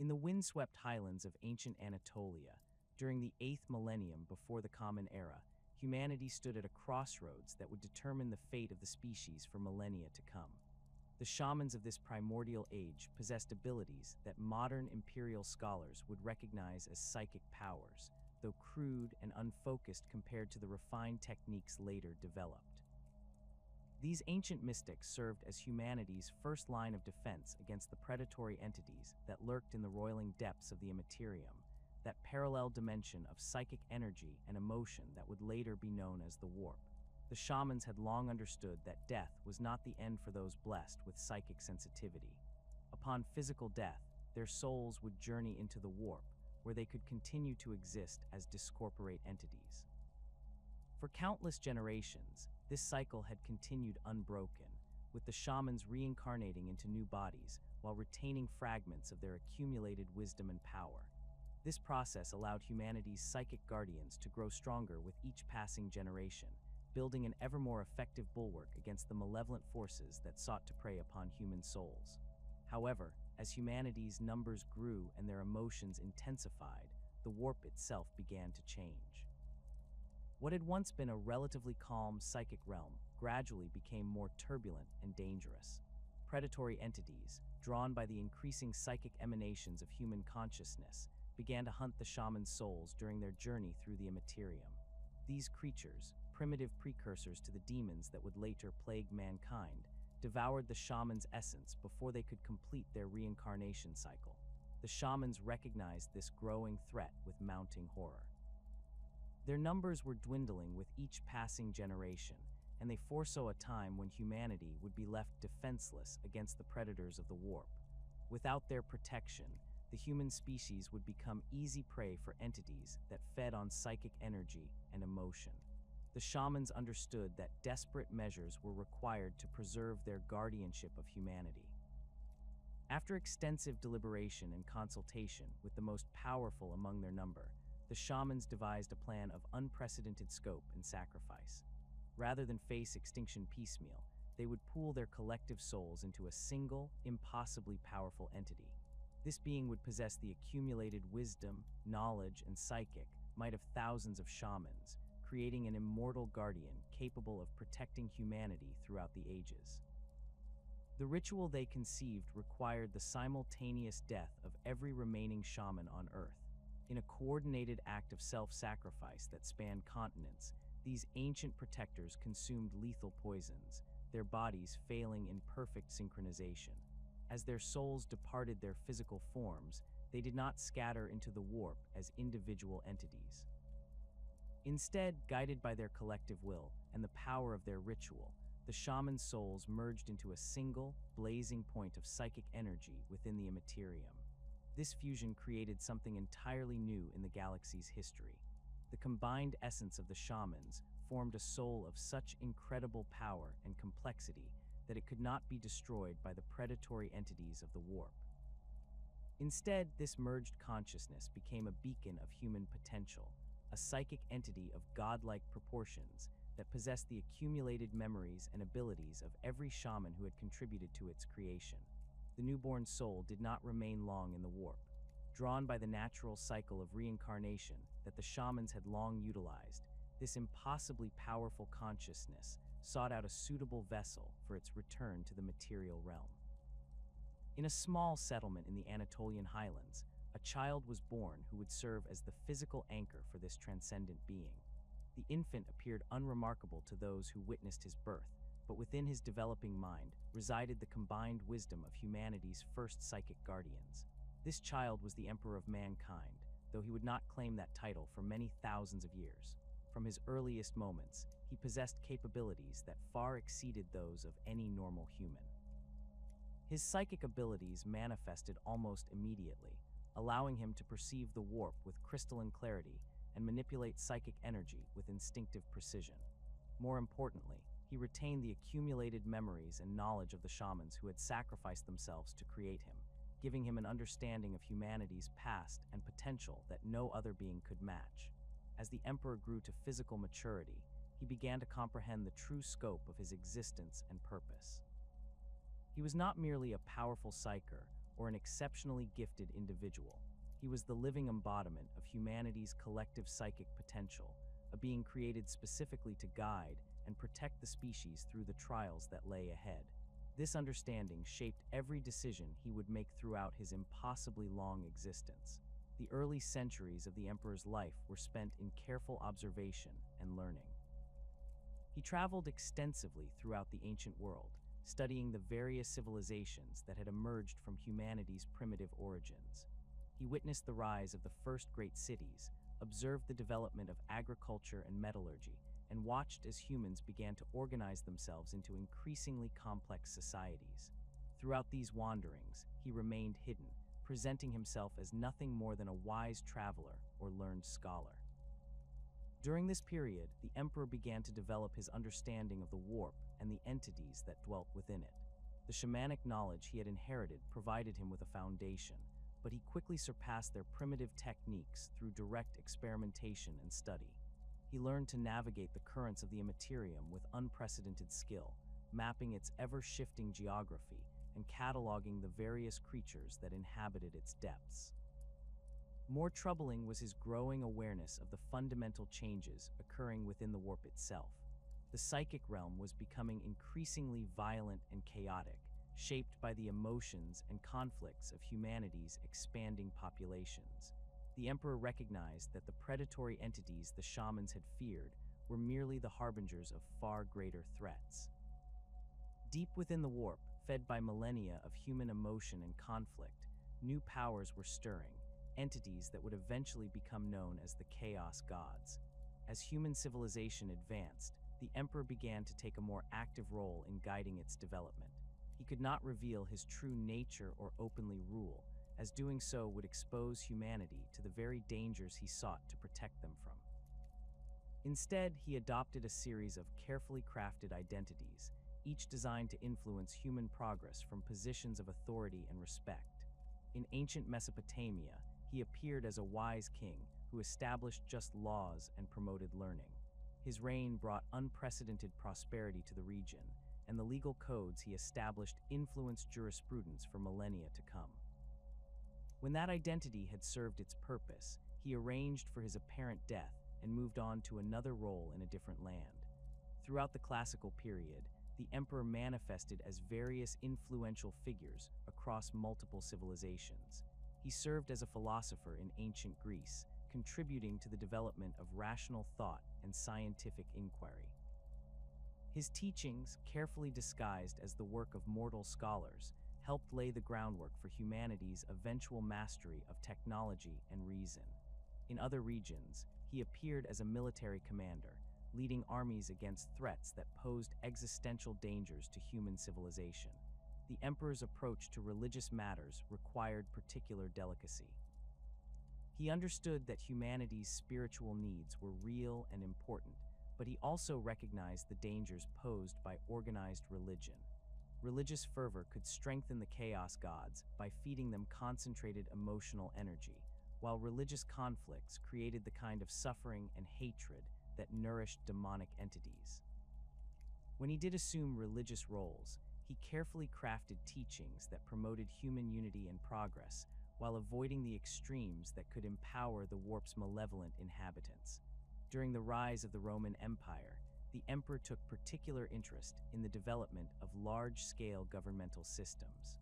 In the windswept highlands of ancient Anatolia, during the 8th millennium before the Common Era, humanity stood at a crossroads that would determine the fate of the species for millennia to come. The shamans of this primordial age possessed abilities that modern imperial scholars would recognize as psychic powers, though crude and unfocused compared to the refined techniques later developed. These ancient mystics served as humanity's first line of defense against the predatory entities that lurked in the roiling depths of the immaterium, that parallel dimension of psychic energy and emotion that would later be known as the warp. The shamans had long understood that death was not the end for those blessed with psychic sensitivity. Upon physical death, their souls would journey into the warp, where they could continue to exist as discorporate entities. For countless generations, this cycle had continued unbroken, with the shamans reincarnating into new bodies while retaining fragments of their accumulated wisdom and power. This process allowed humanity's psychic guardians to grow stronger with each passing generation, building an ever more effective bulwark against the malevolent forces that sought to prey upon human souls. However, as humanity's numbers grew and their emotions intensified, the warp itself began to change. What had once been a relatively calm psychic realm gradually became more turbulent and dangerous. Predatory entities, drawn by the increasing psychic emanations of human consciousness, began to hunt the shaman's souls during their journey through the immaterium. These creatures, primitive precursors to the demons that would later plague mankind, devoured the shaman's essence before they could complete their reincarnation cycle. The shamans recognized this growing threat with mounting horror. Their numbers were dwindling with each passing generation, and they foresaw a time when humanity would be left defenseless against the predators of the warp. Without their protection, the human species would become easy prey for entities that fed on psychic energy and emotion. The shamans understood that desperate measures were required to preserve their guardianship of humanity. After extensive deliberation and consultation with the most powerful among their number, the shamans devised a plan of unprecedented scope and sacrifice. Rather than face extinction piecemeal, they would pool their collective souls into a single, impossibly powerful entity. This being would possess the accumulated wisdom, knowledge, and psychic might of thousands of shamans, creating an immortal guardian capable of protecting humanity throughout the ages. The ritual they conceived required the simultaneous death of every remaining shaman on Earth. In a coordinated act of self-sacrifice that spanned continents, these ancient protectors consumed lethal poisons, their bodies failing in perfect synchronization. As their souls departed their physical forms, they did not scatter into the warp as individual entities. Instead, guided by their collective will and the power of their ritual, the shaman's souls merged into a single, blazing point of psychic energy within the immaterium. This fusion created something entirely new in the galaxy's history. The combined essence of the shamans formed a soul of such incredible power and complexity that it could not be destroyed by the predatory entities of the warp. Instead, this merged consciousness became a beacon of human potential, a psychic entity of godlike proportions that possessed the accumulated memories and abilities of every shaman who had contributed to its creation. The newborn soul did not remain long in the warp. Drawn by the natural cycle of reincarnation that the shamans had long utilized, this impossibly powerful consciousness sought out a suitable vessel for its return to the material realm. In a small settlement in the Anatolian highlands, a child was born who would serve as the physical anchor for this transcendent being. The infant appeared unremarkable to those who witnessed his birth, but within his developing mind resided the combined wisdom of humanity's first psychic guardians. This child was the emperor of mankind, though he would not claim that title for many thousands of years. From his earliest moments, he possessed capabilities that far exceeded those of any normal human. His psychic abilities manifested almost immediately, allowing him to perceive the warp with crystalline clarity and manipulate psychic energy with instinctive precision. More importantly, he retained the accumulated memories and knowledge of the shamans who had sacrificed themselves to create him, giving him an understanding of humanity's past and potential that no other being could match. As the emperor grew to physical maturity, he began to comprehend the true scope of his existence and purpose. He was not merely a powerful psyker or an exceptionally gifted individual. He was the living embodiment of humanity's collective psychic potential, a being created specifically to guide and protect the species through the trials that lay ahead. This understanding shaped every decision he would make throughout his impossibly long existence. The early centuries of the Emperor's life were spent in careful observation and learning. He traveled extensively throughout the ancient world, studying the various civilizations that had emerged from humanity's primitive origins. He witnessed the rise of the first great cities, observed the development of agriculture and metallurgy, and watched as humans began to organize themselves into increasingly complex societies. Throughout these wanderings, he remained hidden, presenting himself as nothing more than a wise traveler or learned scholar. During this period, the Emperor began to develop his understanding of the warp and the entities that dwelt within it. The shamanic knowledge he had inherited provided him with a foundation, but he quickly surpassed their primitive techniques through direct experimentation and study. He learned to navigate the currents of the immaterium with unprecedented skill, mapping its ever-shifting geography and cataloging the various creatures that inhabited its depths. More troubling was his growing awareness of the fundamental changes occurring within the warp itself. The psychic realm was becoming increasingly violent and chaotic, shaped by the emotions and conflicts of humanity's expanding populations. The Emperor recognized that the predatory entities the shamans had feared were merely the harbingers of far greater threats. Deep within the warp, fed by millennia of human emotion and conflict, new powers were stirring, entities that would eventually become known as the Chaos Gods. As human civilization advanced, the Emperor began to take a more active role in guiding its development. He could not reveal his true nature or openly rule, as doing so would expose humanity to the very dangers he sought to protect them from. Instead, he adopted a series of carefully crafted identities, each designed to influence human progress from positions of authority and respect. In ancient Mesopotamia, he appeared as a wise king who established just laws and promoted learning. His reign brought unprecedented prosperity to the region, and the legal codes he established influenced jurisprudence for millennia to come. When that identity had served its purpose, he arranged for his apparent death and moved on to another role in a different land. Throughout the classical period, the Emperor manifested as various influential figures across multiple civilizations. He served as a philosopher in ancient Greece, contributing to the development of rational thought and scientific inquiry. His teachings, carefully disguised as the work of mortal scholars, helped lay the groundwork for humanity's eventual mastery of technology and reason. In other regions, he appeared as a military commander, leading armies against threats that posed existential dangers to human civilization. The Emperor's approach to religious matters required particular delicacy. He understood that humanity's spiritual needs were real and important, but he also recognized the dangers posed by organized religion. Religious fervor could strengthen the Chaos Gods by feeding them concentrated emotional energy, while religious conflicts created the kind of suffering and hatred that nourished demonic entities. When he did assume religious roles, he carefully crafted teachings that promoted human unity and progress, while avoiding the extremes that could empower the warp's malevolent inhabitants. During the rise of the Roman Empire, the Emperor took particular interest in the development of large-scale governmental systems.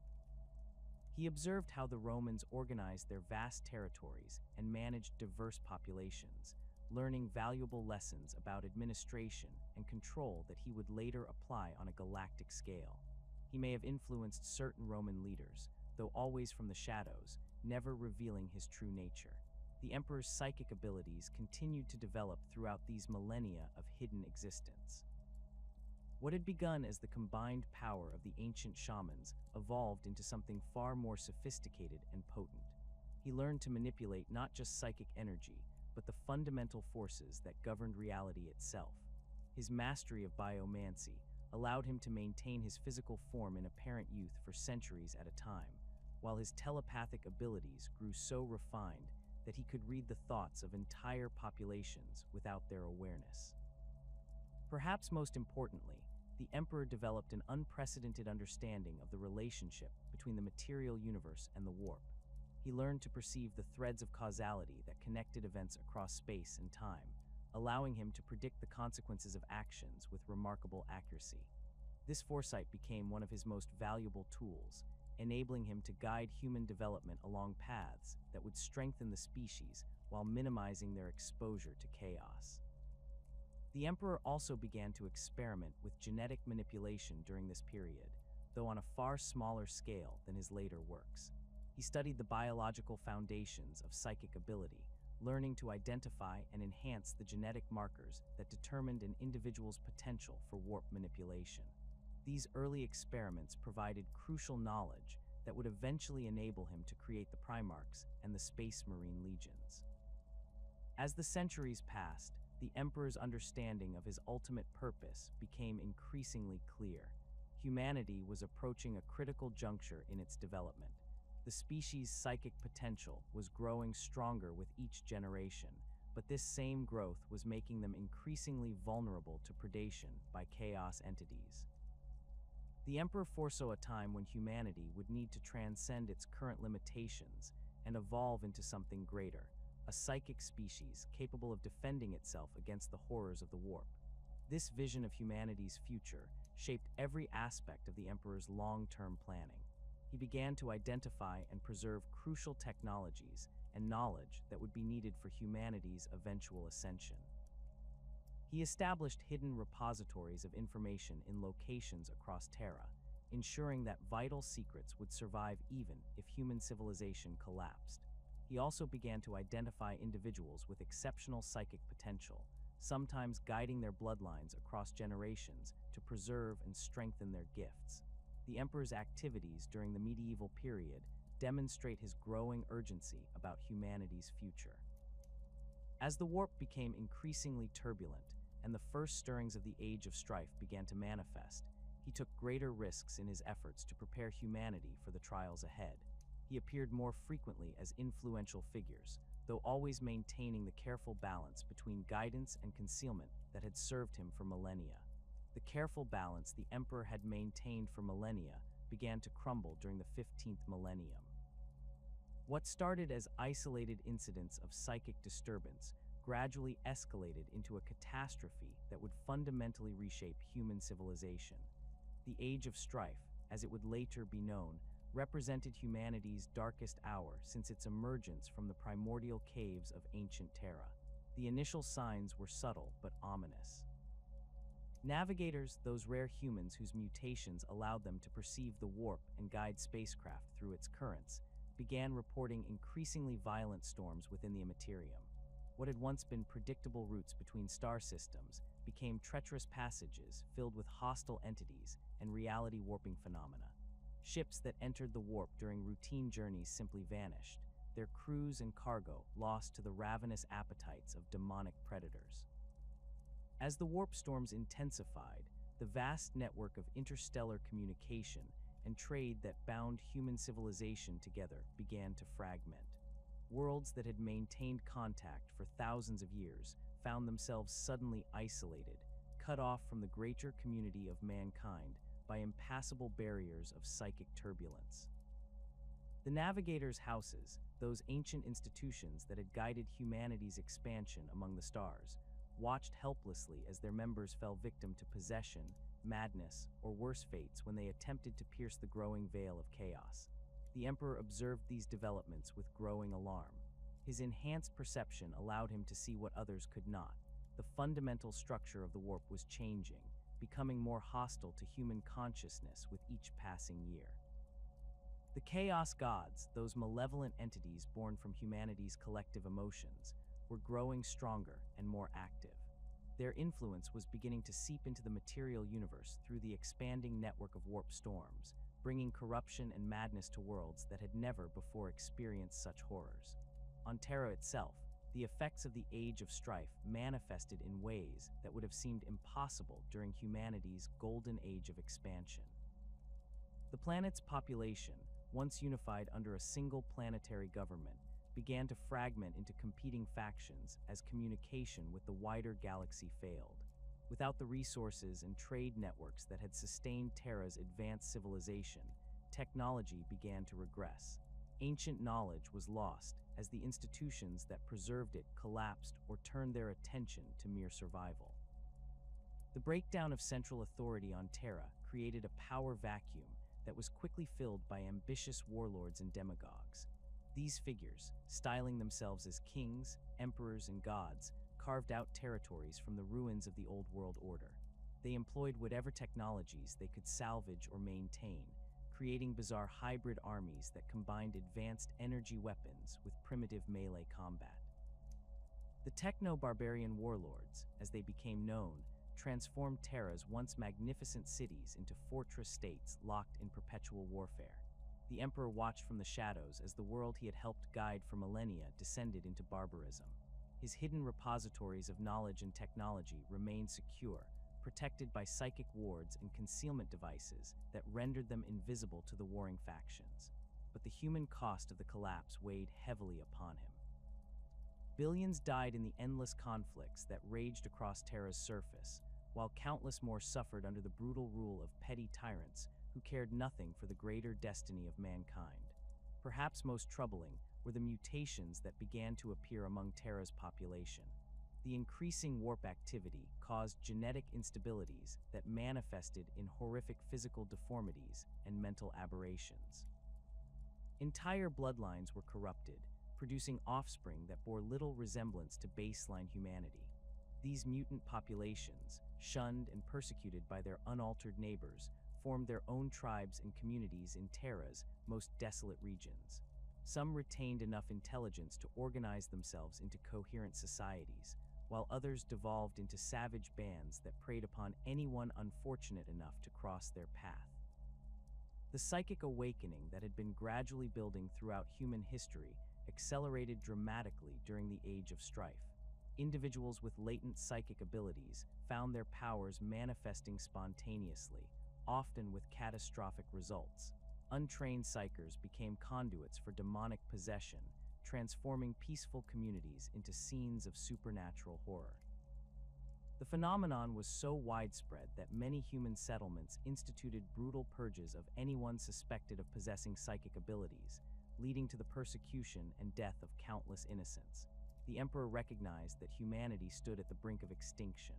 He observed how the Romans organized their vast territories and managed diverse populations, learning valuable lessons about administration and control that he would later apply on a galactic scale. He may have influenced certain Roman leaders, though always from the shadows, never revealing his true nature. The Emperor's psychic abilities continued to develop throughout these millennia of hidden existence. What had begun as the combined power of the ancient shamans evolved into something far more sophisticated and potent. He learned to manipulate not just psychic energy, but the fundamental forces that governed reality itself. His mastery of biomancy allowed him to maintain his physical form in apparent youth for centuries at a time, while his telepathic abilities grew so refined that he could read the thoughts of entire populations without their awareness. Perhaps most importantly, the Emperor developed an unprecedented understanding of the relationship between between the material universe and the warp. He learned to perceive the threads of causality that connected events across space and time, allowing him to predict the consequences of actions with remarkable accuracy. This foresight became one of his most valuable tools, enabling him to guide human development along paths that would strengthen the species while minimizing their exposure to chaos. The Emperor also began to experiment with genetic manipulation during this period, though on a far smaller scale than his later works. He studied the biological foundations of psychic ability, learning to identify and enhance the genetic markers that determined an individual's potential for warp manipulation. These early experiments provided crucial knowledge that would eventually enable him to create the Primarchs and the Space Marine Legions. As the centuries passed, the Emperor's understanding of his ultimate purpose became increasingly clear. Humanity was approaching a critical juncture in its development. The species' psychic potential was growing stronger with each generation, but this same growth was making them increasingly vulnerable to predation by chaos entities. The Emperor foresaw a time when humanity would need to transcend its current limitations and evolve into something greater, a psychic species capable of defending itself against the horrors of the warp. This vision of humanity's future shaped every aspect of the Emperor's long-term planning. He began to identify and preserve crucial technologies and knowledge that would be needed for humanity's eventual ascension. He established hidden repositories of information in locations across Terra, ensuring that vital secrets would survive even if human civilization collapsed. He also began to identify individuals with exceptional psychic potential, sometimes guiding their bloodlines across generations to preserve and strengthen their gifts. The Emperor's activities during the medieval period demonstrate his growing urgency about humanity's future. As the warp became increasingly turbulent and the first stirrings of the Age of Strife began to manifest, he took greater risks in his efforts to prepare humanity for the trials ahead. He appeared more frequently as influential figures, though always maintaining the careful balance between guidance and concealment that had served him for millennia. The careful balance the Emperor had maintained for millennia began to crumble during the 15th millennium. What started as isolated incidents of psychic disturbance gradually escalated into a catastrophe that would fundamentally reshape human civilization. The Age of Strife, as it would later be known, represented humanity's darkest hour since its emergence from the primordial caves of ancient Terra. The initial signs were subtle but ominous. Navigators, those rare humans whose mutations allowed them to perceive the warp and guide spacecraft through its currents, began reporting increasingly violent storms within the Immaterium. What had once been predictable routes between star systems became treacherous passages filled with hostile entities and reality-warping phenomena. Ships that entered the warp during routine journeys simply vanished, their crews and cargo lost to the ravenous appetites of demonic predators. As the warp storms intensified, the vast network of interstellar communication and trade that bound human civilization together began to fragment. Worlds that had maintained contact for thousands of years found themselves suddenly isolated, cut off from the greater community of mankind by impassable barriers of psychic turbulence. The Navigators' houses, those ancient institutions that had guided humanity's expansion among the stars, watched helplessly as their members fell victim to possession, madness, or worse fates when they attempted to pierce the growing veil of chaos. The Emperor observed these developments with growing alarm. His enhanced perception allowed him to see what others could not. The fundamental structure of the warp was changing, becoming more hostile to human consciousness with each passing year. The Chaos Gods, those malevolent entities born from humanity's collective emotions, were growing stronger and more active. Their influence was beginning to seep into the material universe through the expanding network of warp storms, bringing corruption and madness to worlds that had never before experienced such horrors. On Terra itself, the effects of the Age of Strife manifested in ways that would have seemed impossible during humanity's golden age of expansion. The planet's population, once unified under a single planetary government, began to fragment into competing factions as communication with the wider galaxy failed. Without the resources and trade networks that had sustained Terra's advanced civilization, technology began to regress. Ancient knowledge was lost as the institutions that preserved it collapsed or turned their attention to mere survival. The breakdown of central authority on Terra created a power vacuum that was quickly filled by ambitious warlords and demagogues. These figures, styling themselves as kings, emperors, and gods, carved out territories from the ruins of the old world order. They employed whatever technologies they could salvage or maintain, creating bizarre hybrid armies that combined advanced energy weapons with primitive melee combat. The techno-barbarian warlords, as they became known, transformed Terra's once magnificent cities into fortress states locked in perpetual warfare. The Emperor watched from the shadows as the world he had helped guide for millennia descended into barbarism. His hidden repositories of knowledge and technology remained secure, protected by psychic wards and concealment devices that rendered them invisible to the warring factions. But the human cost of the collapse weighed heavily upon him. Billions died in the endless conflicts that raged across Terra's surface, while countless more suffered under the brutal rule of petty tyrants who cared nothing for the greater destiny of mankind. Perhaps most troubling were the mutations that began to appear among Terra's population. The increasing warp activity caused genetic instabilities that manifested in horrific physical deformities and mental aberrations. Entire bloodlines were corrupted, producing offspring that bore little resemblance to baseline humanity. These mutant populations, shunned and persecuted by their unaltered neighbors, formed their own tribes and communities in Terra's most desolate regions. Some retained enough intelligence to organize themselves into coherent societies, while others devolved into savage bands that preyed upon anyone unfortunate enough to cross their path. The psychic awakening that had been gradually building throughout human history accelerated dramatically during the Age of Strife. Individuals with latent psychic abilities found their powers manifesting spontaneously, often with catastrophic results. Untrained psychers became conduits for demonic possession, transforming peaceful communities into scenes of supernatural horror. The phenomenon was so widespread that many human settlements instituted brutal purges of anyone suspected of possessing psychic abilities, leading to the persecution and death of countless innocents. The Emperor recognized that humanity stood at the brink of extinction.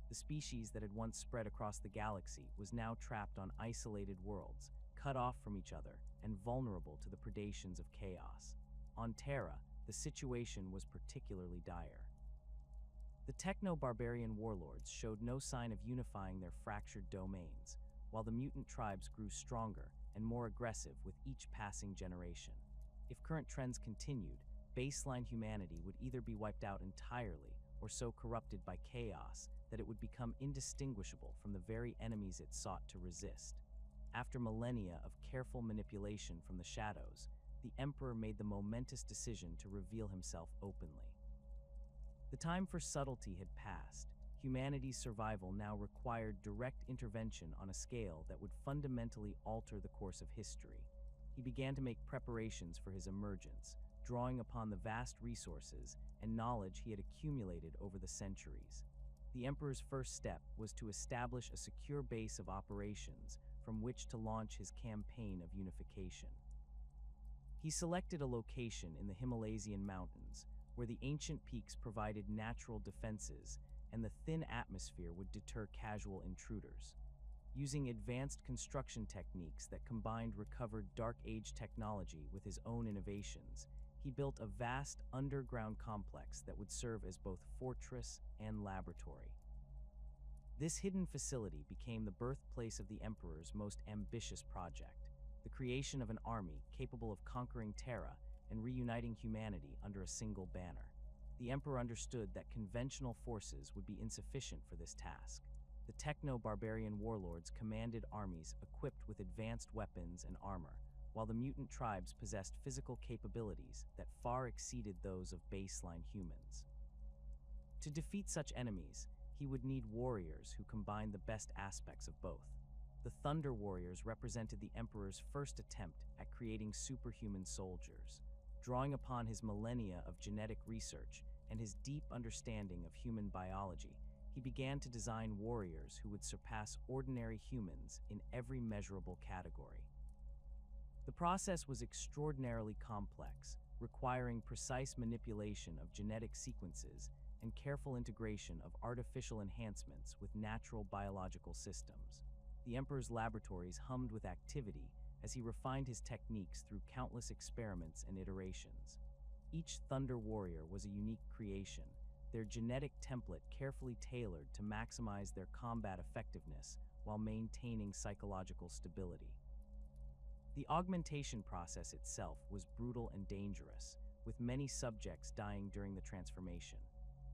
The species that had once spread across the galaxy was now trapped on isolated worlds, cut off from each other and vulnerable to the predations of chaos. On Terra, the situation was particularly dire. The techno-barbarian warlords showed no sign of unifying their fractured domains, while the mutant tribes grew stronger and more aggressive with each passing generation. If current trends continued, baseline humanity would either be wiped out entirely or so corrupted by chaos that it would become indistinguishable from the very enemies it sought to resist. After millennia of careful manipulation from the shadows, the Emperor made the momentous decision to reveal himself openly. The time for subtlety had passed. Humanity's survival now required direct intervention on a scale that would fundamentally alter the course of history. He began to make preparations for his emergence, drawing upon the vast resources and knowledge he had accumulated over the centuries. The Emperor's first step was to establish a secure base of operations from which to launch his campaign of unification. He selected a location in the Himalayan mountains, where the ancient peaks provided natural defenses and the thin atmosphere would deter casual intruders. Using advanced construction techniques that combined recovered Dark Age technology with his own innovations, he built a vast underground complex that would serve as both fortress and laboratory. This hidden facility became the birthplace of the Emperor's most ambitious project, the creation of an army capable of conquering Terra and reuniting humanity under a single banner. The Emperor understood that conventional forces would be insufficient for this task. The techno-barbarian warlords commanded armies equipped with advanced weapons and armor, while the mutant tribes possessed physical capabilities that far exceeded those of baseline humans. To defeat such enemies, he would need warriors who combined the best aspects of both. The Thunder Warriors represented the Emperor's first attempt at creating superhuman soldiers. Drawing upon his millennia of genetic research and his deep understanding of human biology, he began to design warriors who would surpass ordinary humans in every measurable category. The process was extraordinarily complex, requiring precise manipulation of genetic sequences and careful integration of artificial enhancements with natural biological systems. The Emperor's laboratories hummed with activity as he refined his techniques through countless experiments and iterations. Each Thunder Warrior was a unique creation, their genetic template carefully tailored to maximize their combat effectiveness while maintaining psychological stability. The augmentation process itself was brutal and dangerous, with many subjects dying during the transformation.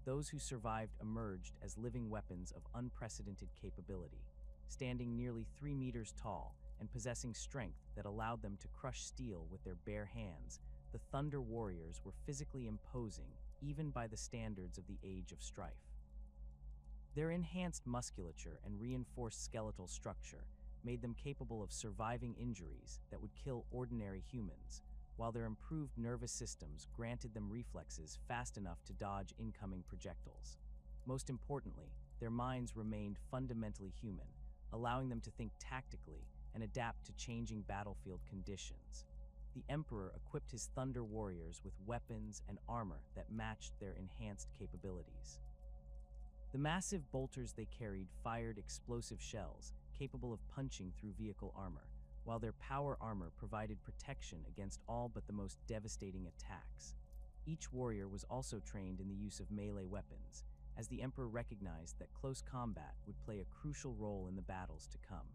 Those who survived emerged as living weapons of unprecedented capability, standing nearly 3 meters tall and possessing strength that allowed them to crush steel with their bare hands. The Thunder Warriors were physically imposing, even by the standards of the Age of Strife. Their enhanced musculature and reinforced skeletal structure made them capable of surviving injuries that would kill ordinary humans, while their improved nervous systems granted them reflexes fast enough to dodge incoming projectiles. Most importantly, their minds remained fundamentally human, allowing them to think tactically and adapt to changing battlefield conditions. The Emperor equipped his Thunder Warriors with weapons and armor that matched their enhanced capabilities. The massive bolters they carried fired explosive shells, capable of punching through vehicle armor, while their power armor provided protection against all but the most devastating attacks. Each warrior was also trained in the use of melee weapons, as the Emperor recognized that close combat would play a crucial role in the battles to come.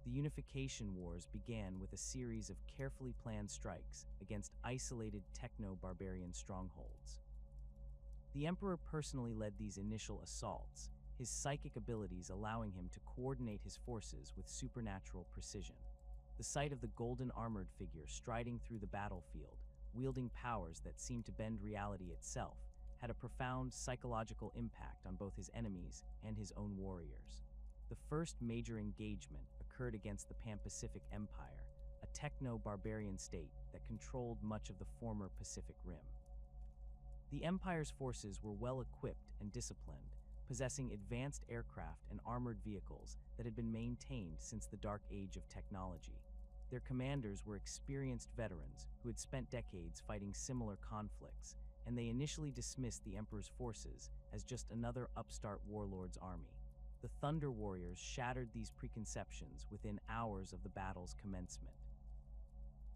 The Unification Wars began with a series of carefully planned strikes against isolated techno-barbarian strongholds. The Emperor personally led these initial assaults, his psychic abilities allowing him to coordinate his forces with supernatural precision. The sight of the golden armored figure striding through the battlefield, wielding powers that seemed to bend reality itself, had a profound psychological impact on both his enemies and his own warriors. The first major engagement occurred against the Pan-Pacific Empire, a techno-barbarian state that controlled much of the former Pacific Rim. The Empire's forces were well-equipped and disciplined, possessing advanced aircraft and armored vehicles that had been maintained since the Dark Age of technology. Their commanders were experienced veterans who had spent decades fighting similar conflicts, and they initially dismissed the Emperor's forces as just another upstart warlord's army. The Thunder Warriors shattered these preconceptions within hours of the battle's commencement.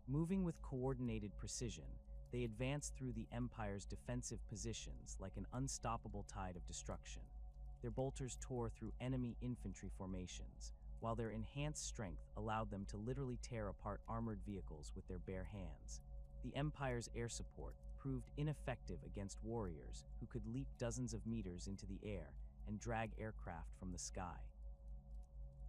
Moving with coordinated precision, they advanced through the Empire's defensive positions like an unstoppable tide of destruction. Their bolters tore through enemy infantry formations, while their enhanced strength allowed them to literally tear apart armored vehicles with their bare hands. The Empire's air support proved ineffective against warriors who could leap dozens of meters into the air and drag aircraft from the sky.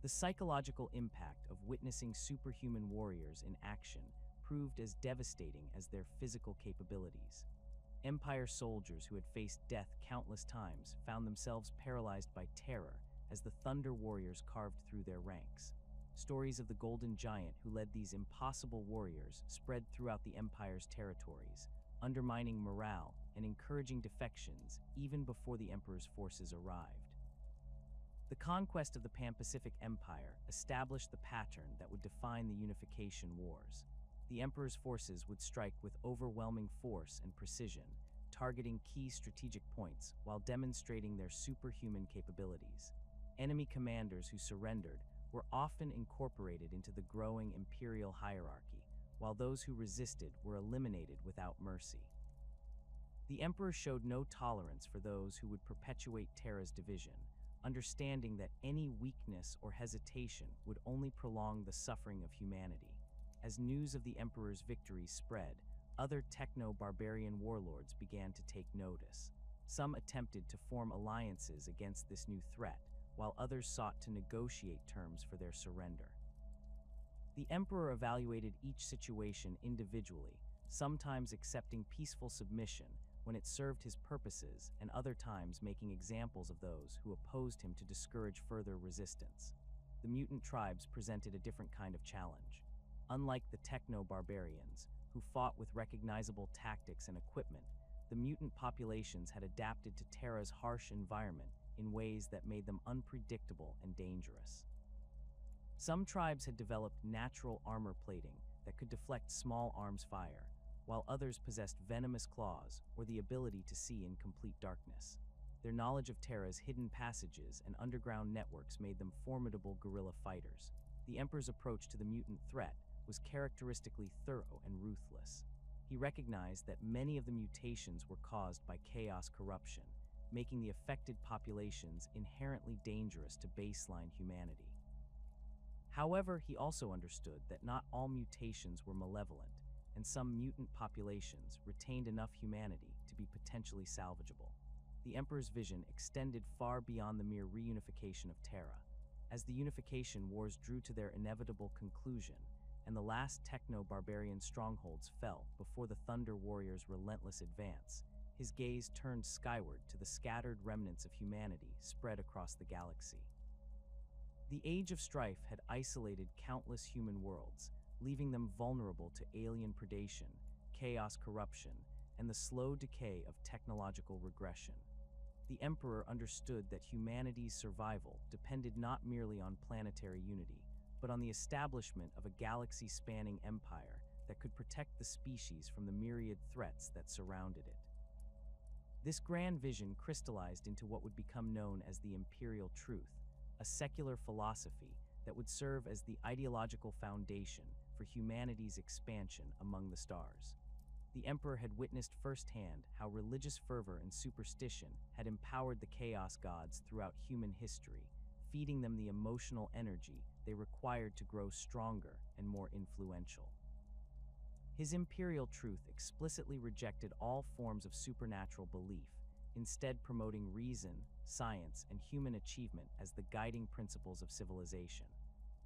The psychological impact of witnessing superhuman warriors in action proved as devastating as their physical capabilities. Empire soldiers who had faced death countless times found themselves paralyzed by terror as the Thunder Warriors carved through their ranks. Stories of the Golden Giant who led these impossible warriors spread throughout the Empire's territories, undermining morale and encouraging defections even before the Emperor's forces arrived. The conquest of the Pan-Pacific Empire established the pattern that would define the Unification Wars. The Emperor's forces would strike with overwhelming force and precision, targeting key strategic points while demonstrating their superhuman capabilities. Enemy commanders who surrendered were often incorporated into the growing imperial hierarchy, while those who resisted were eliminated without mercy. The Emperor showed no tolerance for those who would perpetuate Terra's division, understanding that any weakness or hesitation would only prolong the suffering of humanity. As news of the Emperor's victory spread, other techno-barbarian warlords began to take notice. Some attempted to form alliances against this new threat, while others sought to negotiate terms for their surrender. The Emperor evaluated each situation individually, sometimes accepting peaceful submission when it served his purposes, and other times making examples of those who opposed him to discourage further resistance. The mutant tribes presented a different kind of challenge. Unlike the techno-barbarians, who fought with recognizable tactics and equipment, the mutant populations had adapted to Terra's harsh environment in ways that made them unpredictable and dangerous. Some tribes had developed natural armor plating that that could deflect small arms fire, while others possessed venomous claws or the ability to see in complete darkness. Their knowledge of Terra's hidden passages and underground networks made them formidable guerrilla fighters. The Emperor's approach to the mutant threat was characteristically thorough and ruthless. He recognized that many of the mutations were caused by chaos corruption, making the affected populations inherently dangerous to baseline humanity. However, he also understood that not all mutations were malevolent, and some mutant populations retained enough humanity to be potentially salvageable. The Emperor's vision extended far beyond the mere reunification of Terra. As the unification wars drew to their inevitable conclusion, and the last techno-barbarian strongholds fell before the Thunder Warriors' relentless advance, his gaze turned skyward to the scattered remnants of humanity spread across the galaxy. The Age of Strife had isolated countless human worlds, leaving them vulnerable to alien predation, chaos corruption, and the slow decay of technological regression. The Emperor understood that humanity's survival depended not merely on planetary unity, but on the establishment of a galaxy-spanning empire that could protect the species from the myriad threats that surrounded it. This grand vision crystallized into what would become known as the Imperial Truth, a secular philosophy that would serve as the ideological foundation for humanity's expansion among the stars. The Emperor had witnessed firsthand how religious fervor and superstition had empowered the Chaos Gods throughout human history, feeding them the emotional energy they required to grow stronger and more influential. His Imperial Truth explicitly rejected all forms of supernatural belief, instead promoting reason, science, and human achievement as the guiding principles of civilization.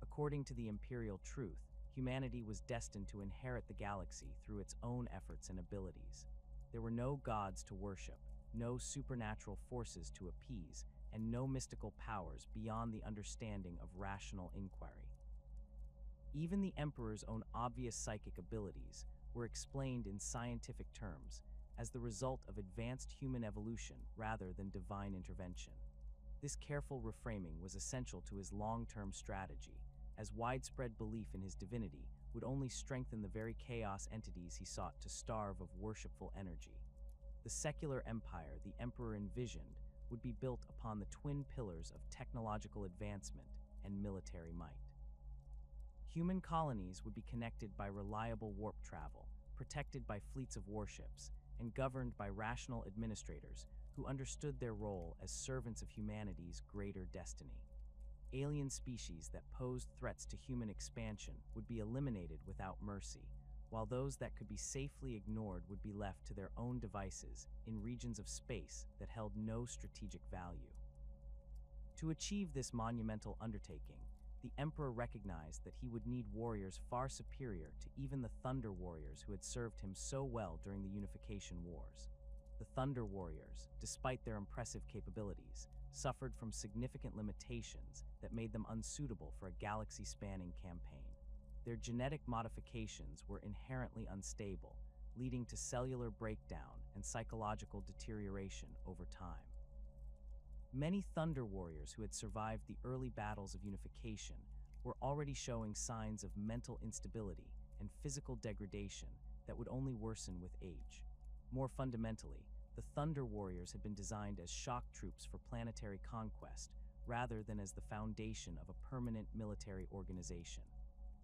According to the Imperial Truth, humanity was destined to inherit the galaxy through its own efforts and abilities. There were no gods to worship, no supernatural forces to appease, and no mystical powers beyond the understanding of rational inquiry. Even the Emperor's own obvious psychic abilities were explained in scientific terms as the result of advanced human evolution rather than divine intervention. This careful reframing was essential to his long-term strategy, as widespread belief in his divinity would only strengthen the very chaos entities he sought to starve of worshipful energy. The secular empire the Emperor envisioned would be built upon the twin pillars of technological advancement and military might. Human colonies would be connected by reliable warp travel, protected by fleets of warships, and governed by rational administrators who understood their role as servants of humanity's greater destiny. Alien species that posed threats to human expansion would be eliminated without mercy, while those that could be safely ignored would be left to their own devices in regions of space that held no strategic value. To achieve this monumental undertaking, the Emperor recognized that he would need warriors far superior to even the Thunder Warriors who had served him so well during the Unification Wars. The Thunder Warriors, despite their impressive capabilities, suffered from significant limitations that made them unsuitable for a galaxy-spanning campaign. Their genetic modifications were inherently unstable, leading to cellular breakdown and psychological deterioration over time. Many Thunder Warriors who had survived the early battles of unification were already showing signs of mental instability and physical degradation that would only worsen with age. More fundamentally, the Thunder Warriors had been designed as shock troops for planetary conquest rather than as the foundation of a permanent military organization.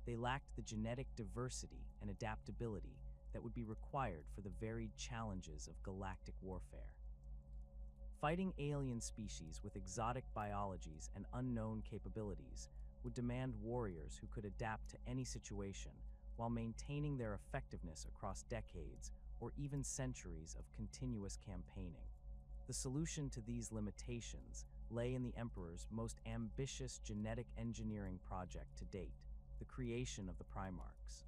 They lacked the genetic diversity and adaptability that would be required for the varied challenges of galactic warfare. Fighting alien species with exotic biologies and unknown capabilities would demand warriors who could adapt to any situation while maintaining their effectiveness across decades or even centuries of continuous campaigning. The solution to these limitations lay in the Emperor's most ambitious genetic engineering project to date, the creation of the Primarchs.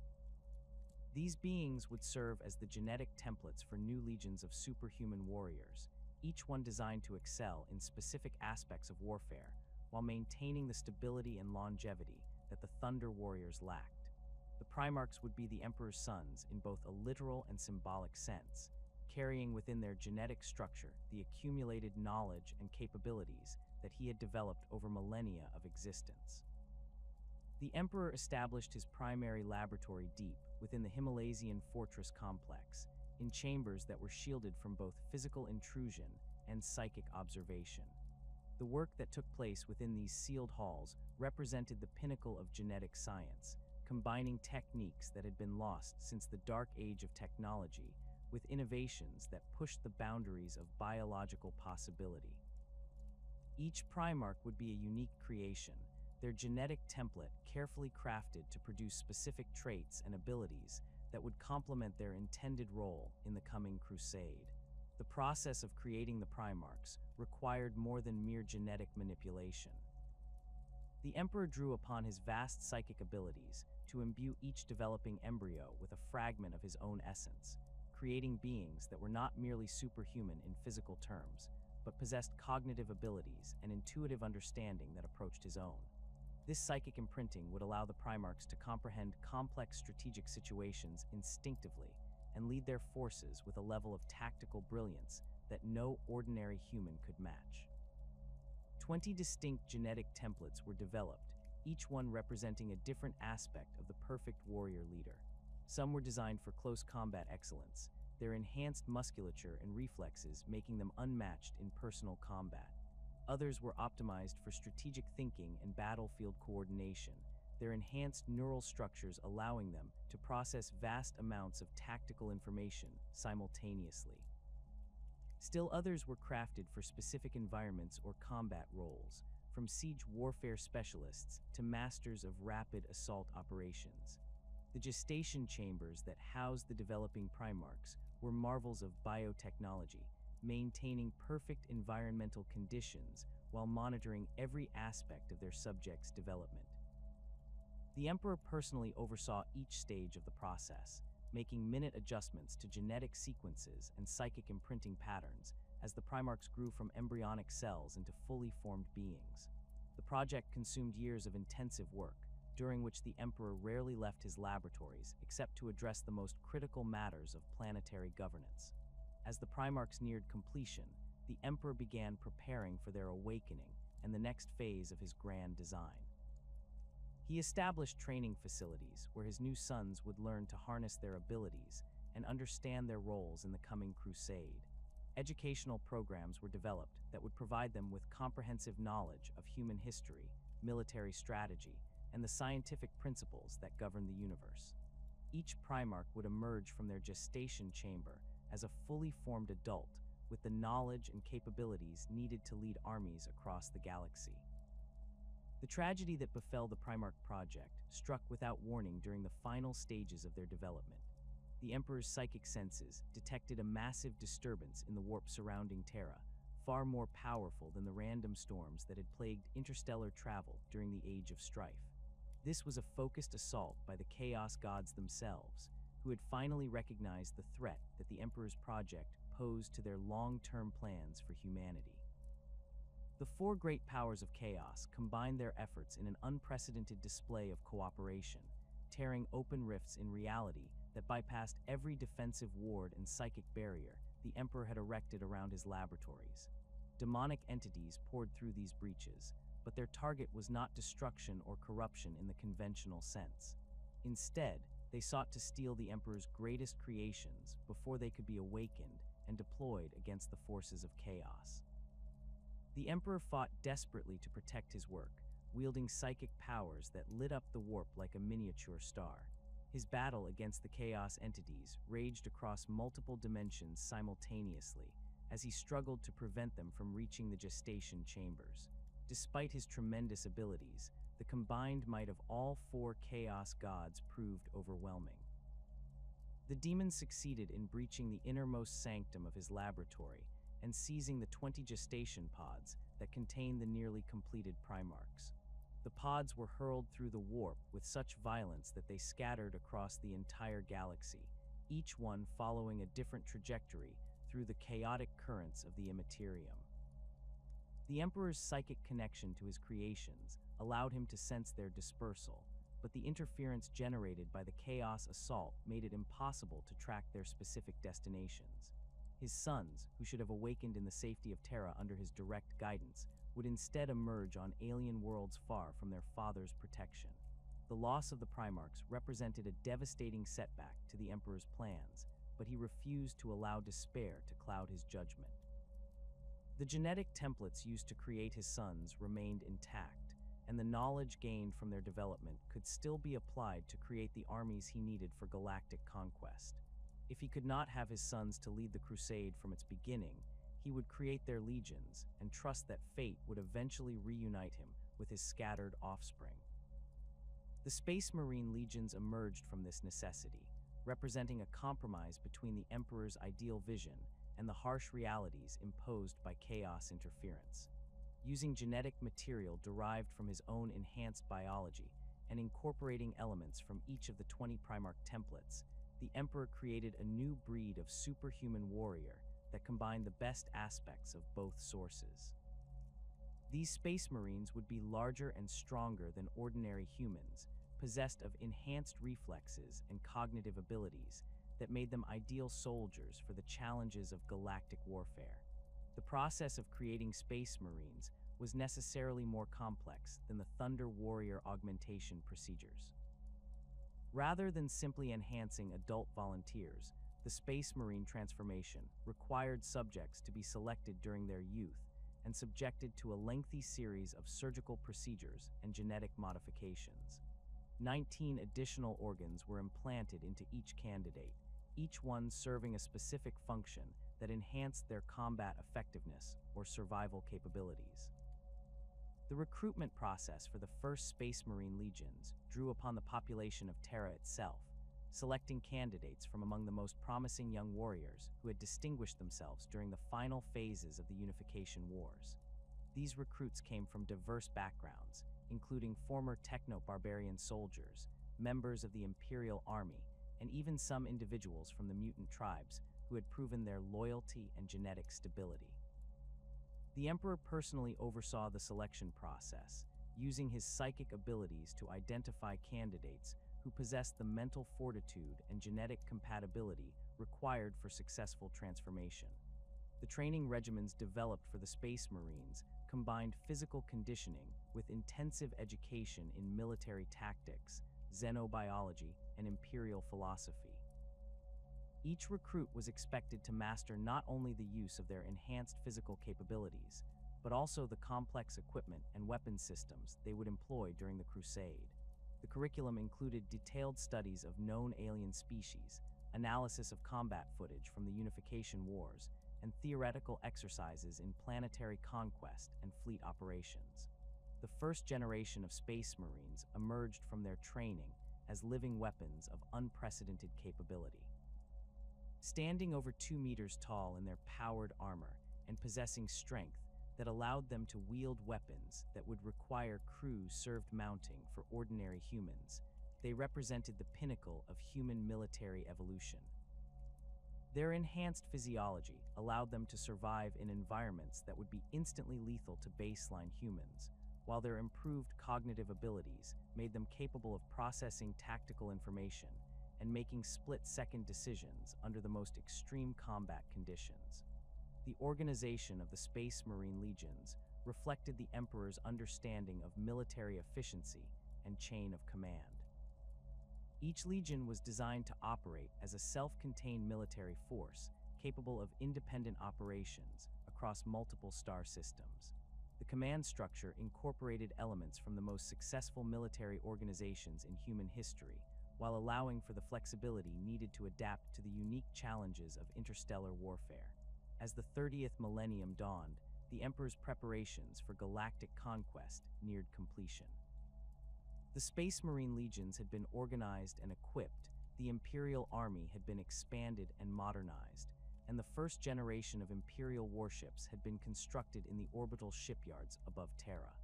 These beings would serve as the genetic templates for new legions of superhuman warriors, each one designed to excel in specific aspects of warfare while maintaining the stability and longevity that the Thunder Warriors lacked. The Primarchs would be the Emperor's sons in both a literal and symbolic sense, carrying within their genetic structure the accumulated knowledge and capabilities that he had developed over millennia of existence. The emperor established his primary laboratory deep within the Himalaysian fortress complex, in chambers that were shielded from both physical intrusion and psychic observation. The work that took place within these sealed halls represented the pinnacle of genetic science, combining techniques that had been lost since the dark age of technology with innovations that pushed the boundaries of biological possibility. Each Primarch would be a unique creation, their genetic template carefully crafted to produce specific traits and abilities that would complement their intended role in the coming crusade. The process of creating the Primarchs required more than mere genetic manipulation. The Emperor drew upon his vast psychic abilities to imbue each developing embryo with a fragment of his own essence, creating beings that were not merely superhuman in physical terms, but possessed cognitive abilities and intuitive understanding that approached his own. This psychic imprinting would allow the Primarchs to comprehend complex strategic situations instinctively and lead their forces with a level of tactical brilliance that no ordinary human could match. 20 distinct genetic templates were developed, each one representing a different aspect of the perfect warrior leader. Some were designed for close combat excellence, their enhanced musculature and reflexes making them unmatched in personal combat. Others were optimized for strategic thinking and battlefield coordination, their enhanced neural structures allowing them to process vast amounts of tactical information simultaneously. Still others were crafted for specific environments or combat roles, from siege warfare specialists to masters of rapid assault operations. The gestation chambers that housed the developing Primarchs were marvels of biotechnology, maintaining perfect environmental conditions while monitoring every aspect of their subjects' development. The Emperor personally oversaw each stage of the process, making minute adjustments to genetic sequences and psychic imprinting patterns as the Primarchs grew from embryonic cells into fully formed beings. The project consumed years of intensive work, during which the Emperor rarely left his laboratories except to address the most critical matters of planetary governance. As the Primarchs neared completion, the Emperor began preparing for their awakening and the next phase of his grand design. He established training facilities where his new sons would learn to harness their abilities and understand their roles in the coming crusade. Educational programs were developed that would provide them with comprehensive knowledge of human history, military strategy, and the scientific principles that govern the universe. Each Primarch would emerge from their gestation chamber as a fully formed adult with the knowledge and capabilities needed to lead armies across the galaxy. The tragedy that befell the Primarch project struck without warning during the final stages of their development. The Emperor's psychic senses detected a massive disturbance in the warp surrounding Terra, far more powerful than the random storms that had plagued interstellar travel during the Age of Strife. This was a focused assault by the Chaos Gods themselves, who had finally recognized the threat that the Emperor's project posed to their long-term plans for humanity. The four great powers of chaos combined their efforts in an unprecedented display of cooperation, tearing open rifts in reality that bypassed every defensive ward and psychic barrier the Emperor had erected around his laboratories. Demonic entities poured through these breaches, but their target was not destruction or corruption in the conventional sense. Instead, they sought to steal the Emperor's greatest creations before they could be awakened and deployed against the forces of chaos. The Emperor fought desperately to protect his work, wielding psychic powers that lit up the warp like a miniature star. His battle against the chaos entities raged across multiple dimensions simultaneously as he struggled to prevent them from reaching the gestation chambers. Despite his tremendous abilities, the combined might of all four chaos gods proved overwhelming. The demons succeeded in breaching the innermost sanctum of his laboratory and seizing the 20 gestation pods that contained the nearly completed Primarchs. The pods were hurled through the warp with such violence that they scattered across the entire galaxy, each one following a different trajectory through the chaotic currents of the immaterium. The Emperor's psychic connection to his creations allowed him to sense their dispersal, but the interference generated by the chaos assault made it impossible to track their specific destinations. His sons, who should have awakened in the safety of Terra under his direct guidance, would instead emerge on alien worlds far from their father's protection. The loss of the Primarchs represented a devastating setback to the Emperor's plans, but he refused to allow despair to cloud his judgment. The genetic templates used to create his sons remained intact, and the knowledge gained from their development could still be applied to create the armies he needed for galactic conquest. If he could not have his sons to lead the crusade from its beginning, he would create their legions and trust that fate would eventually reunite him with his scattered offspring. The Space Marine legions emerged from this necessity, representing a compromise between the Emperor's ideal vision and the harsh realities imposed by chaos interference. Using genetic material derived from his own enhanced biology and incorporating elements from each of the 20 Primarch templates, the Emperor created a new breed of superhuman warrior that combined the best aspects of both sources. These Space Marines would be larger and stronger than ordinary humans, possessed of enhanced reflexes and cognitive abilities that made them ideal soldiers for the challenges of galactic warfare. The process of creating Space Marines was necessarily more complex than the Thunder Warrior augmentation procedures. Rather than simply enhancing adult volunteers, the Space Marine transformation required subjects to be selected during their youth and subjected to a lengthy series of surgical procedures and genetic modifications. 19 additional organs were implanted into each candidate, each one serving a specific function that enhanced their combat effectiveness or survival capabilities. The recruitment process for the first Space Marine legions drew upon the population of Terra itself, selecting candidates from among the most promising young warriors who had distinguished themselves during the final phases of the Unification Wars. These recruits came from diverse backgrounds, including former techno-barbarian soldiers, members of the Imperial Army, and even some individuals from the mutant tribes who had proven their loyalty and genetic stability. The Emperor personally oversaw the selection process, using his psychic abilities to identify candidates who possessed the mental fortitude and genetic compatibility required for successful transformation. The training regimens developed for the Space Marines combined physical conditioning with intensive education in military tactics, xenobiology, and imperial philosophy. Each recruit was expected to master not only the use of their enhanced physical capabilities, but also the complex equipment and weapon systems they would employ during the Crusade. The curriculum included detailed studies of known alien species, analysis of combat footage from the Unification Wars, and theoretical exercises in planetary conquest and fleet operations. The first generation of Space Marines emerged from their training as living weapons of unprecedented capability. Standing over 2 meters tall in their powered armor and possessing strength that allowed them to wield weapons that would require crews served mounting for ordinary humans, they represented the pinnacle of human military evolution. Their enhanced physiology allowed them to survive in environments that would be instantly lethal to baseline humans, while their improved cognitive abilities made them capable of processing tactical information and making split-second decisions under the most extreme combat conditions. The organization of the Space Marine legions reflected the Emperor's understanding of military efficiency and chain of command. Each legion was designed to operate as a self-contained military force capable of independent operations across multiple star systems. The command structure incorporated elements from the most successful military organizations in human history, while allowing for the flexibility needed to adapt to the unique challenges of interstellar warfare. As the 30th millennium dawned, the Emperor's preparations for galactic conquest neared completion. The Space Marine legions had been organized and equipped, the Imperial Army had been expanded and modernized, and the first generation of Imperial warships had been constructed in the orbital shipyards above Terra.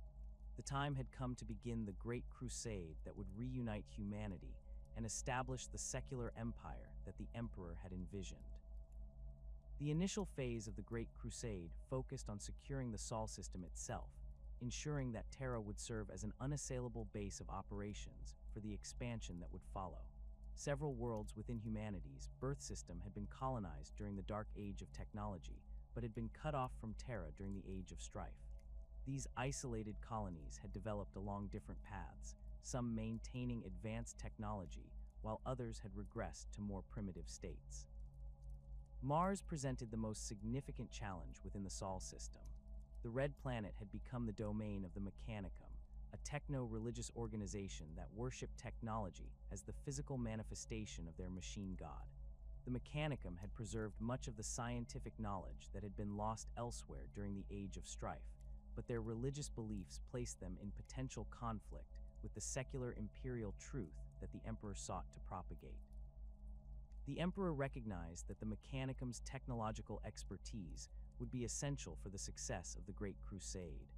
The time had come to begin the Great Crusade that would reunite humanity and establish the secular empire that the Emperor had envisioned. The initial phase of the Great Crusade focused on securing the Sol system itself, ensuring that Terra would serve as an unassailable base of operations for the expansion that would follow. Several worlds within humanity's birth system had been colonized during the Dark Age of technology, but had been cut off from Terra during the Age of Strife. These isolated colonies had developed along different paths, some maintaining advanced technology while others had regressed to more primitive states. Mars presented the most significant challenge within the Sol system. The Red Planet had become the domain of the Mechanicum, a techno-religious organization that worshipped technology as the physical manifestation of their machine god. The Mechanicum had preserved much of the scientific knowledge that had been lost elsewhere during the Age of Strife, but their religious beliefs placed them in potential conflict with the secular imperial truth that the Emperor sought to propagate. The Emperor recognized that the Mechanicum's technological expertise would be essential for the success of the Great Crusade.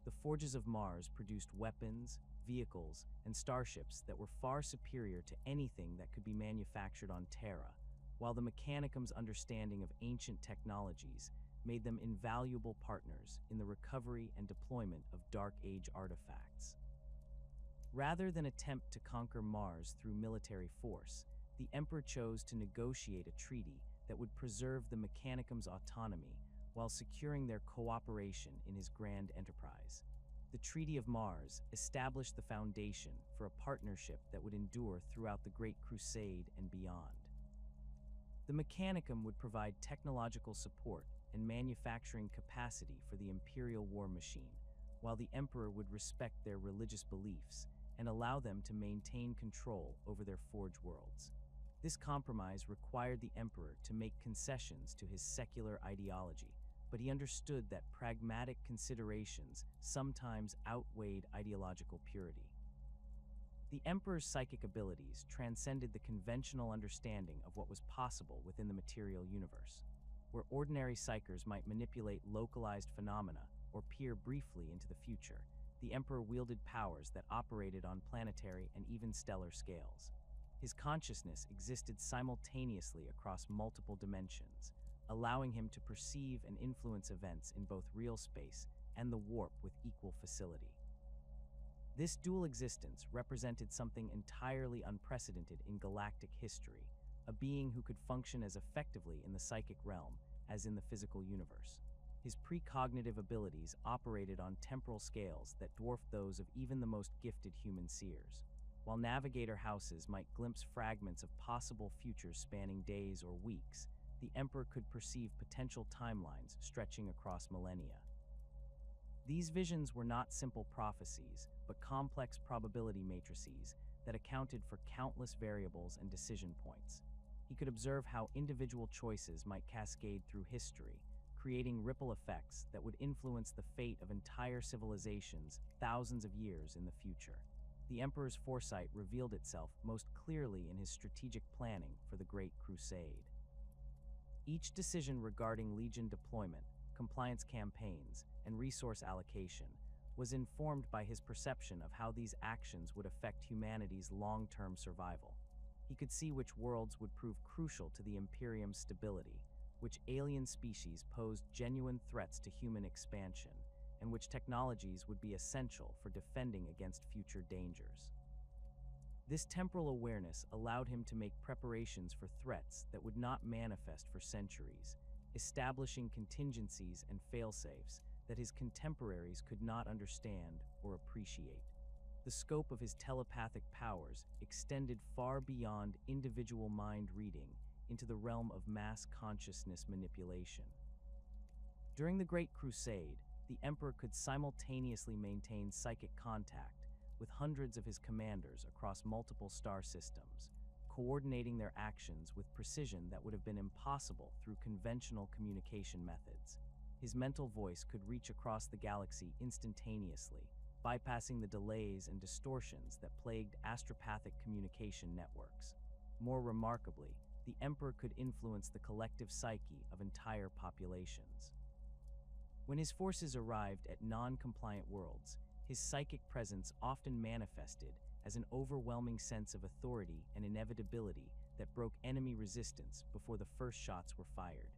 The forges of Mars produced weapons, vehicles, and starships that were far superior to anything that could be manufactured on Terra, while the Mechanicum's understanding of ancient technologies made them invaluable partners in the recovery and deployment of Dark Age artifacts. Rather than attempt to conquer Mars through military force, the Emperor chose to negotiate a treaty that would preserve the Mechanicum's autonomy while securing their cooperation in his grand enterprise. The Treaty of Mars established the foundation for a partnership that would endure throughout the Great Crusade and beyond. The Mechanicum would provide technological support and manufacturing capacity for the Imperial war machine, while the Emperor would respect their religious beliefs and allow them to maintain control over their forge worlds. This compromise required the Emperor to make concessions to his secular ideology, but he understood that pragmatic considerations sometimes outweighed ideological purity. The Emperor's psychic abilities transcended the conventional understanding of what was possible within the material universe. Where ordinary psychers might manipulate localized phenomena or peer briefly into the future, the Emperor wielded powers that operated on planetary and even stellar scales. His consciousness existed simultaneously across multiple dimensions, allowing him to perceive and influence events in both real space and the warp with equal facility. This dual existence represented something entirely unprecedented in galactic history, a being who could function as effectively in the psychic realm as in the physical universe. His precognitive abilities operated on temporal scales that dwarfed those of even the most gifted human seers. While navigator houses might glimpse fragments of possible futures spanning days or weeks, the Emperor could perceive potential timelines stretching across millennia. These visions were not simple prophecies, but complex probability matrices that accounted for countless variables and decision points. He could observe how individual choices might cascade through history, creating ripple effects that would influence the fate of entire civilizations thousands of years in the future. The Emperor's foresight revealed itself most clearly in his strategic planning for the Great Crusade. Each decision regarding legion deployment, compliance campaigns, and resource allocation was informed by his perception of how these actions would affect humanity's long-term survival. He could see which worlds would prove crucial to the Imperium's stability, which alien species posed genuine threats to human expansion, and which technologies would be essential for defending against future dangers. This temporal awareness allowed him to make preparations for threats that would not manifest for centuries, establishing contingencies and fail-safes that his contemporaries could not understand or appreciate. The scope of his telepathic powers extended far beyond individual mind reading into the realm of mass consciousness manipulation. During the Great Crusade, the Emperor could simultaneously maintain psychic contact with hundreds of his commanders across multiple star systems, coordinating their actions with precision that would have been impossible through conventional communication methods. His mental voice could reach across the galaxy instantaneously, bypassing the delays and distortions that plagued astropathic communication networks. More remarkably, the Emperor could influence the collective psyche of entire populations. When his forces arrived at non-compliant worlds, his psychic presence often manifested as an overwhelming sense of authority and inevitability that broke enemy resistance before the first shots were fired.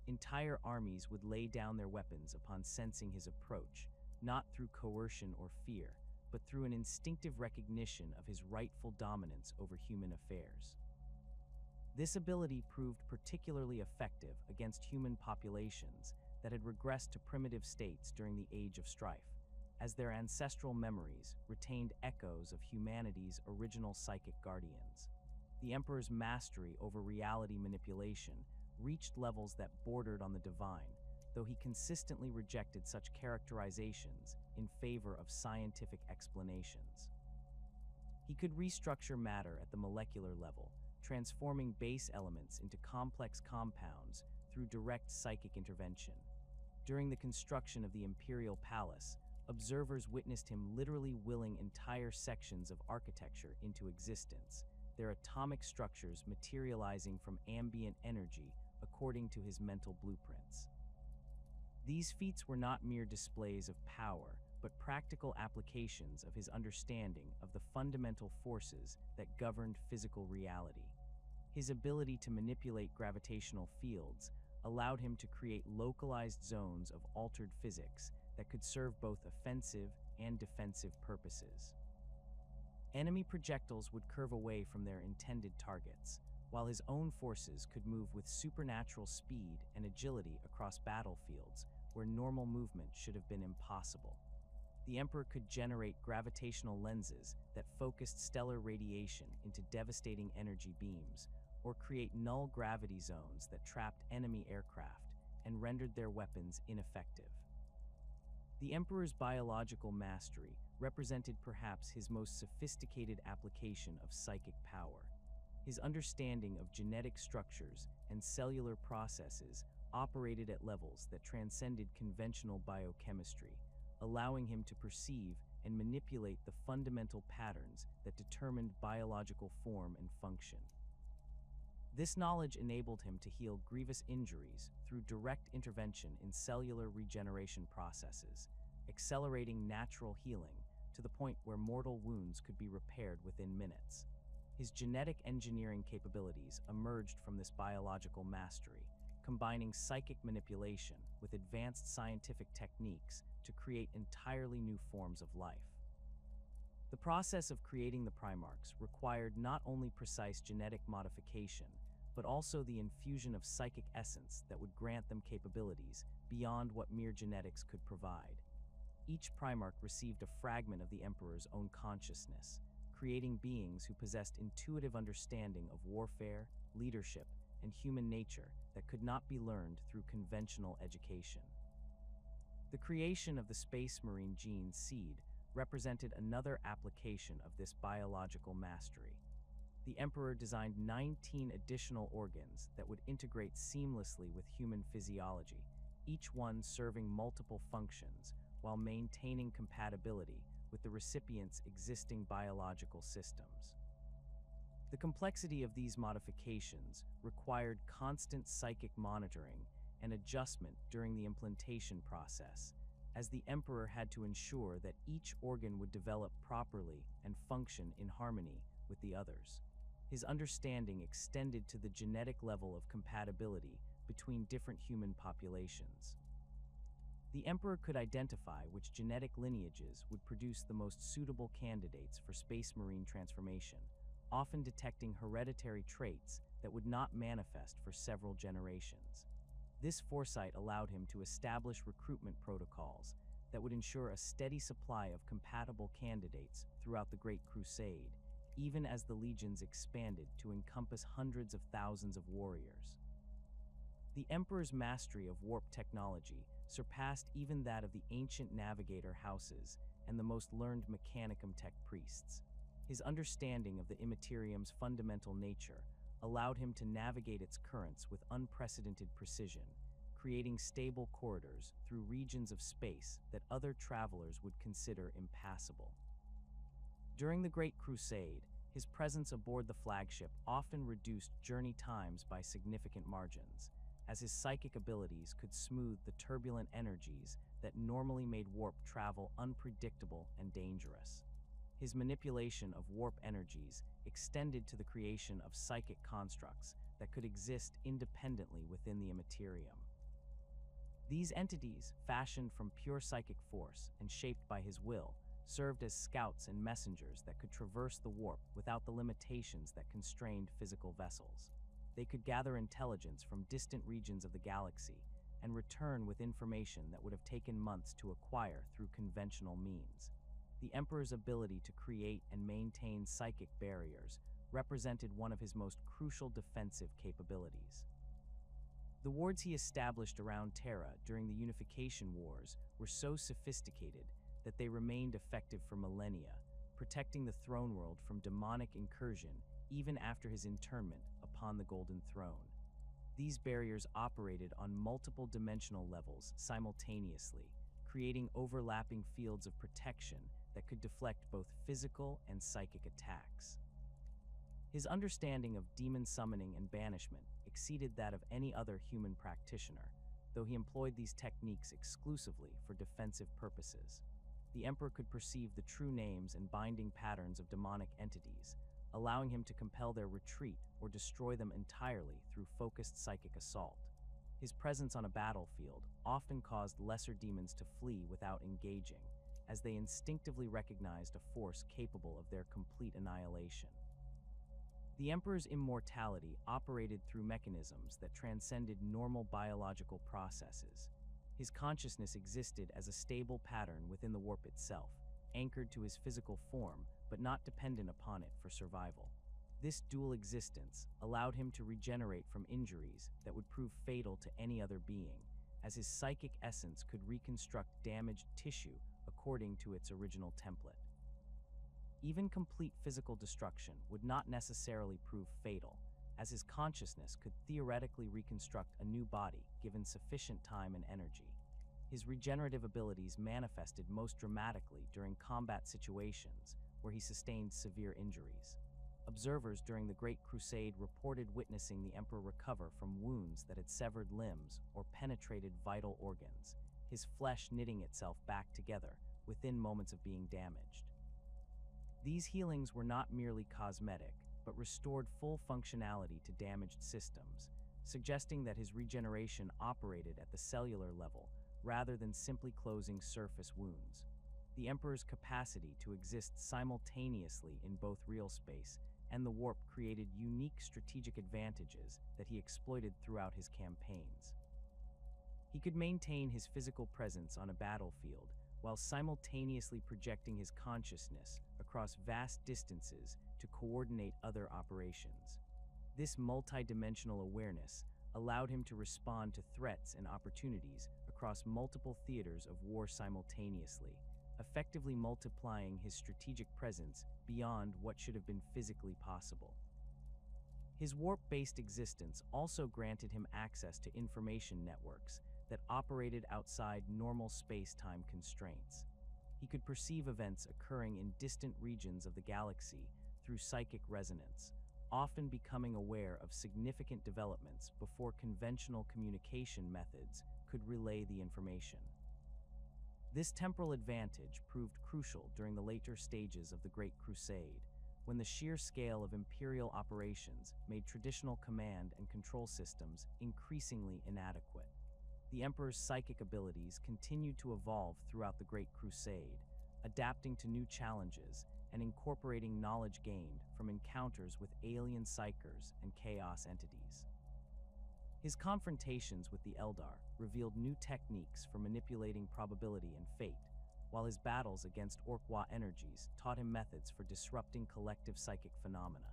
Entire armies would lay down their weapons upon sensing his approach, not through coercion or fear, but through an instinctive recognition of his rightful dominance over human affairs. This ability proved particularly effective against human populations that had regressed to primitive states during the Age of Strife, as their ancestral memories retained echoes of humanity's original psychic guardians. The Emperor's mastery over reality manipulation reached levels that bordered on the divine, though he consistently rejected such characterizations in favor of scientific explanations. He could restructure matter at the molecular level, transforming base elements into complex compounds through direct psychic intervention. During the construction of the Imperial Palace, observers witnessed him literally willing entire sections of architecture into existence, their atomic structures materializing from ambient energy according to his mental blueprints. These feats were not mere displays of power, but practical applications of his understanding of the fundamental forces that governed physical reality. His ability to manipulate gravitational fields allowed him to create localized zones of altered physics that could serve both offensive and defensive purposes. Enemy projectiles would curve away from their intended targets, while his own forces could move with supernatural speed and agility across battlefields where normal movement should have been impossible. The Emperor could generate gravitational lenses that focused stellar radiation into devastating energy beams, or create null gravity zones that trapped enemy aircraft and rendered their weapons ineffective. The Emperor's biological mastery represented perhaps his most sophisticated application of psychic power. His understanding of genetic structures and cellular processes operated at levels that transcended conventional biochemistry, allowing him to perceive and manipulate the fundamental patterns that determined biological form and function. This knowledge enabled him to heal grievous injuries through direct intervention in cellular regeneration processes, accelerating natural healing to the point where mortal wounds could be repaired within minutes. His genetic engineering capabilities emerged from this biological mastery, combining psychic manipulation with advanced scientific techniques to create entirely new forms of life. The process of creating the Primarchs required not only precise genetic modification, but also the infusion of psychic essence that would grant them capabilities beyond what mere genetics could provide. Each Primarch received a fragment of the Emperor's own consciousness, creating beings who possessed intuitive understanding of warfare, leadership, and human nature that could not be learned through conventional education. The creation of the Space Marine gene seed represented another application of this biological mastery. The Emperor designed 19 additional organs that would integrate seamlessly with human physiology, each one serving multiple functions while maintaining compatibility with the recipient's existing biological systems. The complexity of these modifications required constant psychic monitoring and adjustment during the implantation process, as the Emperor had to ensure that each organ would develop properly and function in harmony with the others. His understanding extended to the genetic level of compatibility between different human populations. The Emperor could identify which genetic lineages would produce the most suitable candidates for Space Marine transformation, often detecting hereditary traits that would not manifest for several generations. This foresight allowed him to establish recruitment protocols that would ensure a steady supply of compatible candidates throughout the Great Crusade, even as the legions expanded to encompass hundreds of thousands of warriors. The Emperor's mastery of warp technology surpassed even that of the ancient navigator houses and the most learned Mechanicum tech priests. His understanding of the Immaterium's fundamental nature allowed him to navigate its currents with unprecedented precision, creating stable corridors through regions of space that other travelers would consider impassable. During the Great Crusade, his presence aboard the flagship often reduced journey times by significant margins, as his psychic abilities could smooth the turbulent energies that normally made warp travel unpredictable and dangerous. His manipulation of warp energies extended to the creation of psychic constructs that could exist independently within the Immaterium. These entities, fashioned from pure psychic force and shaped by his will, served as scouts and messengers that could traverse the warp without the limitations that constrained physical vessels. They could gather intelligence from distant regions of the galaxy and return with information that would have taken months to acquire through conventional means. The Emperor's ability to create and maintain psychic barriers represented one of his most crucial defensive capabilities. The wards he established around Terra during the Unification Wars were so sophisticated that they remained effective for millennia, protecting the throne world from demonic incursion even after his internment upon the Golden Throne. These barriers operated on multiple dimensional levels simultaneously, creating overlapping fields of protection that could deflect both physical and psychic attacks. His understanding of demon summoning and banishment exceeded that of any other human practitioner, though he employed these techniques exclusively for defensive purposes. The Emperor could perceive the true names and binding patterns of demonic entities, allowing him to compel their retreat or destroy them entirely through focused psychic assault. His presence on a battlefield often caused lesser demons to flee without engaging, as they instinctively recognized a force capable of their complete annihilation. The Emperor's immortality operated through mechanisms that transcended normal biological processes. His consciousness existed as a stable pattern within the warp itself, anchored to his physical form but not dependent upon it for survival. This dual existence allowed him to regenerate from injuries that would prove fatal to any other being, as his psychic essence could reconstruct damaged tissue according to its original template. Even complete physical destruction would not necessarily prove fatal, as his consciousness could theoretically reconstruct a new body given sufficient time and energy. His regenerative abilities manifested most dramatically during combat situations where he sustained severe injuries. Observers during the Great Crusade reported witnessing the Emperor recover from wounds that had severed limbs or penetrated vital organs, his flesh knitting itself back together within moments of being damaged. These healings were not merely cosmetic, but restored full functionality to damaged systems, suggesting that his regeneration operated at the cellular level rather than simply closing surface wounds. The Emperor's capacity to exist simultaneously in both real space and the warp created unique strategic advantages that he exploited throughout his campaigns. He could maintain his physical presence on a battlefield while simultaneously projecting his consciousness across vast distances to coordinate other operations. This multidimensional awareness allowed him to respond to threats and opportunities across multiple theaters of war simultaneously, effectively multiplying his strategic presence beyond what should have been physically possible. His warp-based existence also granted him access to information networks that operated outside normal space-time constraints. He could perceive events occurring in distant regions of the galaxy through psychic resonance, often becoming aware of significant developments before conventional communication methods could relay the information. This temporal advantage proved crucial during the later stages of the Great Crusade, when the sheer scale of Imperial operations made traditional command and control systems increasingly inadequate. The Emperor's psychic abilities continued to evolve throughout the Great Crusade, adapting to new challenges and incorporating knowledge gained from encounters with alien psychers and chaos entities. His confrontations with the Eldar revealed new techniques for manipulating probability and fate, while his battles against Orc-Wa energies taught him methods for disrupting collective psychic phenomena.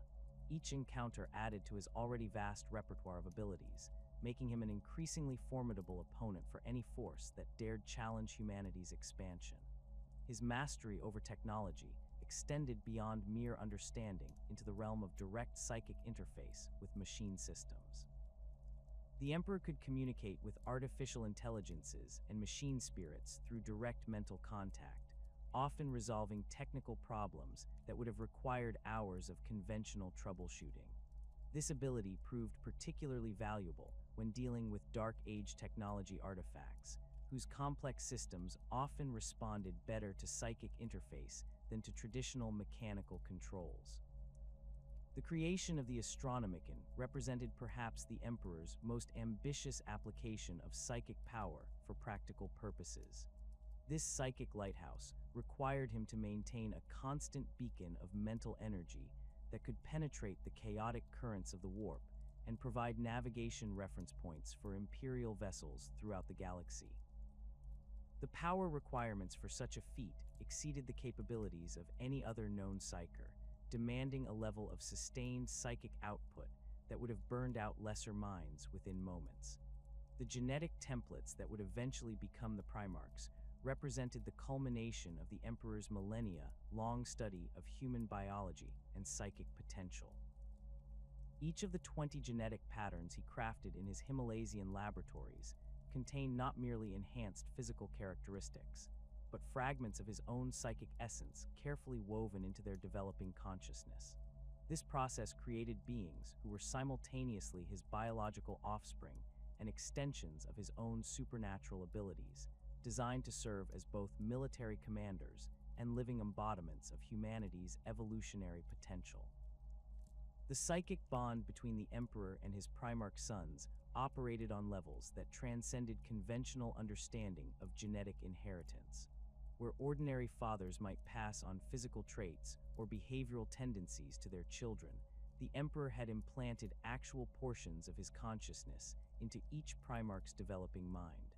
Each encounter added to his already vast repertoire of abilities, making him an increasingly formidable opponent for any force that dared challenge humanity's expansion. His mastery over technology extended beyond mere understanding into the realm of direct psychic interface with machine systems. The Emperor could communicate with artificial intelligences and machine spirits through direct mental contact, often resolving technical problems that would have required hours of conventional troubleshooting. This ability proved particularly valuable when dealing with Dark Age technology artifacts, whose complex systems often responded better to psychic interface than to traditional mechanical controls. The creation of the Astronomicon represented perhaps the Emperor's most ambitious application of psychic power for practical purposes. This psychic lighthouse required him to maintain a constant beacon of mental energy that could penetrate the chaotic currents of the warp and provide navigation reference points for imperial vessels throughout the galaxy. The power requirements for such a feat exceeded the capabilities of any other known psyker, demanding a level of sustained psychic output that would have burned out lesser minds within moments. The genetic templates that would eventually become the Primarchs represented the culmination of the Emperor's millennia-long study of human biology and psychic potential. Each of the 20 genetic patterns he crafted in his Himalaysian laboratories contained not merely enhanced physical characteristics, but fragments of his own psychic essence carefully woven into their developing consciousness. This process created beings who were simultaneously his biological offspring and extensions of his own supernatural abilities, designed to serve as both military commanders and living embodiments of humanity's evolutionary potential. The psychic bond between the Emperor and his Primarch sons operated on levels that transcended conventional understanding of genetic inheritance. Where ordinary fathers might pass on physical traits or behavioral tendencies to their children, the Emperor had implanted actual portions of his consciousness into each Primarch's developing mind.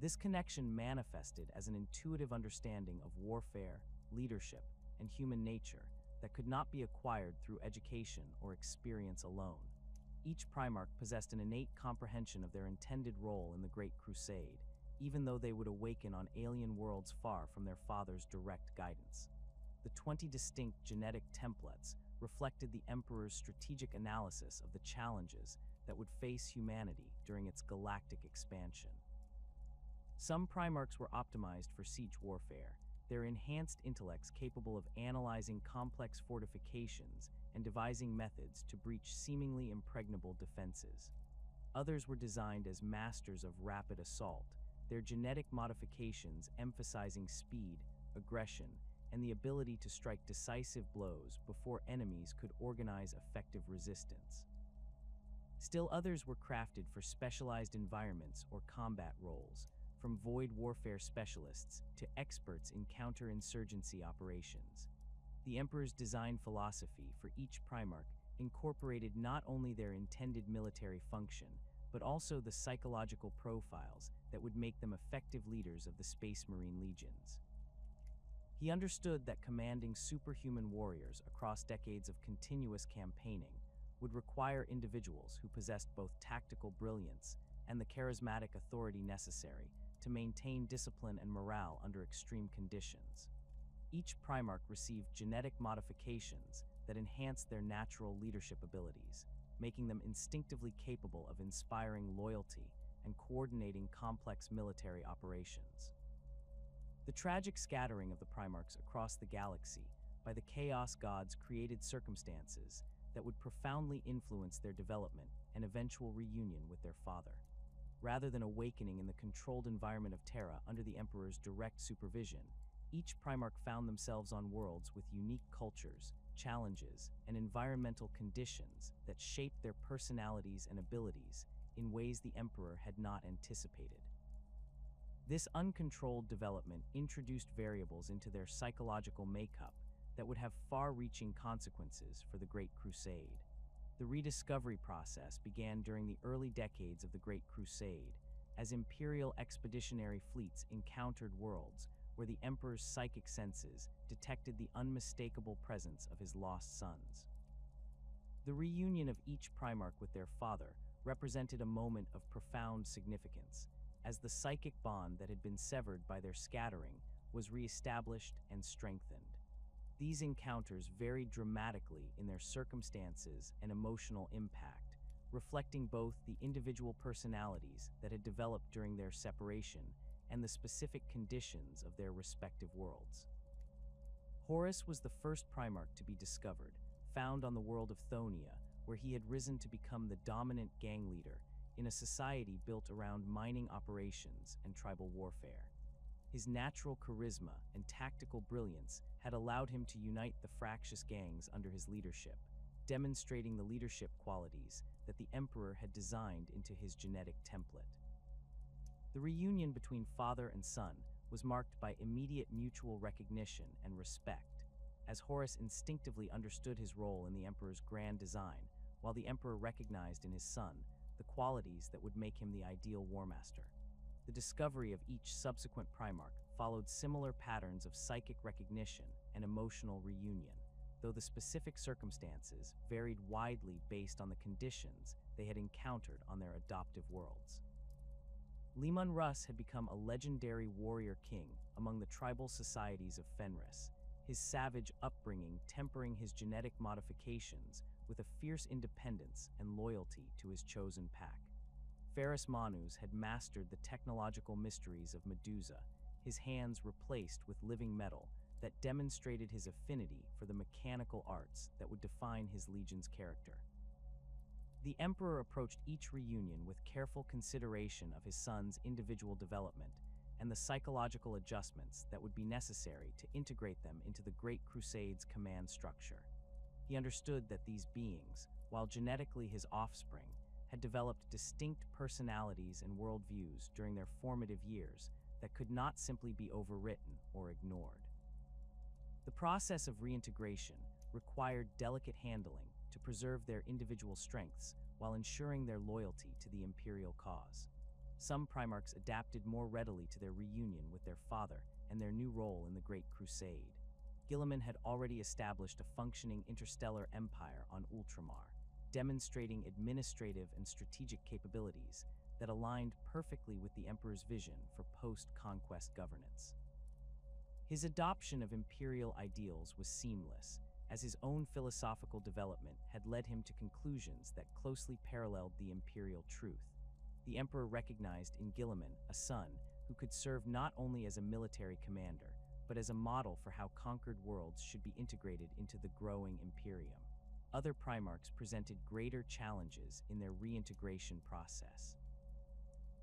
This connection manifested as an intuitive understanding of warfare, leadership, and human nature that could not be acquired through education or experience alone. Each Primarch possessed an innate comprehension of their intended role in the Great Crusade, even though they would awaken on alien worlds far from their father's direct guidance. The 20 distinct genetic templates reflected the Emperor's strategic analysis of the challenges that would face humanity during its galactic expansion. Some Primarchs were optimized for siege warfare, their enhanced intellects capable of analyzing complex fortifications and devising methods to breach seemingly impregnable defenses. Others were designed as masters of rapid assault, their genetic modifications emphasizing speed, aggression, and the ability to strike decisive blows before enemies could organize effective resistance. Still others were crafted for specialized environments or combat roles, from void warfare specialists to experts in counterinsurgency operations. The Emperor's design philosophy for each Primarch incorporated not only their intended military function, but also the psychological profiles that would make them effective leaders of the Space Marine legions. He understood that commanding superhuman warriors across decades of continuous campaigning would require individuals who possessed both tactical brilliance and the charismatic authority necessary to maintain discipline and morale under extreme conditions. Each Primarch received genetic modifications that enhanced their natural leadership abilities, making them instinctively capable of inspiring loyalty and coordinating complex military operations. The tragic scattering of the Primarchs across the galaxy by the Chaos Gods created circumstances that would profoundly influence their development and eventual reunion with their father. Rather than awakening in the controlled environment of Terra under the Emperor's direct supervision, each Primarch found themselves on worlds with unique cultures, challenges, and environmental conditions that shaped their personalities and abilities in ways the Emperor had not anticipated. This uncontrolled development introduced variables into their psychological makeup that would have far-reaching consequences for the Great Crusade. The rediscovery process began during the early decades of the Great Crusade, as Imperial expeditionary fleets encountered worlds where the Emperor's psychic senses detected the unmistakable presence of his lost sons. The reunion of each Primarch with their father represented a moment of profound significance, as the psychic bond that had been severed by their scattering was reestablished and strengthened. These encounters varied dramatically in their circumstances and emotional impact, reflecting both the individual personalities that had developed during their separation and the specific conditions of their respective worlds. Horus was the first Primarch to be discovered, found on the world of Thonia, where he had risen to become the dominant gang leader in a society built around mining operations and tribal warfare. His natural charisma and tactical brilliance had allowed him to unite the fractious gangs under his leadership, demonstrating the leadership qualities that the Emperor had designed into his genetic template. The reunion between father and son was marked by immediate mutual recognition and respect, as Horus instinctively understood his role in the Emperor's grand design, while the emperor recognized in his son the qualities that would make him the ideal war master. The discovery of each subsequent Primarch followed similar patterns of psychic recognition and emotional reunion, though the specific circumstances varied widely based on the conditions they had encountered on their adoptive worlds. Leman Russ had become a legendary warrior king among the tribal societies of Fenris, his savage upbringing tempering his genetic modifications with a fierce independence and loyalty to his chosen pack. Ferrus Manus had mastered the technological mysteries of Medusa, his hands replaced with living metal that demonstrated his affinity for the mechanical arts that would define his legion's character. The emperor approached each reunion with careful consideration of his son's individual development and the psychological adjustments that would be necessary to integrate them into the Great Crusade's command structure. He understood that these beings, while genetically his offspring, had developed distinct personalities and worldviews during their formative years that could not simply be overwritten or ignored. The process of reintegration required delicate handling to preserve their individual strengths while ensuring their loyalty to the imperial cause. Some Primarchs adapted more readily to their reunion with their father and their new role in the Great Crusade. Guilliman had already established a functioning interstellar empire on Ultramar, demonstrating administrative and strategic capabilities that aligned perfectly with the Emperor's vision for post-conquest governance. His adoption of imperial ideals was seamless, as his own philosophical development had led him to conclusions that closely paralleled the imperial truth. The Emperor recognized in Guilliman a son who could serve not only as a military commander, but as a model for how conquered worlds should be integrated into the growing Imperium. Other Primarchs presented greater challenges in their reintegration process.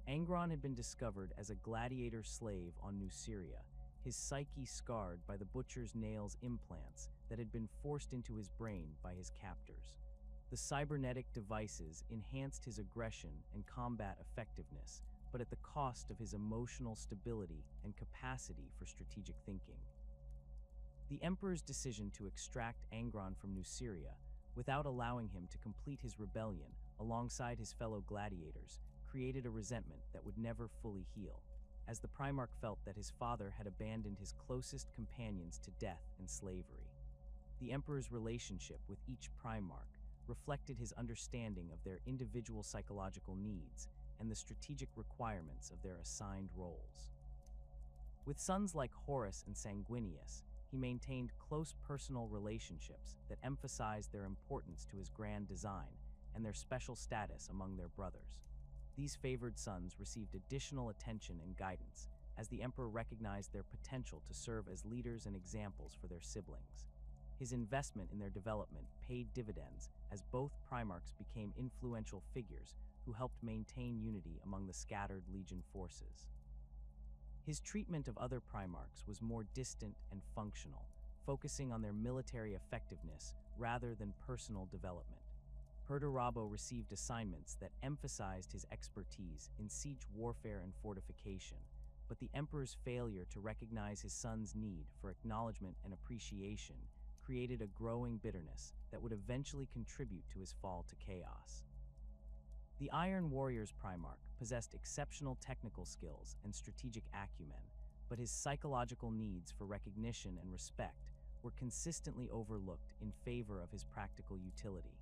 Angron had been discovered as a gladiator slave on New Syria, his psyche scarred by the butcher's nails implants that had been forced into his brain by his captors. The cybernetic devices enhanced his aggression and combat effectiveness, but at the cost of his emotional stability and capacity for strategic thinking. The Emperor's decision to extract Angron from New Syria, without allowing him to complete his rebellion alongside his fellow gladiators, created a resentment that would never fully heal, as the Primarch felt that his father had abandoned his closest companions to death and slavery. The Emperor's relationship with each Primarch reflected his understanding of their individual psychological needs and the strategic requirements of their assigned roles. With sons like Horus and Sanguinius, he maintained close personal relationships that emphasized their importance to his grand design and their special status among their brothers. These favored sons received additional attention and guidance, as the Emperor recognized their potential to serve as leaders and examples for their siblings. His investment in their development paid dividends as both Primarchs became influential figures who helped maintain unity among the scattered Legion forces. His treatment of other Primarchs was more distant and functional, focusing on their military effectiveness rather than personal development. Perdurabo received assignments that emphasized his expertise in siege warfare and fortification, but the Emperor's failure to recognize his son's need for acknowledgement and appreciation created a growing bitterness that would eventually contribute to his fall to chaos. The Iron Warriors Primarch possessed exceptional technical skills and strategic acumen, but his psychological needs for recognition and respect were consistently overlooked in favor of his practical utility.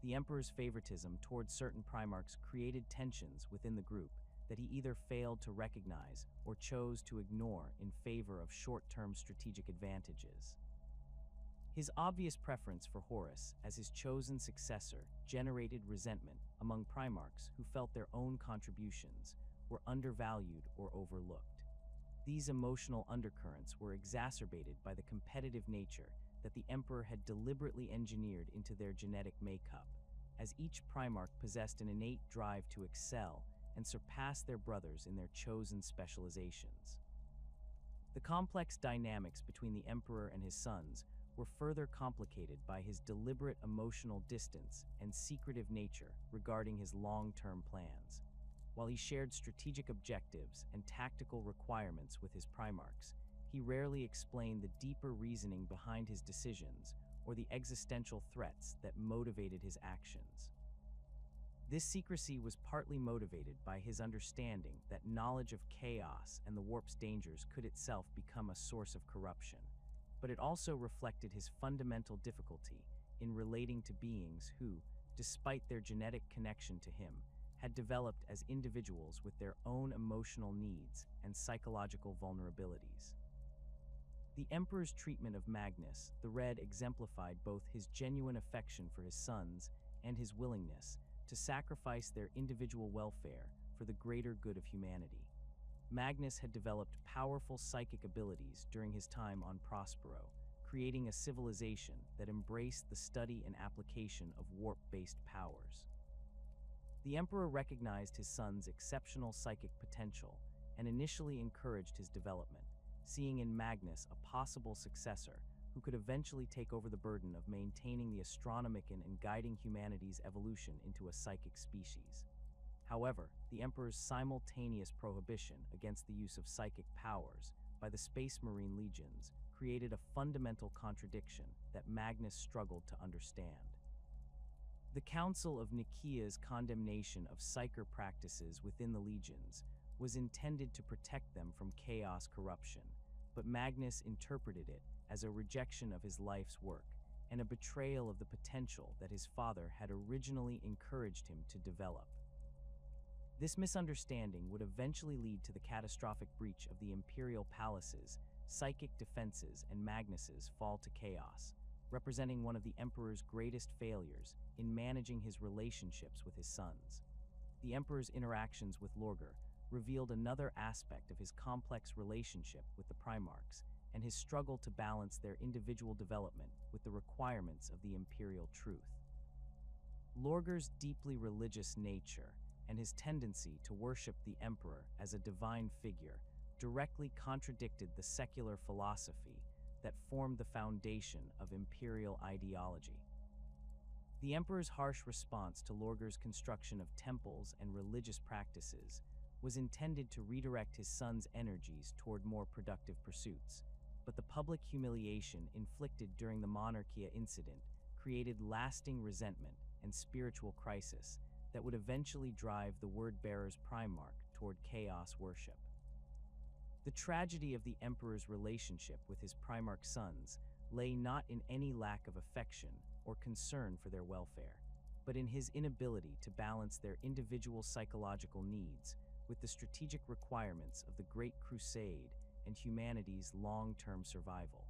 The Emperor's favoritism towards certain Primarchs created tensions within the group that he either failed to recognize or chose to ignore in favor of short-term strategic advantages. His obvious preference for Horus as his chosen successor generated resentment among Primarchs who felt their own contributions were undervalued or overlooked. These emotional undercurrents were exacerbated by the competitive nature that the Emperor had deliberately engineered into their genetic makeup, as each Primarch possessed an innate drive to excel and surpass their brothers in their chosen specializations. The complex dynamics between the Emperor and his sons were further complicated by his deliberate emotional distance and secretive nature regarding his long-term plans. While he shared strategic objectives and tactical requirements with his Primarchs, he rarely explained the deeper reasoning behind his decisions or the existential threats that motivated his actions. This secrecy was partly motivated by his understanding that knowledge of chaos and the warp's dangers could itself become a source of corruption, but it also reflected his fundamental difficulty in relating to beings who, despite their genetic connection to him, had developed as individuals with their own emotional needs and psychological vulnerabilities. The Emperor's treatment of Magnus, the Red, exemplified both his genuine affection for his sons and his willingness to sacrifice their individual welfare for the greater good of humanity. Magnus had developed powerful psychic abilities during his time on Prospero, creating a civilization that embraced the study and application of warp-based powers. The Emperor recognized his son's exceptional psychic potential and initially encouraged his development, seeing in Magnus a possible successor who could eventually take over the burden of maintaining the astronomican and guiding humanity's evolution into a psychic species. However, the Emperor's simultaneous prohibition against the use of psychic powers by the Space Marine legions created a fundamental contradiction that Magnus struggled to understand. The Council of Nicaea's condemnation of psyker practices within the legions was intended to protect them from chaos corruption, but Magnus interpreted it as a rejection of his life's work and a betrayal of the potential that his father had originally encouraged him to develop. This misunderstanding would eventually lead to the catastrophic breach of the imperial palaces, psychic defenses, and Magnus's fall to chaos, representing one of the Emperor's greatest failures in managing his relationships with his sons. The Emperor's interactions with Lorgar revealed another aspect of his complex relationship with the Primarchs and his struggle to balance their individual development with the requirements of the imperial truth. Lorgar's deeply religious nature and his tendency to worship the Emperor as a divine figure directly contradicted the secular philosophy that formed the foundation of imperial ideology. The Emperor's harsh response to Lorgar's construction of temples and religious practices was intended to redirect his son's energies toward more productive pursuits, but the public humiliation inflicted during the Monarchia incident created lasting resentment and spiritual crisis that would eventually drive the Word-Bearer's Primarch toward chaos worship. The tragedy of the Emperor's relationship with his Primarch sons lay not in any lack of affection or concern for their welfare, but in his inability to balance their individual psychological needs with the strategic requirements of the Great Crusade and humanity's long-term survival.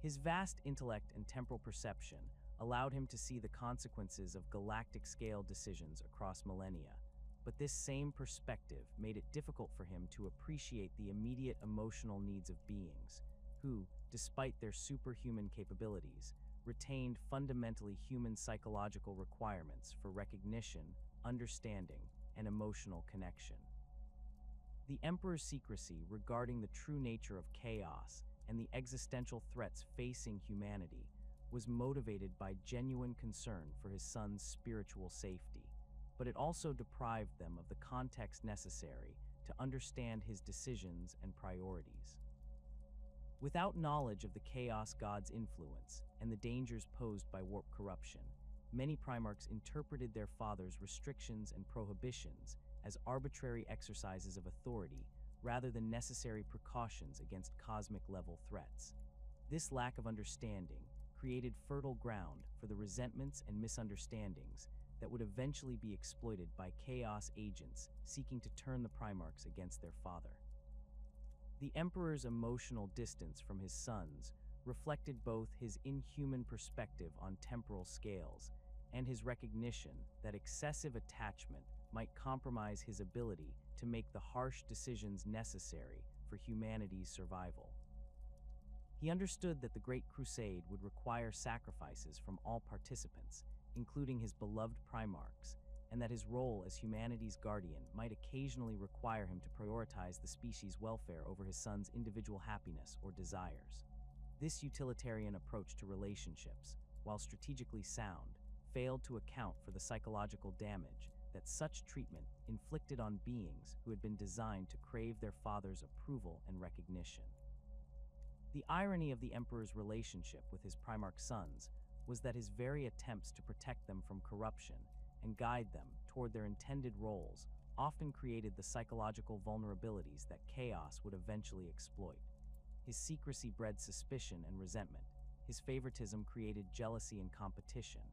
His vast intellect and temporal perception allowed him to see the consequences of galactic-scale decisions across millennia, but this same perspective made it difficult for him to appreciate the immediate emotional needs of beings who, despite their superhuman capabilities, retained fundamentally human psychological requirements for recognition, understanding, and emotional connection. The Emperor's secrecy regarding the true nature of chaos and the existential threats facing humanity was motivated by genuine concern for his son's spiritual safety, but it also deprived them of the context necessary to understand his decisions and priorities. Without knowledge of the Chaos God's influence and the dangers posed by warp corruption, many Primarchs interpreted their father's restrictions and prohibitions as arbitrary exercises of authority rather than necessary precautions against cosmic-level threats. This lack of understanding created fertile ground for the resentments and misunderstandings that would eventually be exploited by chaos agents seeking to turn the Primarchs against their father. The Emperor's emotional distance from his sons reflected both his inhuman perspective on temporal scales and his recognition that excessive attachment might compromise his ability to make the harsh decisions necessary for humanity's survival. He understood that the Great Crusade would require sacrifices from all participants, including his beloved Primarchs, and that his role as humanity's guardian might occasionally require him to prioritize the species' welfare over his son's individual happiness or desires. This utilitarian approach to relationships, while strategically sound, failed to account for the psychological damage that such treatment inflicted on beings who had been designed to crave their father's approval and recognition. The irony of the emperor's relationship with his Primarch sons was that his very attempts to protect them from corruption and guide them toward their intended roles often created the psychological vulnerabilities that chaos would eventually exploit. His secrecy bred suspicion and resentment, his favoritism created jealousy and competition,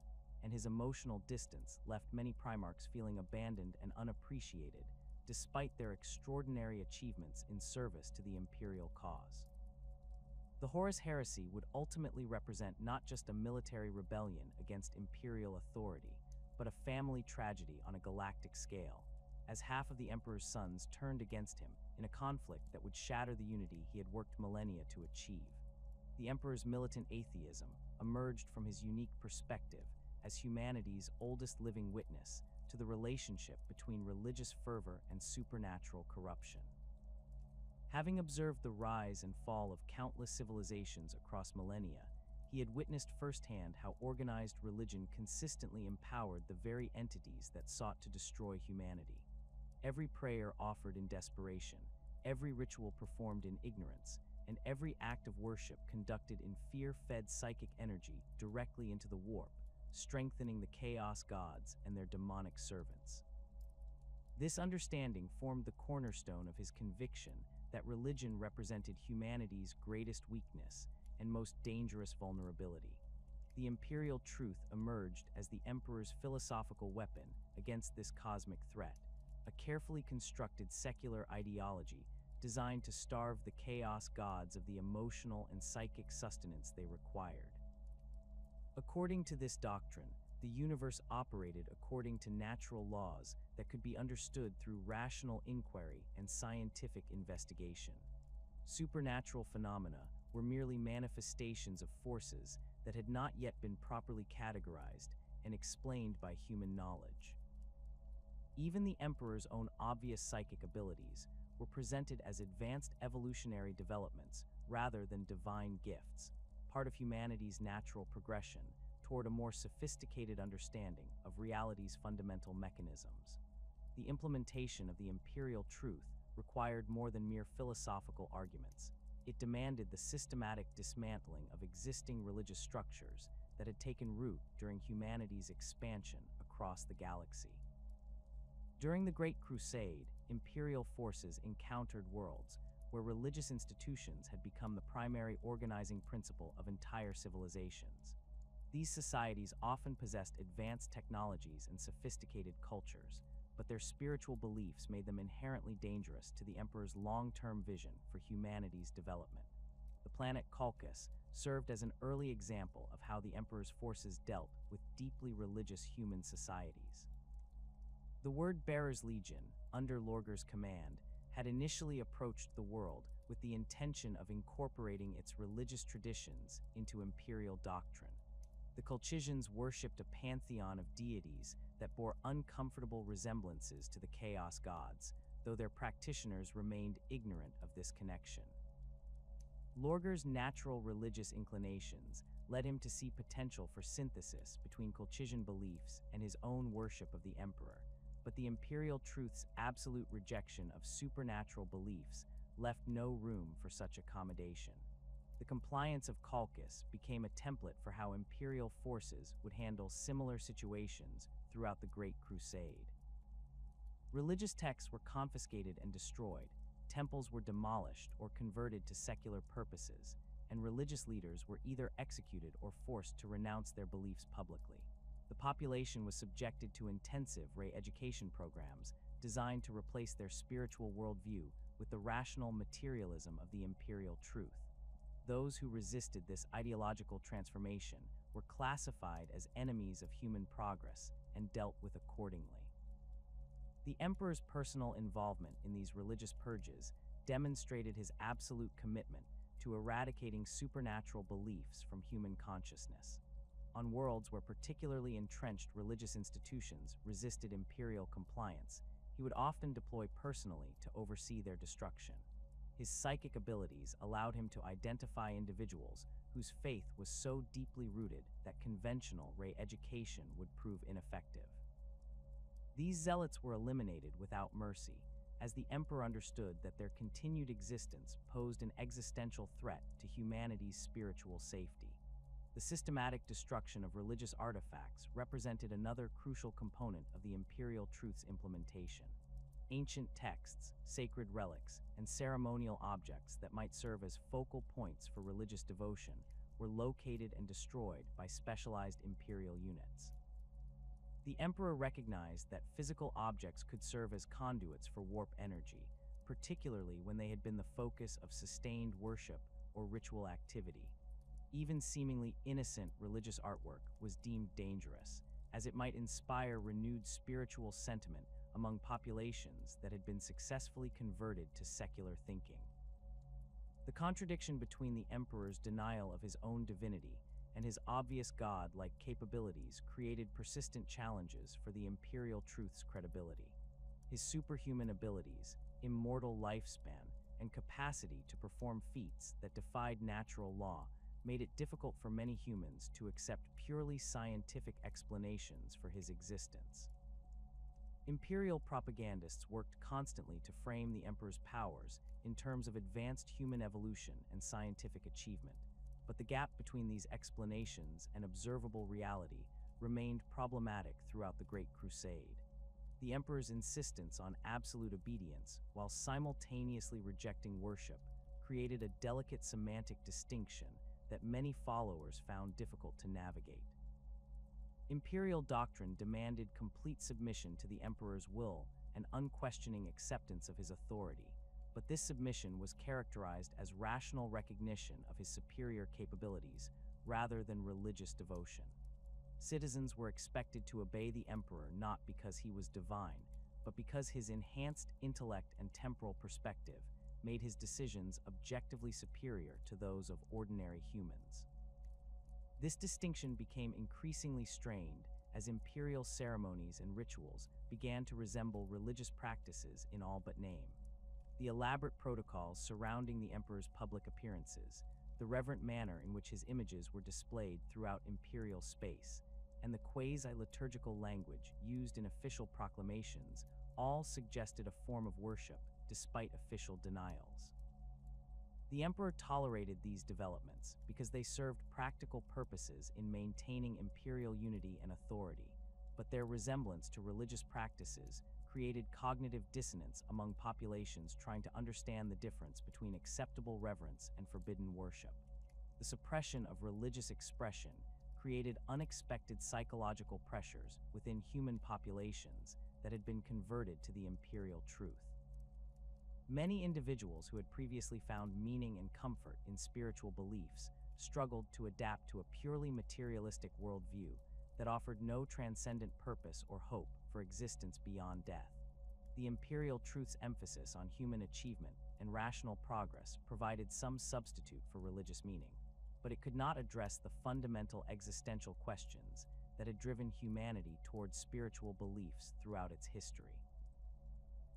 and his emotional distance left many Primarchs feeling abandoned and unappreciated, despite their extraordinary achievements in service to the imperial cause. The Horus Heresy would ultimately represent not just a military rebellion against imperial authority, but a family tragedy on a galactic scale, as half of the Emperor's sons turned against him in a conflict that would shatter the unity he had worked millennia to achieve. The Emperor's militant atheism emerged from his unique perspective as humanity's oldest living witness to the relationship between religious fervor and supernatural corruption. Having observed the rise and fall of countless civilizations across millennia, he had witnessed firsthand how organized religion consistently empowered the very entities that sought to destroy humanity. Every prayer offered in desperation, every ritual performed in ignorance, and every act of worship conducted in fear-fed psychic energy directly into the warp, strengthening the chaos gods and their demonic servants. This understanding formed the cornerstone of his conviction that religion represented humanity's greatest weakness and most dangerous vulnerability. The imperial truth emerged as the emperor's philosophical weapon against this cosmic threat, a carefully constructed secular ideology designed to starve the chaos gods of the emotional and psychic sustenance they required. According to this doctrine, the universe operated according to natural laws that could be understood through rational inquiry and scientific investigation. Supernatural phenomena were merely manifestations of forces that had not yet been properly categorized and explained by human knowledge. Even the Emperor's own obvious psychic abilities were presented as advanced evolutionary developments rather than divine gifts, part of humanity's natural progression toward a more sophisticated understanding of reality's fundamental mechanisms. The implementation of the imperial truth required more than mere philosophical arguments. It demanded the systematic dismantling of existing religious structures that had taken root during humanity's expansion across the galaxy. During the Great Crusade, imperial forces encountered worlds where religious institutions had become the primary organizing principle of entire civilizations. These societies often possessed advanced technologies and sophisticated cultures, but their spiritual beliefs made them inherently dangerous to the Emperor's long-term vision for humanity's development. The planet Colchis served as an early example of how the Emperor's forces dealt with deeply religious human societies. The Word-Bearers Legion, under Lorgar's command, had initially approached the world with the intention of incorporating its religious traditions into imperial doctrine. The Colchians worshipped a pantheon of deities that bore uncomfortable resemblances to the chaos gods, though their practitioners remained ignorant of this connection. Lorgar's natural religious inclinations led him to see potential for synthesis between Colchian beliefs and his own worship of the Emperor, but the imperial truth's absolute rejection of supernatural beliefs left no room for such accommodation. The compliance of Colchis became a template for how imperial forces would handle similar situations throughout the Great Crusade. Religious texts were confiscated and destroyed, temples were demolished or converted to secular purposes, and religious leaders were either executed or forced to renounce their beliefs publicly. The population was subjected to intensive re-education programs designed to replace their spiritual worldview with the rational materialism of the imperial truth. Those who resisted this ideological transformation were classified as enemies of human progress and dealt with accordingly. The Emperor's personal involvement in these religious purges demonstrated his absolute commitment to eradicating supernatural beliefs from human consciousness. On worlds where particularly entrenched religious institutions resisted imperial compliance, he would often deploy personally to oversee their destruction. His psychic abilities allowed him to identify individuals whose faith was so deeply rooted that conventional re-education would prove ineffective. These zealots were eliminated without mercy, as the emperor understood that their continued existence posed an existential threat to humanity's spiritual safety. The systematic destruction of religious artifacts represented another crucial component of the imperial truth's implementation. Ancient texts, sacred relics, and ceremonial objects that might serve as focal points for religious devotion were located and destroyed by specialized imperial units. The emperor recognized that physical objects could serve as conduits for warp energy, particularly when they had been the focus of sustained worship or ritual activity. Even seemingly innocent religious artwork was deemed dangerous, as it might inspire renewed spiritual sentiment among populations that had been successfully converted to secular thinking. The contradiction between the emperor's denial of his own divinity and his obvious god-like capabilities created persistent challenges for the imperial truth's credibility. His superhuman abilities, immortal lifespan, and capacity to perform feats that defied natural law made it difficult for many humans to accept purely scientific explanations for his existence. Imperial propagandists worked constantly to frame the emperor's powers in terms of advanced human evolution and scientific achievement, but the gap between these explanations and observable reality remained problematic throughout the Great Crusade. The emperor's insistence on absolute obedience, while simultaneously rejecting worship, created a delicate semantic distinction that many followers found difficult to navigate. Imperial doctrine demanded complete submission to the emperor's will and unquestioning acceptance of his authority, but this submission was characterized as rational recognition of his superior capabilities rather than religious devotion. Citizens were expected to obey the emperor not because he was divine, but because his enhanced intellect and temporal perspective made his decisions objectively superior to those of ordinary humans. This distinction became increasingly strained as imperial ceremonies and rituals began to resemble religious practices in all but name. The elaborate protocols surrounding the emperor's public appearances, the reverent manner in which his images were displayed throughout imperial space, and the quasi-liturgical language used in official proclamations all suggested a form of worship despite official denials. The emperor tolerated these developments because they served practical purposes in maintaining imperial unity and authority, but their resemblance to religious practices created cognitive dissonance among populations trying to understand the difference between acceptable reverence and forbidden worship. The suppression of religious expression created unexpected psychological pressures within human populations that had been converted to the imperial truth. Many individuals who had previously found meaning and comfort in spiritual beliefs struggled to adapt to a purely materialistic worldview that offered no transcendent purpose or hope for existence beyond death. The imperial truth's emphasis on human achievement and rational progress provided some substitute for religious meaning, but it could not address the fundamental existential questions that had driven humanity towards spiritual beliefs throughout its history.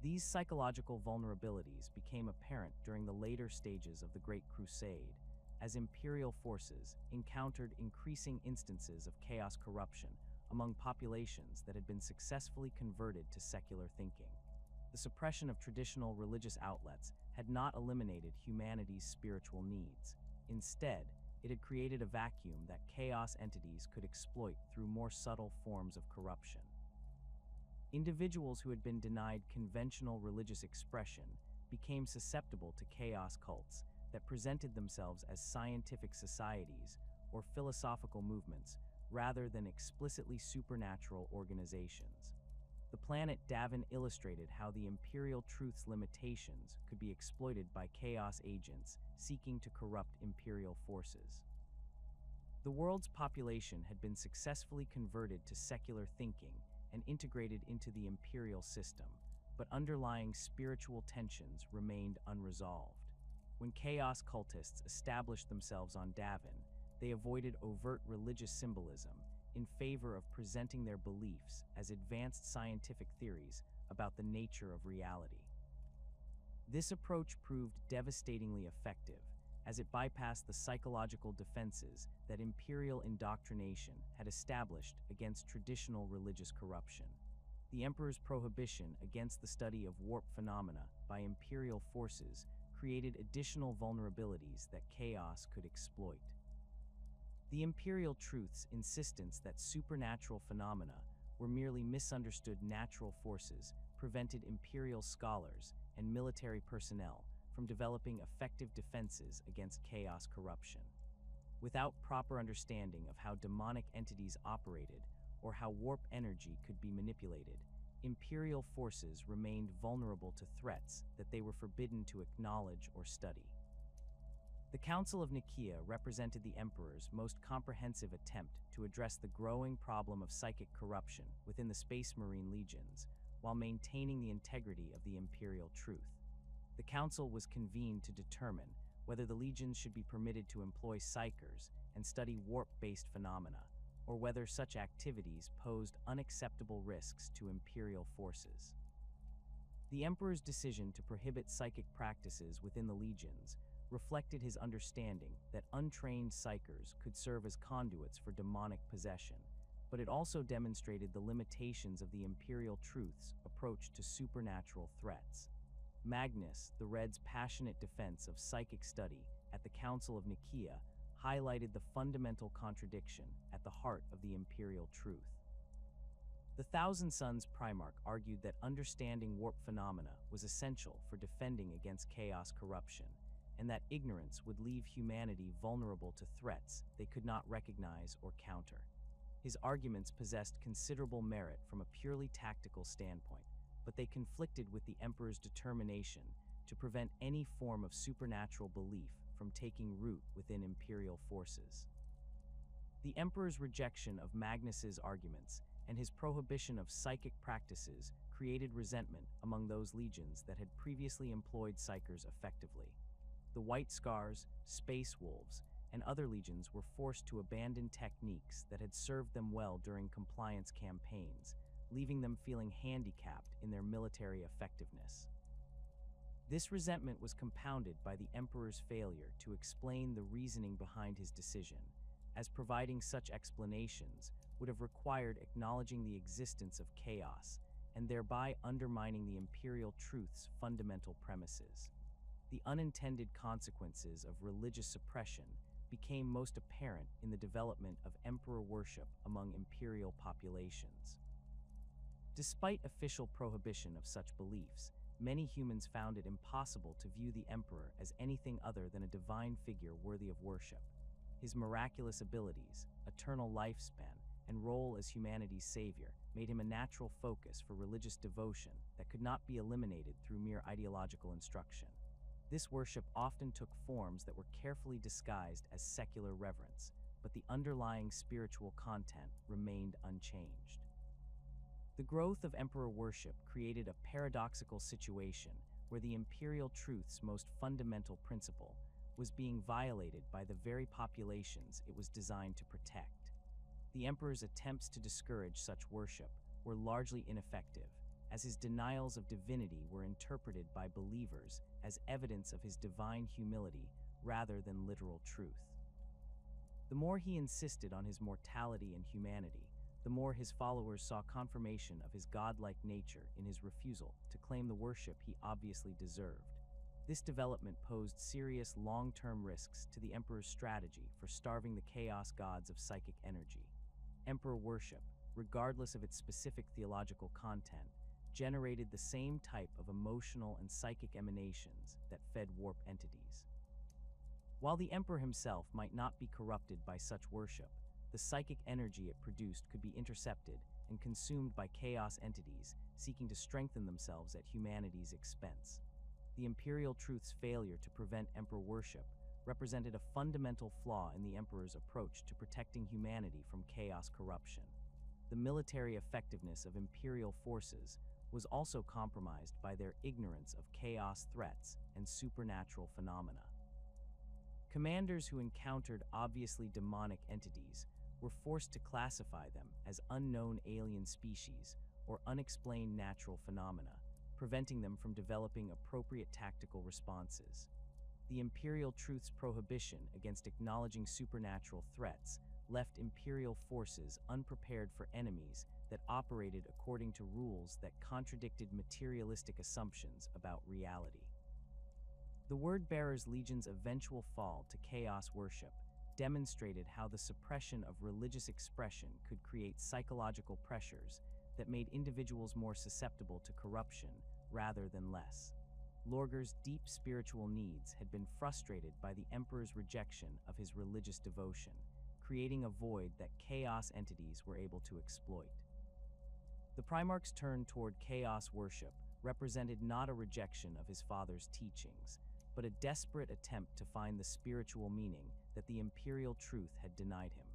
These psychological vulnerabilities became apparent during the later stages of the Great Crusade, as imperial forces encountered increasing instances of chaos corruption among populations that had been successfully converted to secular thinking. The suppression of traditional religious outlets had not eliminated humanity's spiritual needs. Instead, it had created a vacuum that chaos entities could exploit through more subtle forms of corruption. Individuals who had been denied conventional religious expression became susceptible to chaos cults that presented themselves as scientific societies or philosophical movements rather than explicitly supernatural organizations. The planet Davin illustrated how the imperial truth's limitations could be exploited by chaos agents seeking to corrupt imperial forces. The world's population had been successfully converted to secular thinking and integrated into the imperial system, but underlying spiritual tensions remained unresolved. When chaos cultists established themselves on Davin, they avoided overt religious symbolism in favor of presenting their beliefs as advanced scientific theories about the nature of reality. This approach proved devastatingly effective, as it bypassed the psychological defenses that imperial indoctrination had established against traditional religious corruption. The Emperor's prohibition against the study of warp phenomena by imperial forces created additional vulnerabilities that chaos could exploit. The imperial truth's insistence that supernatural phenomena were merely misunderstood natural forces prevented imperial scholars and military personnel from developing effective defenses against chaos corruption. Without proper understanding of how demonic entities operated or how warp energy could be manipulated, imperial forces remained vulnerable to threats that they were forbidden to acknowledge or study. The Council of Nicaea represented the Emperor's most comprehensive attempt to address the growing problem of psychic corruption within the Space Marine legions, while maintaining the integrity of the imperial truth. The Council was convened to determine whether the legions should be permitted to employ psychers and study warp-based phenomena, or whether such activities posed unacceptable risks to imperial forces. The Emperor's decision to prohibit psychic practices within the legions reflected his understanding that untrained psychers could serve as conduits for demonic possession, but it also demonstrated the limitations of the imperial truth's approach to supernatural threats. Magnus the Red's passionate defense of psychic study at the Council of Nicaea highlighted the fundamental contradiction at the heart of the imperial truth. The Thousand Sons Primarch argued that understanding warp phenomena was essential for defending against chaos corruption, and that ignorance would leave humanity vulnerable to threats they could not recognize or counter. His arguments possessed considerable merit from a purely tactical standpoint, but they conflicted with the Emperor's determination to prevent any form of supernatural belief from taking root within imperial forces. The Emperor's rejection of Magnus's arguments and his prohibition of psychic practices created resentment among those legions that had previously employed psychers effectively. The White Scars, Space Wolves, and other legions were forced to abandon techniques that had served them well during compliance campaigns, leaving them feeling handicapped in their military effectiveness. This resentment was compounded by the Emperor's failure to explain the reasoning behind his decision, as providing such explanations would have required acknowledging the existence of chaos and thereby undermining the imperial truth's fundamental premises. The unintended consequences of religious suppression became most apparent in the development of emperor worship among imperial populations. Despite official prohibition of such beliefs, many humans found it impossible to view the emperor as anything other than a divine figure worthy of worship. His miraculous abilities, eternal lifespan, and role as humanity's savior made him a natural focus for religious devotion that could not be eliminated through mere ideological instruction. This worship often took forms that were carefully disguised as secular reverence, but the underlying spiritual content remained unchanged. The growth of emperor worship created a paradoxical situation where the imperial truth's most fundamental principle was being violated by the very populations it was designed to protect. The emperor's attempts to discourage such worship were largely ineffective, as his denials of divinity were interpreted by believers as evidence of his divine humility rather than literal truth. The more he insisted on his mortality and humanity, the more his followers saw confirmation of his godlike nature in his refusal to claim the worship he obviously deserved. This development posed serious long-term risks to the emperor's strategy for starving the chaos gods of psychic energy. Emperor worship, regardless of its specific theological content, generated the same type of emotional and psychic emanations that fed warp entities. While the emperor himself might not be corrupted by such worship, the psychic energy it produced could be intercepted and consumed by chaos entities seeking to strengthen themselves at humanity's expense. The imperial truth's failure to prevent emperor worship represented a fundamental flaw in the emperor's approach to protecting humanity from chaos corruption. The military effectiveness of imperial forces was also compromised by their ignorance of chaos threats and supernatural phenomena. Commanders who encountered obviously demonic entities were forced to classify them as unknown alien species or unexplained natural phenomena, preventing them from developing appropriate tactical responses. The imperial truth's prohibition against acknowledging supernatural threats left imperial forces unprepared for enemies that operated according to rules that contradicted materialistic assumptions about reality. The Word-Bearers' Legion's eventual fall to chaos worship demonstrated how the suppression of religious expression could create psychological pressures that made individuals more susceptible to corruption rather than less. Lorger's deep spiritual needs had been frustrated by the Emperor's rejection of his religious devotion, creating a void that chaos entities were able to exploit. The Primarch's turn toward chaos worship represented not a rejection of his father's teachings, but a desperate attempt to find the spiritual meaning that the imperial truth had denied him.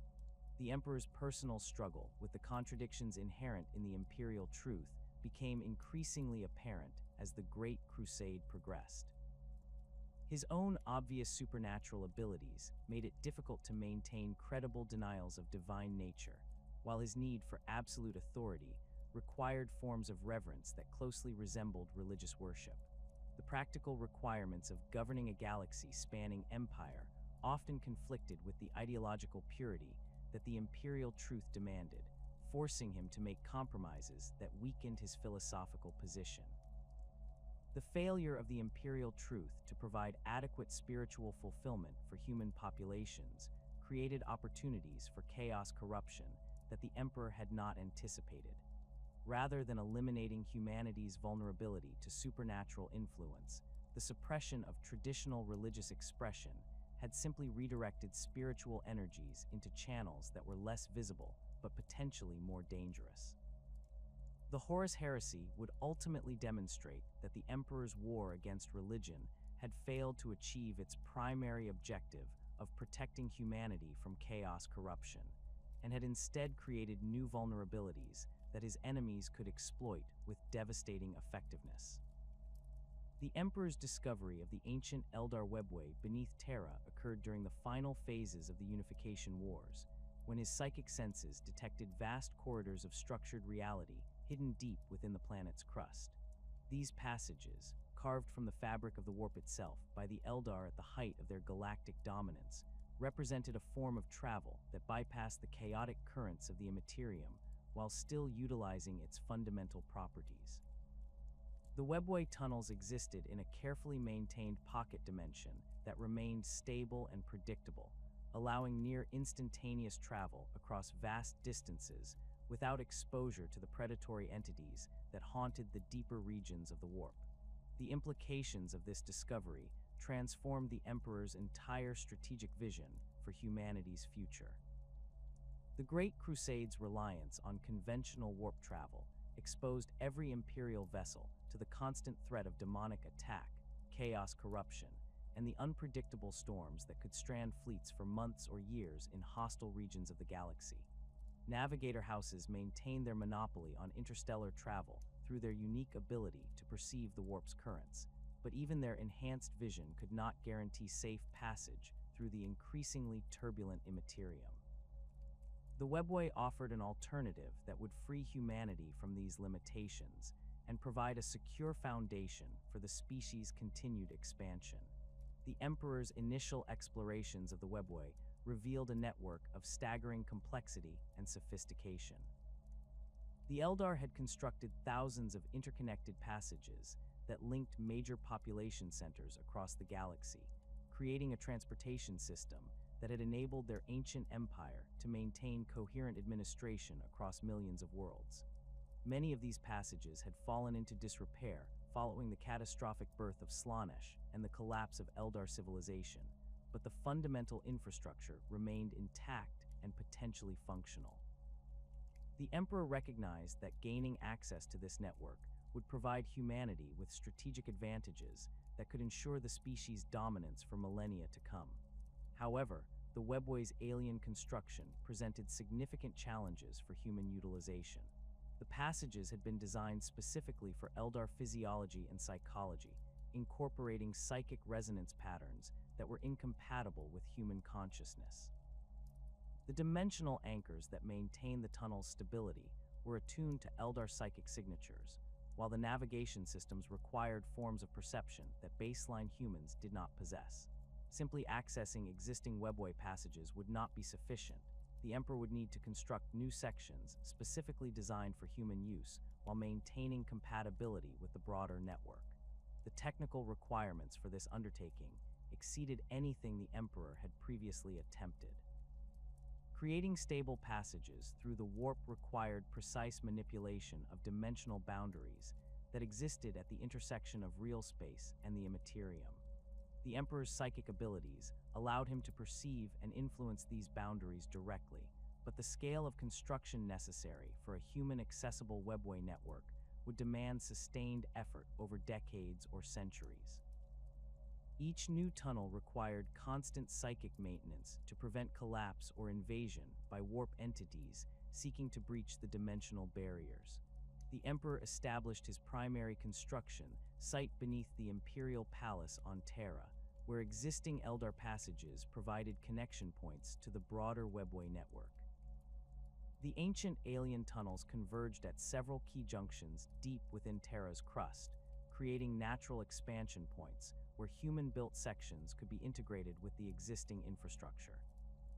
The Emperor's personal struggle with the contradictions inherent in the imperial truth became increasingly apparent as the Great Crusade progressed. His own obvious supernatural abilities made it difficult to maintain credible denials of divine nature, while his need for absolute authority required forms of reverence that closely resembled religious worship. The practical requirements of governing a galaxy spanning empire often conflicted with the ideological purity that the imperial truth demanded, forcing him to make compromises that weakened his philosophical position. The failure of the imperial truth to provide adequate spiritual fulfillment for human populations created opportunities for chaos corruption that the Emperor had not anticipated. Rather than eliminating humanity's vulnerability to supernatural influence, the suppression of traditional religious expression had simply redirected spiritual energies into channels that were less visible but potentially more dangerous. The Horus Heresy would ultimately demonstrate that the Emperor's war against religion had failed to achieve its primary objective of protecting humanity from chaos corruption, and had instead created new vulnerabilities that his enemies could exploit with devastating effectiveness. The Emperor's discovery of the ancient Eldar webway beneath Terra occurred during the final phases of the Unification Wars, when his psychic senses detected vast corridors of structured reality hidden deep within the planet's crust. These passages, carved from the fabric of the warp itself by the Eldar at the height of their galactic dominance, represented a form of travel that bypassed the chaotic currents of the Immaterium while still utilizing its fundamental properties. The webway tunnels existed in a carefully maintained pocket dimension that remained stable and predictable, allowing near instantaneous travel across vast distances without exposure to the predatory entities that haunted the deeper regions of the warp. The implications of this discovery transformed the Emperor's entire strategic vision for humanity's future. The Great Crusade's reliance on conventional warp travel exposed every Imperial vessel to the constant threat of demonic attack, chaos corruption, and the unpredictable storms that could strand fleets for months or years in hostile regions of the galaxy. Navigator houses maintained their monopoly on interstellar travel through their unique ability to perceive the warp's currents, but even their enhanced vision could not guarantee safe passage through the increasingly turbulent Immaterium. The webway offered an alternative that would free humanity from these limitations and provide a secure foundation for the species' continued expansion. The Emperor's initial explorations of the webway revealed a network of staggering complexity and sophistication. The Eldar had constructed thousands of interconnected passages that linked major population centers across the galaxy, creating a transportation system that had enabled their ancient empire to maintain coherent administration across millions of worlds. Many of these passages had fallen into disrepair following the catastrophic birth of Slaanesh and the collapse of Eldar civilization, but the fundamental infrastructure remained intact and potentially functional. The Emperor recognized that gaining access to this network would provide humanity with strategic advantages that could ensure the species' dominance for millennia to come. However, the webway's alien construction presented significant challenges for human utilization. The passages had been designed specifically for Eldar physiology and psychology, incorporating psychic resonance patterns that were incompatible with human consciousness. The dimensional anchors that maintained the tunnel's stability were attuned to Eldar psychic signatures, while the navigation systems required forms of perception that baseline humans did not possess. Simply accessing existing webway passages would not be sufficient, the Emperor would need to construct new sections specifically designed for human use while maintaining compatibility with the broader network. The technical requirements for this undertaking exceeded anything the Emperor had previously attempted. Creating stable passages through the warp required precise manipulation of dimensional boundaries that existed at the intersection of real space and the immaterium. The Emperor's psychic abilities allowed him to perceive and influence these boundaries directly, but the scale of construction necessary for a human-accessible webway network would demand sustained effort over decades or centuries. Each new tunnel required constant psychic maintenance to prevent collapse or invasion by warp entities seeking to breach the dimensional barriers. The Emperor established his primary construction site beneath the Imperial Palace on Terra, where existing Eldar passages provided connection points to the broader webway network. The ancient alien tunnels converged at several key junctions deep within Terra's crust, creating natural expansion points where human-built sections could be integrated with the existing infrastructure.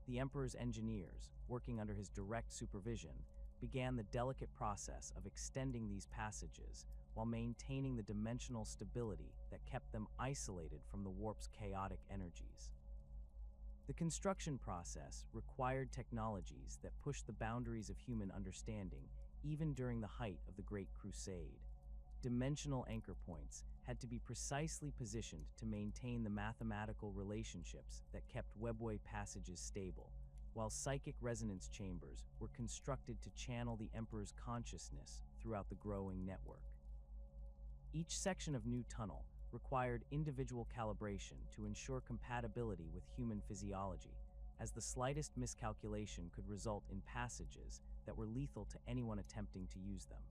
The Emperor's engineers, working under his direct supervision, began the delicate process of extending these passages while maintaining the dimensional stability that kept them isolated from the warp's chaotic energies. The construction process required technologies that pushed the boundaries of human understanding even during the height of the Great Crusade. Dimensional anchor points had to be precisely positioned to maintain the mathematical relationships that kept webway passages stable, while psychic resonance chambers were constructed to channel the Emperor's consciousness throughout the growing network. Each section of new tunnel required individual calibration to ensure compatibility with human physiology, as the slightest miscalculation could result in passages that were lethal to anyone attempting to use them.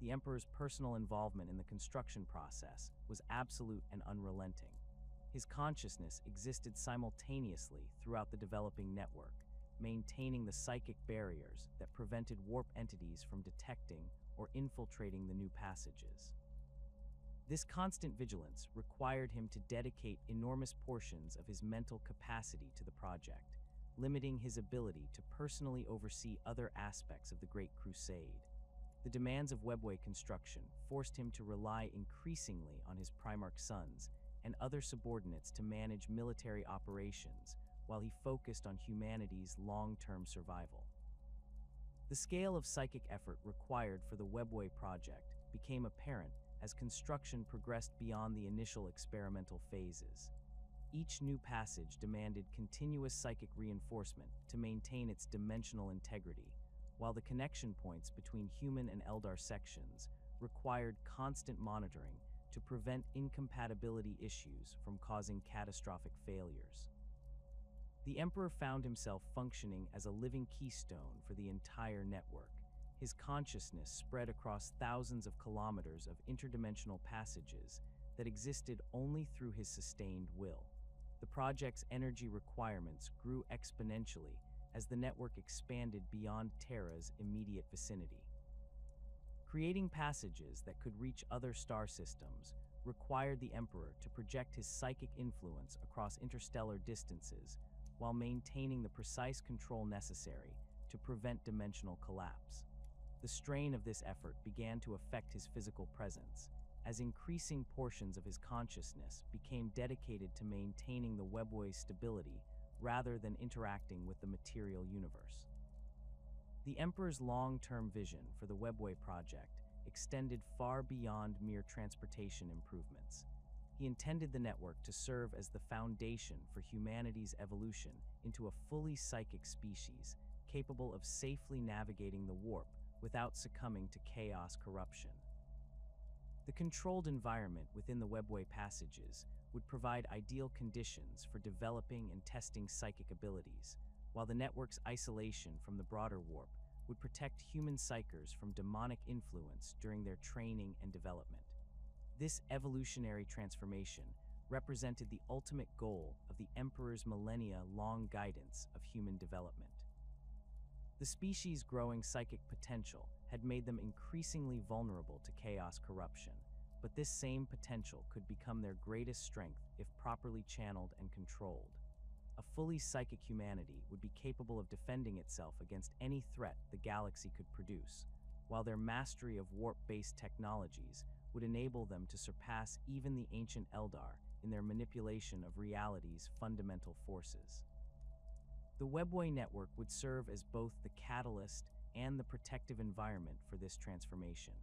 The Emperor's personal involvement in the construction process was absolute and unrelenting. His consciousness existed simultaneously throughout the developing network, maintaining the psychic barriers that prevented warp entities from detecting or infiltrating the new passages. This constant vigilance required him to dedicate enormous portions of his mental capacity to the project, limiting his ability to personally oversee other aspects of the Great Crusade. The demands of webway construction forced him to rely increasingly on his Primarch sons and other subordinates to manage military operations while he focused on humanity's long-term survival. The scale of psychic effort required for the webway project became apparent as construction progressed beyond the initial experimental phases. Each new passage demanded continuous psychic reinforcement to maintain its dimensional integrity, while the connection points between human and Eldar sections required constant monitoring to prevent incompatibility issues from causing catastrophic failures. The Emperor found himself functioning as a living keystone for the entire network, his consciousness spread across thousands of kilometers of interdimensional passages that existed only through his sustained will. The project's energy requirements grew exponentially as the network expanded beyond Terra's immediate vicinity. Creating passages that could reach other star systems required the Emperor to project his psychic influence across interstellar distances while maintaining the precise control necessary to prevent dimensional collapse. The strain of this effort began to affect his physical presence, as increasing portions of his consciousness became dedicated to maintaining the webway's stability rather than interacting with the material universe. The Emperor's long-term vision for the webway project extended far beyond mere transportation improvements. He intended the network to serve as the foundation for humanity's evolution into a fully psychic species capable of safely navigating the warp without succumbing to chaos corruption. The controlled environment within the webway passages would provide ideal conditions for developing and testing psychic abilities, while the network's isolation from the broader warp would protect human psychers from demonic influence during their training and development. This evolutionary transformation represented the ultimate goal of the Emperor's millennia-long guidance of human development. The species' growing psychic potential had made them increasingly vulnerable to chaos corruption, but this same potential could become their greatest strength if properly channeled and controlled. a fully psychic humanity would be capable of defending itself against any threat the galaxy could produce, while their mastery of warp-based technologies would enable them to surpass even the ancient Eldar in their manipulation of reality's fundamental forces. The Webway network would serve as both the catalyst and the protective environment for this transformation.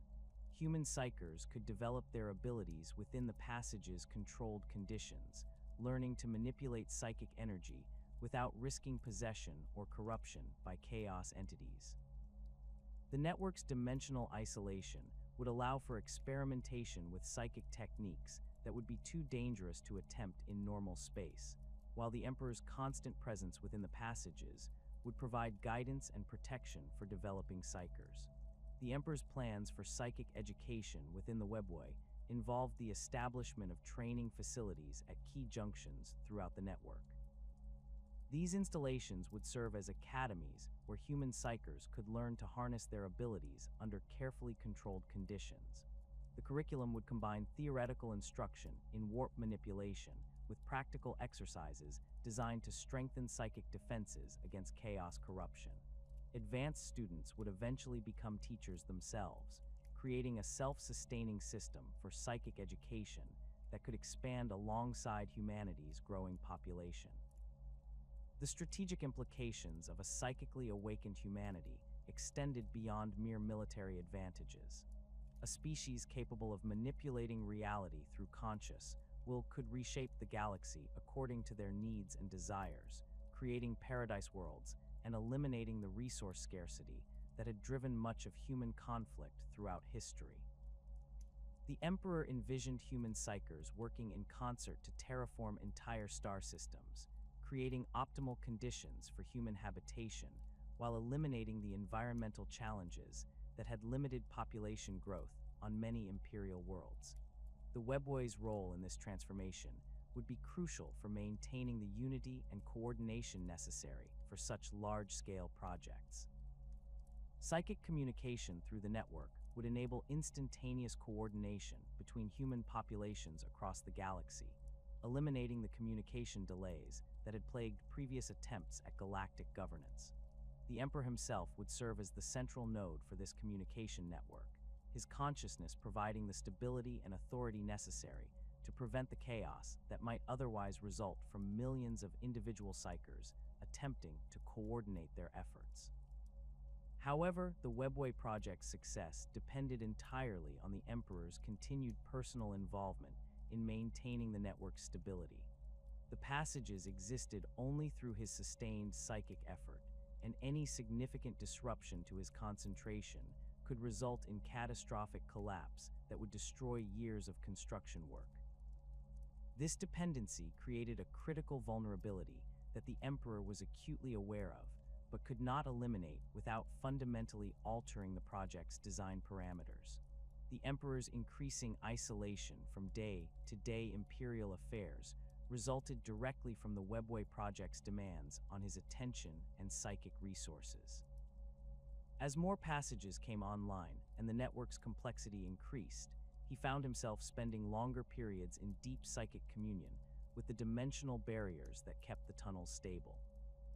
Human psychers could develop their abilities within the passage's controlled conditions, learning to manipulate psychic energy without risking possession or corruption by chaos entities. The network's dimensional isolation would allow for experimentation with psychic techniques that would be too dangerous to attempt in normal space, while the Emperor's constant presence within the passages would provide guidance and protection for developing psychers. The Emperor's plans for psychic education within the Webway involved the establishment of training facilities at key junctions throughout the network. These installations would serve as academies where human psychers could learn to harness their abilities under carefully controlled conditions. The curriculum would combine theoretical instruction in warp manipulation with practical exercises designed to strengthen psychic defenses against chaos corruption. Advanced students would eventually become teachers themselves, creating a self-sustaining system for psychic education that could expand alongside humanity's growing population. The strategic implications of a psychically awakened humanity extended beyond mere military advantages. A species capable of manipulating reality through conscious will could reshape the galaxy according to their needs and desires, creating paradise worlds and eliminating the resource scarcity that had driven much of human conflict throughout history. The Emperor envisioned human psychers working in concert to terraform entire star systems, creating optimal conditions for human habitation while eliminating the environmental challenges that had limited population growth on many imperial worlds. The Webway's role in this transformation would be crucial for maintaining the unity and coordination necessary for such large-scale projects. Psychic communication through the network would enable instantaneous coordination between human populations across the galaxy, eliminating the communication delays that had plagued previous attempts at galactic governance. The Emperor himself would serve as the central node for this communication network, his consciousness providing the stability and authority necessary to prevent the chaos that might otherwise result from millions of individual psychers attempting to coordinate their efforts. However, the Webway project's success depended entirely on the Emperor's continued personal involvement in maintaining the network's stability. The passages existed only through his sustained psychic effort, and any significant disruption to his concentration could result in catastrophic collapse that would destroy years of construction work. This dependency created a critical vulnerability that the Emperor was acutely aware of, but could not eliminate without fundamentally altering the project's design parameters. The Emperor's increasing isolation from day-to-day imperial affairs resulted directly from the Webway project's demands on his attention and psychic resources. As more passages came online and the network's complexity increased, he found himself spending longer periods in deep psychic communion with the dimensional barriers that kept the tunnels stable.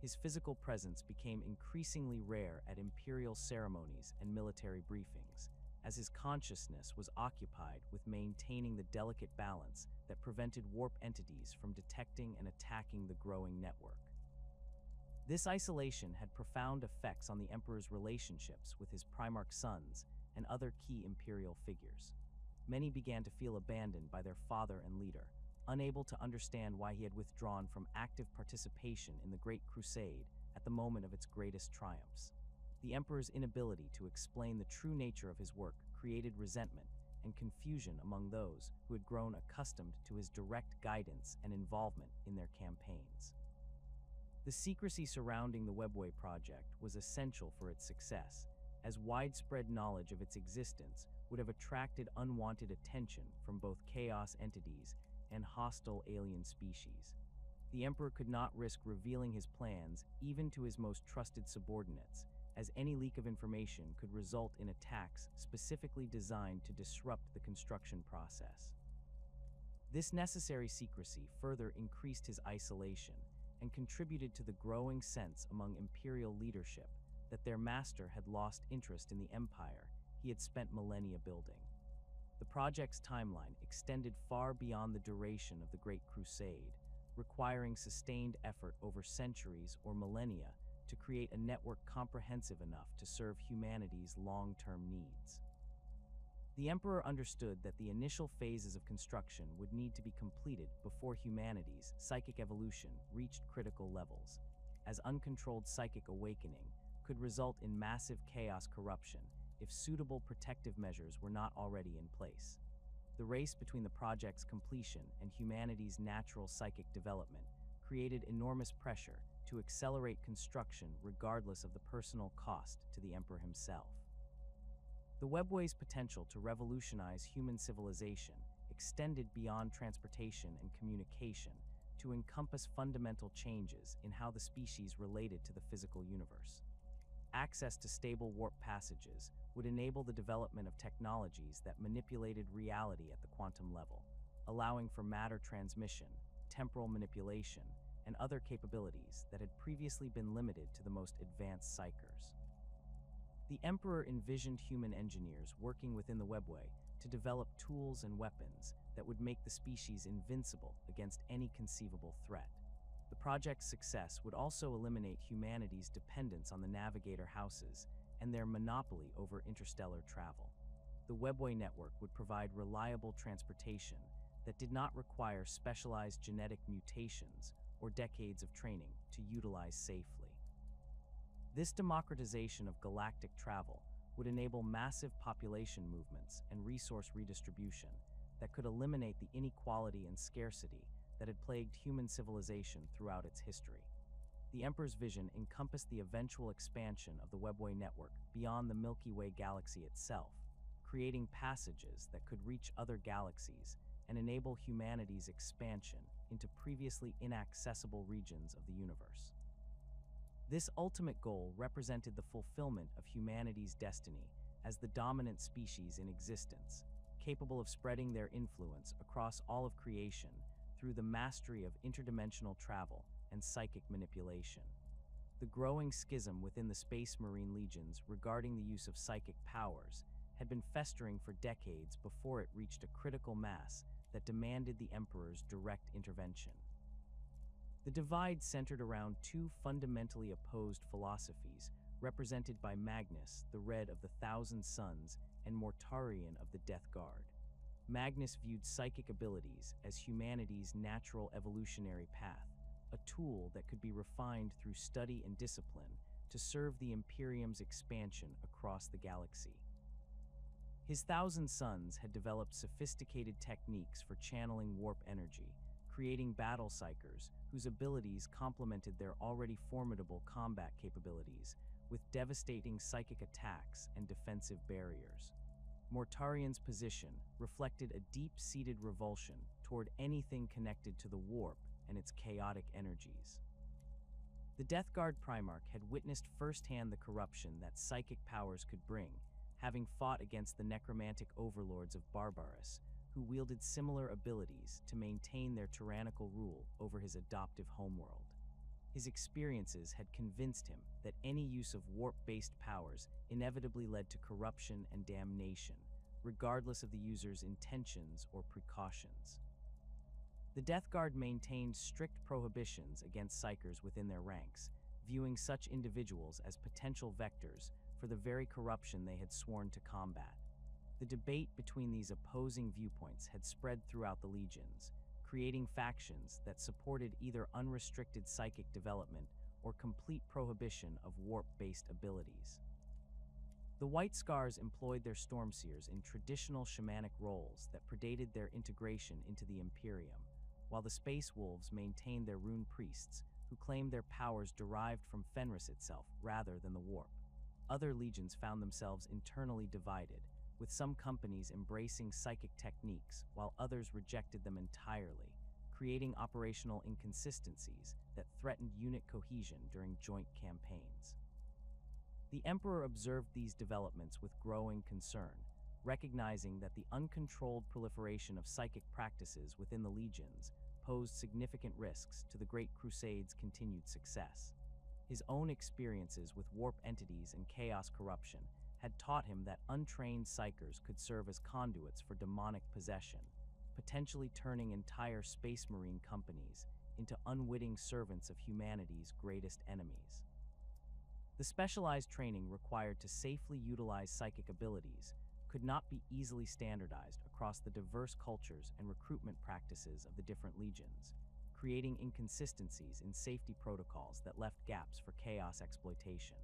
His physical presence became increasingly rare at imperial ceremonies and military briefings, as his consciousness was occupied with maintaining the delicate balance that prevented warp entities from detecting and attacking the growing network. This isolation had profound effects on the Emperor's relationships with his Primarch sons and other key imperial figures. Many began to feel abandoned by their father and leader, unable to understand why he had withdrawn from active participation in the Great Crusade at the moment of its greatest triumphs. The Emperor's inability to explain the true nature of his work created resentment and confusion among those who had grown accustomed to his direct guidance and involvement in their campaigns. The secrecy surrounding the Webway project was essential for its success, as widespread knowledge of its existence would have attracted unwanted attention from both chaos entities and hostile alien species. The Emperor could not risk revealing his plans even to his most trusted subordinates, as any leak of information could result in attacks specifically designed to disrupt the construction process. This necessary secrecy further increased his isolation and contributed to the growing sense among imperial leadership that their master had lost interest in the empire he had spent millennia building. The project's timeline extended far beyond the duration of the Great Crusade, requiring sustained effort over centuries or millennia to create a network comprehensive enough to serve humanity's long-term needs. The Emperor understood that the initial phases of construction would need to be completed before humanity's psychic evolution reached critical levels, as uncontrolled psychic awakening could result in massive chaos corruption if suitable protective measures were not already in place. The race between the project's completion and humanity's natural psychic development created enormous pressure to accelerate construction regardless of the personal cost to the Emperor himself. The webway's potential to revolutionize human civilization extended beyond transportation and communication to encompass fundamental changes in how the species related to the physical universe. Access to stable warp passages would enable the development of technologies that manipulated reality at the quantum level, allowing for matter transmission, temporal manipulation, and other capabilities that had previously been limited to the most advanced psychers. The Emperor envisioned human engineers working within the webway to develop tools and weapons that would make the species invincible against any conceivable threat. The project's success would also eliminate humanity's dependence on the navigator houses and their monopoly over interstellar travel. The webway network would provide reliable transportation that did not require specialized genetic mutations or decades of training to utilize safely. This democratization of galactic travel would enable massive population movements and resource redistribution that could eliminate the inequality and scarcity that had plagued human civilization throughout its history. The Emperor's vision encompassed the eventual expansion of the webway network beyond the Milky Way galaxy itself, creating passages that could reach other galaxies and enable humanity's expansion into previously inaccessible regions of the universe. This ultimate goal represented the fulfillment of humanity's destiny as the dominant species in existence, capable of spreading their influence across all of creation through the mastery of interdimensional travel and psychic manipulation. The growing schism within the Space Marine legions regarding the use of psychic powers had been festering for decades before it reached a critical mass that demanded the Emperor's direct intervention. The divide centered around two fundamentally opposed philosophies, represented by Magnus, the Red of the Thousand Suns, and Mortarion of the Death Guard. Magnus viewed psychic abilities as humanity's natural evolutionary path, a tool that could be refined through study and discipline to serve the Imperium's expansion across the galaxy. His Thousand Suns had developed sophisticated techniques for channeling warp energy, creating battle psychers whose abilities complemented their already formidable combat capabilities with devastating psychic attacks and defensive barriers. Mortarion's position reflected a deep-seated revulsion toward anything connected to the warp and its chaotic energies. The Death Guard Primarch had witnessed firsthand the corruption that psychic powers could bring, having fought against the necromantic overlords of Barbarus, who wielded similar abilities to maintain their tyrannical rule over his adoptive homeworld. His experiences had convinced him that any use of warp-based powers inevitably led to corruption and damnation, regardless of the user's intentions or precautions. The Death Guard maintained strict prohibitions against psychers within their ranks, viewing such individuals as potential vectors for the very corruption they had sworn to combat. The debate between these opposing viewpoints had spread throughout the legions, creating factions that supported either unrestricted psychic development or complete prohibition of warp-based abilities. The White Scars employed their Stormseers in traditional shamanic roles that predated their integration into the Imperium, while the Space Wolves maintained their Rune Priests, who claimed their powers derived from Fenris itself rather than the warp. Other legions found themselves internally divided, with some companies embracing psychic techniques while others rejected them entirely, creating operational inconsistencies that threatened unit cohesion during joint campaigns. The Emperor observed these developments with growing concern, recognizing that the uncontrolled proliferation of psychic practices within the legions posed significant risks to the Great Crusade's continued success. His own experiences with warp entities and chaos corruption had taught him that untrained psychers could serve as conduits for demonic possession, potentially turning entire space marine companies into unwitting servants of humanity's greatest enemies. The specialized training required to safely utilize psychic abilities could not be easily standardized across the diverse cultures and recruitment practices of the different legions, creating inconsistencies in safety protocols that left gaps for chaos exploitation.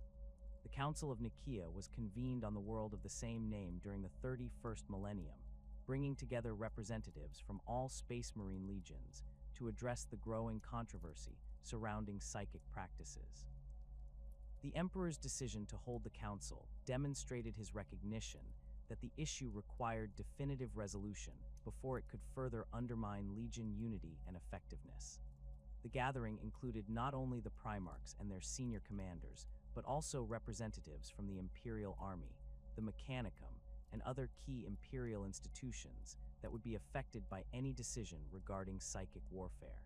The Council of Nicaea was convened on the world of the same name during the 31st millennium, bringing together representatives from all space marine legions to address the growing controversy surrounding psychic practices. The Emperor's decision to hold the council demonstrated his recognition that the issue required definitive resolution before it could further undermine Legion unity and effectiveness. The gathering included not only the Primarchs and their senior commanders, but also representatives from the Imperial Army, the Mechanicum, and other key Imperial institutions that would be affected by any decision regarding psychic warfare.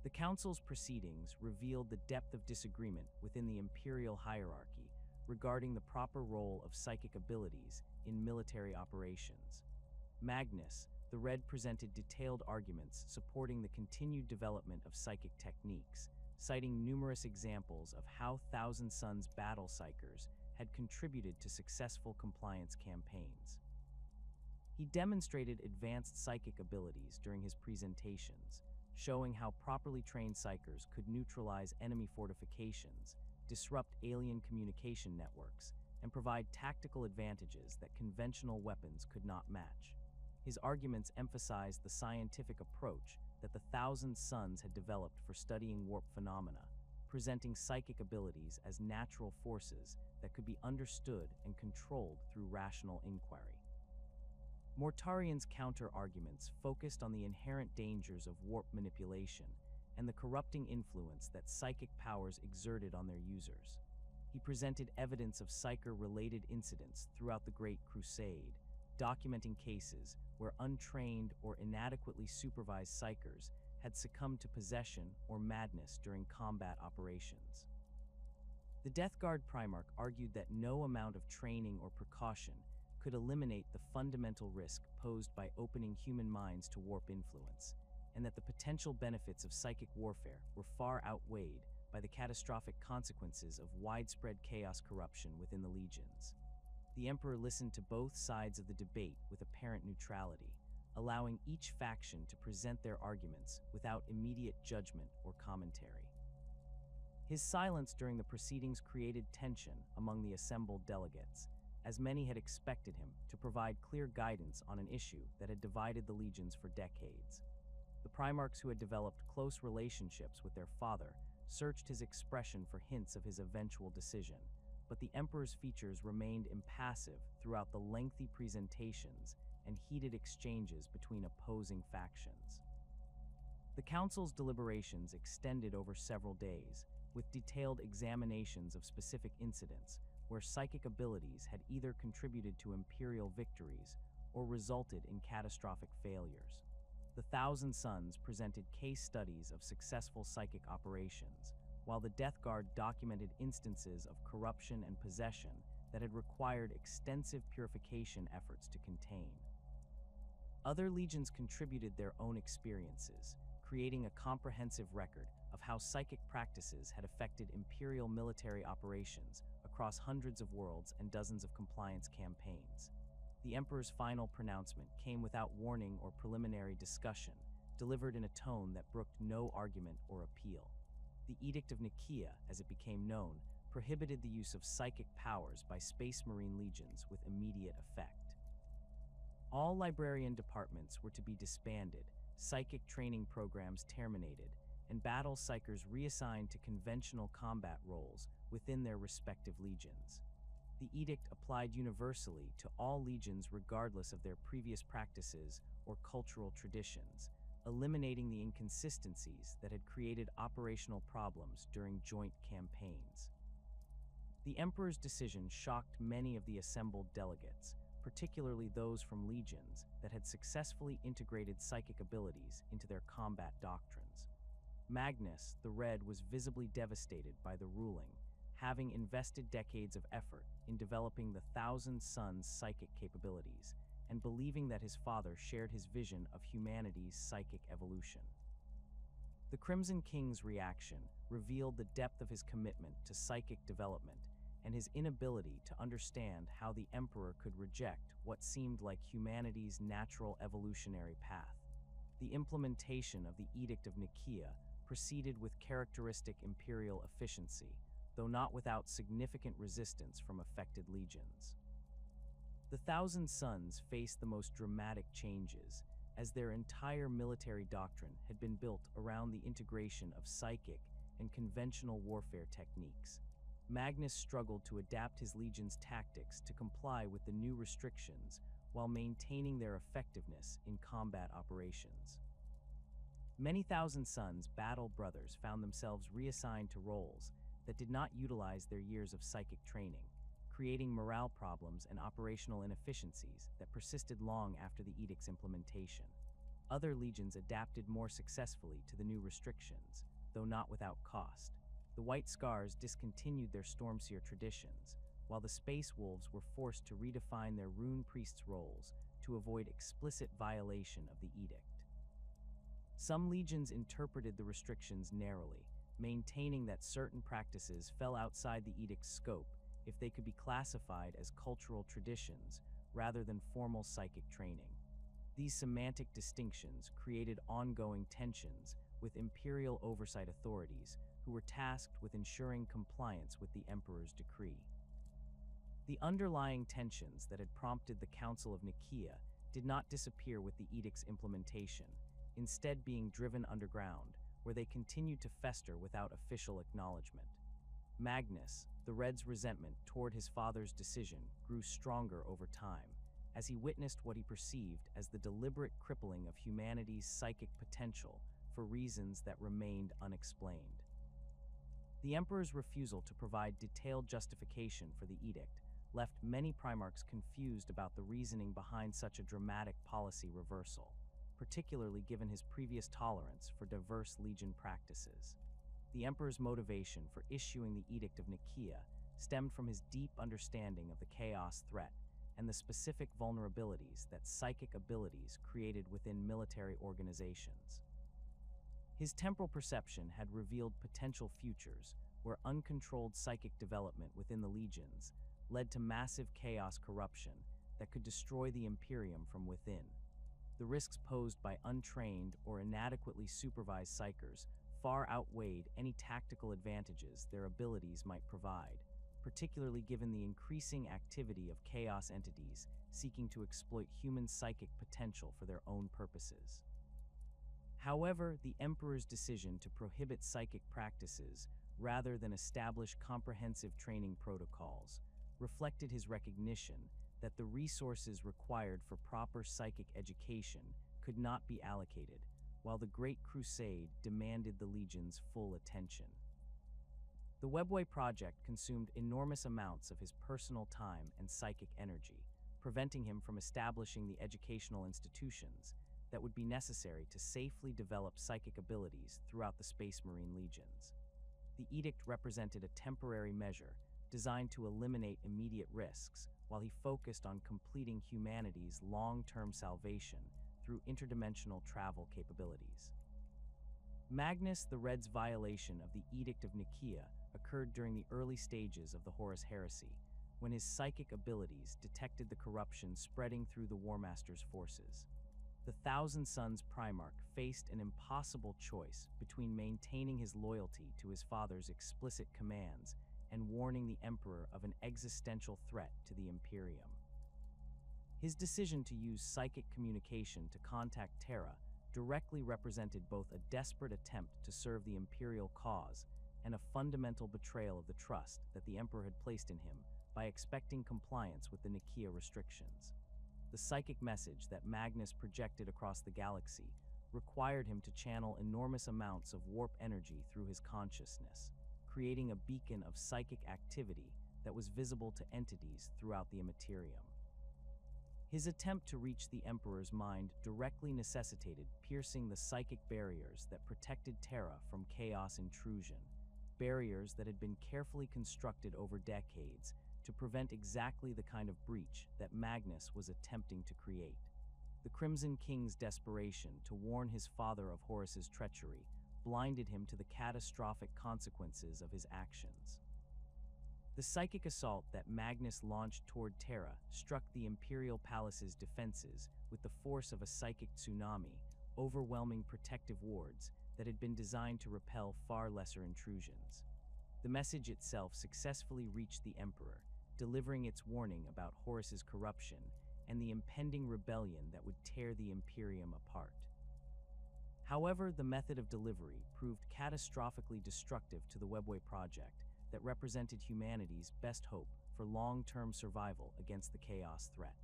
The Council's proceedings revealed the depth of disagreement within the Imperial hierarchy regarding the proper role of psychic abilities in military operations. Magnus, the Red, presented detailed arguments supporting the continued development of psychic techniques, citing numerous examples of how Thousand Sons battle psychers had contributed to successful compliance campaigns. He demonstrated advanced psychic abilities during his presentations, showing how properly trained psychers could neutralize enemy fortifications, disrupt alien communication networks, and provide tactical advantages that conventional weapons could not match. His arguments emphasized the scientific approach that the Thousand Sons had developed for studying warp phenomena, presenting psychic abilities as natural forces that could be understood and controlled through rational inquiry. Mortarian's counter-arguments focused on the inherent dangers of warp manipulation and the corrupting influence that psychic powers exerted on their users. He presented evidence of psyker-related incidents throughout the Great Crusade, documenting cases where untrained or inadequately supervised psychers had succumbed to possession or madness during combat operations. The Death Guard Primarch argued that no amount of training or precaution could eliminate the fundamental risk posed by opening human minds to warp influence, and that the potential benefits of psychic warfare were far outweighed by the catastrophic consequences of widespread chaos corruption within the legions. The Emperor listened to both sides of the debate with apparent neutrality, allowing each faction to present their arguments without immediate judgment or commentary. His silence during the proceedings created tension among the assembled delegates, as many had expected him to provide clear guidance on an issue that had divided the legions for decades. The Primarchs, who had developed close relationships with their father, searched his expression for hints of his eventual decision, but the Emperor's features remained impassive throughout the lengthy presentations and heated exchanges between opposing factions. The Council's deliberations extended over several days, with detailed examinations of specific incidents where psychic abilities had either contributed to Imperial victories or resulted in catastrophic failures. The Thousand Sons presented case studies of successful psychic operations, while the Death Guard documented instances of corruption and possession that had required extensive purification efforts to contain. Other legions contributed their own experiences, creating a comprehensive record of how psychic practices had affected Imperial military operations across hundreds of worlds and dozens of compliance campaigns. The Emperor's final pronouncement came without warning or preliminary discussion, delivered in a tone that brooked no argument or appeal. The Edict of Nicaea, as it became known, prohibited the use of psychic powers by Space Marine legions with immediate effect. All librarian departments were to be disbanded, psychic training programs terminated, and battle psychers reassigned to conventional combat roles within their respective legions. The edict applied universally to all legions regardless of their previous practices or cultural traditions, eliminating the inconsistencies that had created operational problems during joint campaigns. The Emperor's decision shocked many of the assembled delegates, particularly those from legions that had successfully integrated psychic abilities into their combat doctrines. Magnus, the Red, was visibly devastated by the ruling, having invested decades of effort in developing the Thousand Sons' psychic capabilities and believing that his father shared his vision of humanity's psychic evolution. The Crimson King's reaction revealed the depth of his commitment to psychic development and his inability to understand how the Emperor could reject what seemed like humanity's natural evolutionary path. The implementation of the Edict of Nicaea proceeded with characteristic imperial efficiency, though not without significant resistance from affected legions. The Thousand Sons faced the most dramatic changes, as their entire military doctrine had been built around the integration of psychic and conventional warfare techniques. Magnus struggled to adapt his legion's tactics to comply with the new restrictions while maintaining their effectiveness in combat operations. Many Thousand Sons battle brothers found themselves reassigned to roles that did not utilize their years of psychic training, creating morale problems and operational inefficiencies that persisted long after the edict's implementation. Other legions adapted more successfully to the new restrictions, though not without cost. The White Scars discontinued their Stormseer traditions, while the Space Wolves were forced to redefine their Rune Priests' roles to avoid explicit violation of the edict. Some legions interpreted the restrictions narrowly, maintaining that certain practices fell outside the edict's scope if they could be classified as cultural traditions rather than formal psychic training. These semantic distinctions created ongoing tensions with imperial oversight authorities who were tasked with ensuring compliance with the Emperor's decree. The underlying tensions that had prompted the Council of Nicaea did not disappear with the edict's implementation, instead being driven underground, where they continued to fester without official acknowledgement. Magnus, the Red's resentment toward his father's decision grew stronger over time, as he witnessed what he perceived as the deliberate crippling of humanity's psychic potential for reasons that remained unexplained. The Emperor's refusal to provide detailed justification for the edict left many Primarchs confused about the reasoning behind such a dramatic policy reversal, particularly given his previous tolerance for diverse legion practices. The Emperor's motivation for issuing the Edict of Nicaea stemmed from his deep understanding of the chaos threat and the specific vulnerabilities that psychic abilities created within military organizations. His temporal perception had revealed potential futures where uncontrolled psychic development within the legions led to massive chaos corruption that could destroy the Imperium from within. The risks posed by untrained or inadequately supervised psychers far outweighed any tactical advantages their abilities might provide, particularly given the increasing activity of chaos entities seeking to exploit human psychic potential for their own purposes. However, the Emperor's decision to prohibit psychic practices rather than establish comprehensive training protocols reflected his recognition that the resources required for proper psychic education could not be allocated, while the Great Crusade demanded the Legion's full attention. The Webway project consumed enormous amounts of his personal time and psychic energy, preventing him from establishing the educational institutions that would be necessary to safely develop psychic abilities throughout the Space Marine legions. The edict represented a temporary measure designed to eliminate immediate risks, while he focused on completing humanity's long-term salvation through interdimensional travel capabilities. Magnus the Red's violation of the Edict of Nicaea occurred during the early stages of the Horus Heresy, when his psychic abilities detected the corruption spreading through the War Master's forces. The Thousand Sons Primarch faced an impossible choice between maintaining his loyalty to his father's explicit commands and warning the Emperor of an existential threat to the Imperium. His decision to use psychic communication to contact Terra directly represented both a desperate attempt to serve the Imperial cause and a fundamental betrayal of the trust that the Emperor had placed in him by expecting compliance with the Nicaea restrictions. The psychic message that Magnus projected across the galaxy required him to channel enormous amounts of warp energy through his consciousness, creating a beacon of psychic activity that was visible to entities throughout the Immaterium. His attempt to reach the Emperor's mind directly necessitated piercing the psychic barriers that protected Terra from chaos intrusion, barriers that had been carefully constructed over decades to prevent exactly the kind of breach that Magnus was attempting to create. The Crimson King's desperation to warn his father of Horus's treachery blinded him to the catastrophic consequences of his actions. The psychic assault that Magnus launched toward Terra struck the Imperial Palace's defenses with the force of a psychic tsunami, overwhelming protective wards that had been designed to repel far lesser intrusions. The message itself successfully reached the Emperor, delivering its warning about Horus's corruption and the impending rebellion that would tear the Imperium apart. However, the method of delivery proved catastrophically destructive to the Webway project that represented humanity's best hope for long-term survival against the chaos threat.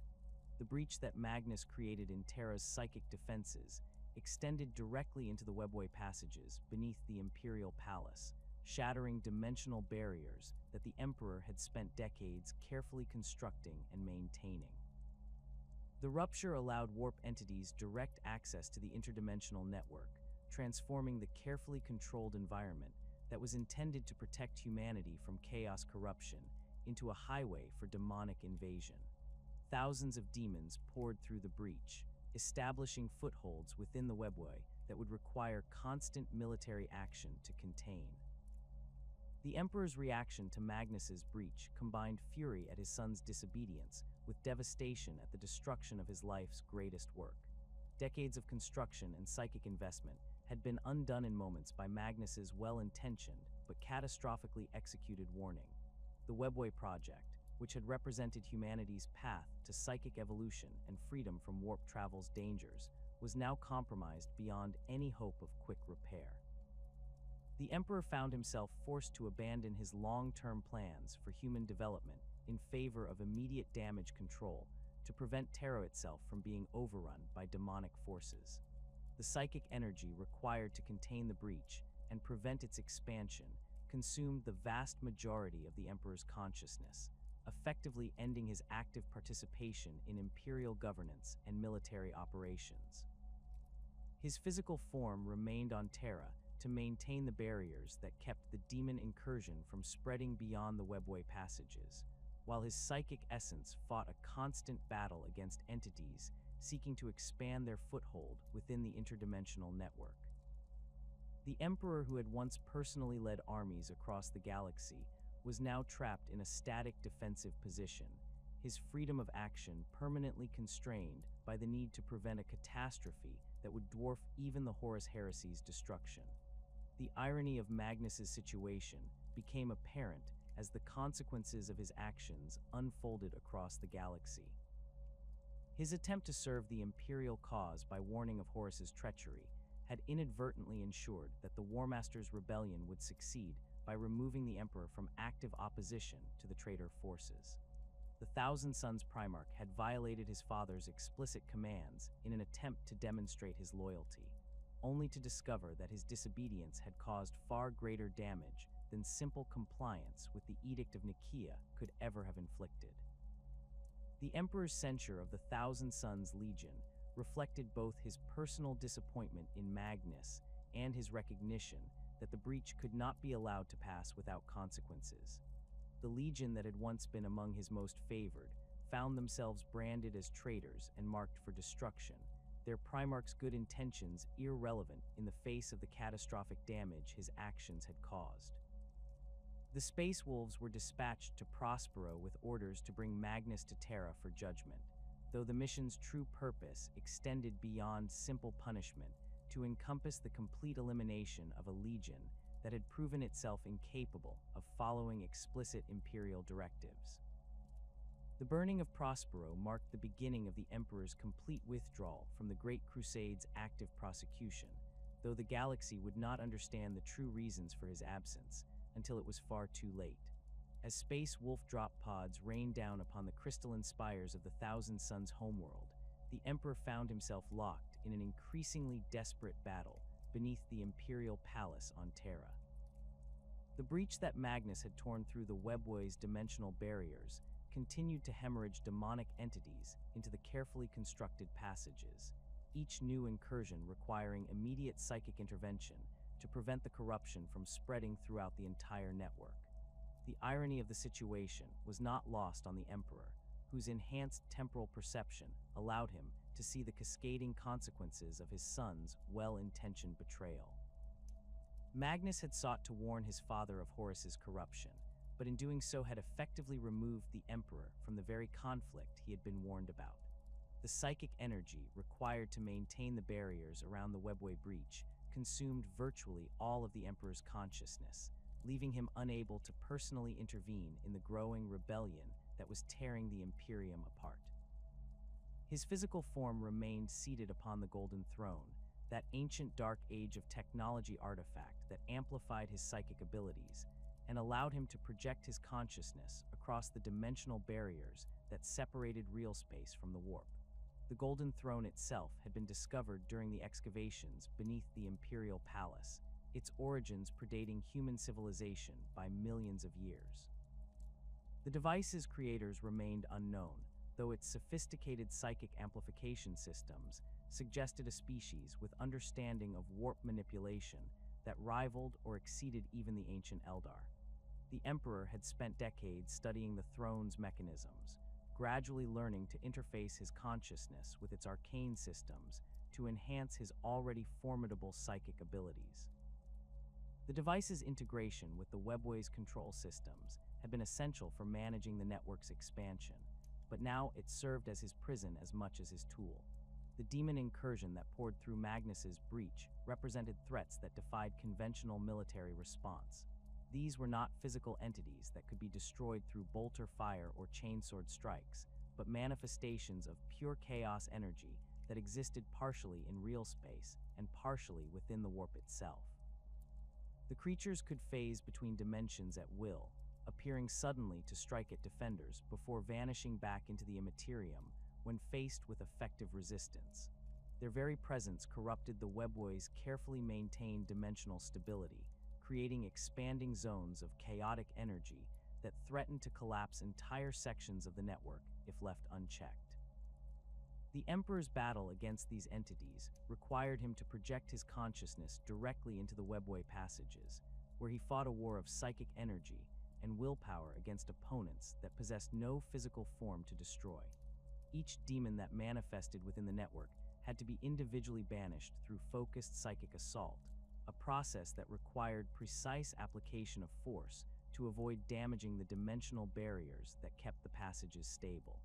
The breach that Magnus created in Terra's psychic defenses extended directly into the Webway passages beneath the Imperial Palace, shattering dimensional barriers that the Emperor had spent decades carefully constructing and maintaining. The rupture allowed warp entities direct access to the interdimensional network, transforming the carefully controlled environment that was intended to protect humanity from chaos corruption into a highway for demonic invasion. Thousands of demons poured through the breach, establishing footholds within the Webway that would require constant military action to contain. The Emperor's reaction to Magnus's breach combined fury at his son's disobedience with devastation at the destruction of his life's greatest work. Decades of construction and psychic investment had been undone in moments by Magnus's well-intentioned but catastrophically executed warning. The Webway project, which had represented humanity's path to psychic evolution and freedom from warp travel's dangers, was now compromised beyond any hope of quick repair. The Emperor found himself forced to abandon his long-term plans for human development in favor of immediate damage control to prevent Terra itself from being overrun by demonic forces. The psychic energy required to contain the breach and prevent its expansion consumed the vast majority of the Emperor's consciousness, effectively ending his active participation in imperial governance and military operations. His physical form remained on Terra to maintain the barriers that kept the demon incursion from spreading beyond the Webway passages, while his psychic essence fought a constant battle against entities seeking to expand their foothold within the interdimensional network. The Emperor, who had once personally led armies across the galaxy, was now trapped in a static defensive position, his freedom of action permanently constrained by the need to prevent a catastrophe that would dwarf even the Horus Heresy's destruction. The irony of Magnus's situation became apparent as the consequences of his actions unfolded across the galaxy. His attempt to serve the imperial cause by warning of Horus's treachery had inadvertently ensured that the Warmaster's rebellion would succeed by removing the Emperor from active opposition to the traitor forces. The Thousand Sons Primarch had violated his father's explicit commands in an attempt to demonstrate his loyalty, only to discover that his disobedience had caused far greater damage than simple compliance with the Edict of Nicaea could ever have inflicted. The Emperor's censure of the Thousand Sons Legion reflected both his personal disappointment in Magnus and his recognition that the breach could not be allowed to pass without consequences. The Legion that had once been among his most favored found themselves branded as traitors and marked for destruction, their Primarch's good intentions irrelevant in the face of the catastrophic damage his actions had caused. The Space Wolves were dispatched to Prospero with orders to bring Magnus to Terra for judgment, though the mission's true purpose extended beyond simple punishment to encompass the complete elimination of a legion that had proven itself incapable of following explicit imperial directives. The burning of Prospero marked the beginning of the Emperor's complete withdrawal from the Great Crusade's active prosecution, though the galaxy would not understand the true reasons for his absence until it was far too late. As space wolf drop pods rained down upon the crystalline spires of the Thousand Sons homeworld, the Emperor found himself locked in an increasingly desperate battle beneath the Imperial Palace on Terra. The breach that Magnus had torn through the Webway's dimensional barriers continued to hemorrhage demonic entities into the carefully constructed passages, each new incursion requiring immediate psychic intervention to prevent the corruption from spreading throughout the entire network. The irony of the situation was not lost on the Emperor, whose enhanced temporal perception allowed him to see the cascading consequences of his son's well-intentioned betrayal. Magnus had sought to warn his father of Horus's corruption, but in doing so had effectively removed the Emperor from the very conflict he had been warned about. The psychic energy required to maintain the barriers around the webway breach consumed virtually all of the Emperor's consciousness, leaving him unable to personally intervene in the growing rebellion that was tearing the Imperium apart. His physical form remained seated upon the Golden Throne, that ancient dark age of technology artifact that amplified his psychic abilities and allowed him to project his consciousness across the dimensional barriers that separated real space from the warp. The Golden Throne itself had been discovered during the excavations beneath the Imperial Palace, its origins predating human civilization by millions of years. The device's creators remained unknown, though its sophisticated psychic amplification systems suggested a species with understanding of warp manipulation that rivaled or exceeded even the ancient Eldar. The Emperor had spent decades studying the throne's mechanisms, gradually learning to interface his consciousness with its arcane systems to enhance his already formidable psychic abilities. The device's integration with the webway's control systems had been essential for managing the network's expansion, but now it served as his prison as much as his tool. The demon incursion that poured through Magnus's breach represented threats that defied conventional military response. These were not physical entities that could be destroyed through bolter fire or chainsword strikes, but manifestations of pure chaos energy that existed partially in real space and partially within the warp itself. The creatures could phase between dimensions at will, appearing suddenly to strike at defenders before vanishing back into the immaterium when faced with effective resistance. Their very presence corrupted the webway's carefully maintained dimensional stability, creating expanding zones of chaotic energy that threatened to collapse entire sections of the network if left unchecked. The Emperor's battle against these entities required him to project his consciousness directly into the webway passages, where he fought a war of psychic energy and willpower against opponents that possessed no physical form to destroy. Each demon that manifested within the network had to be individually banished through focused psychic assault, a process that required precise application of force to avoid damaging the dimensional barriers that kept the passages stable.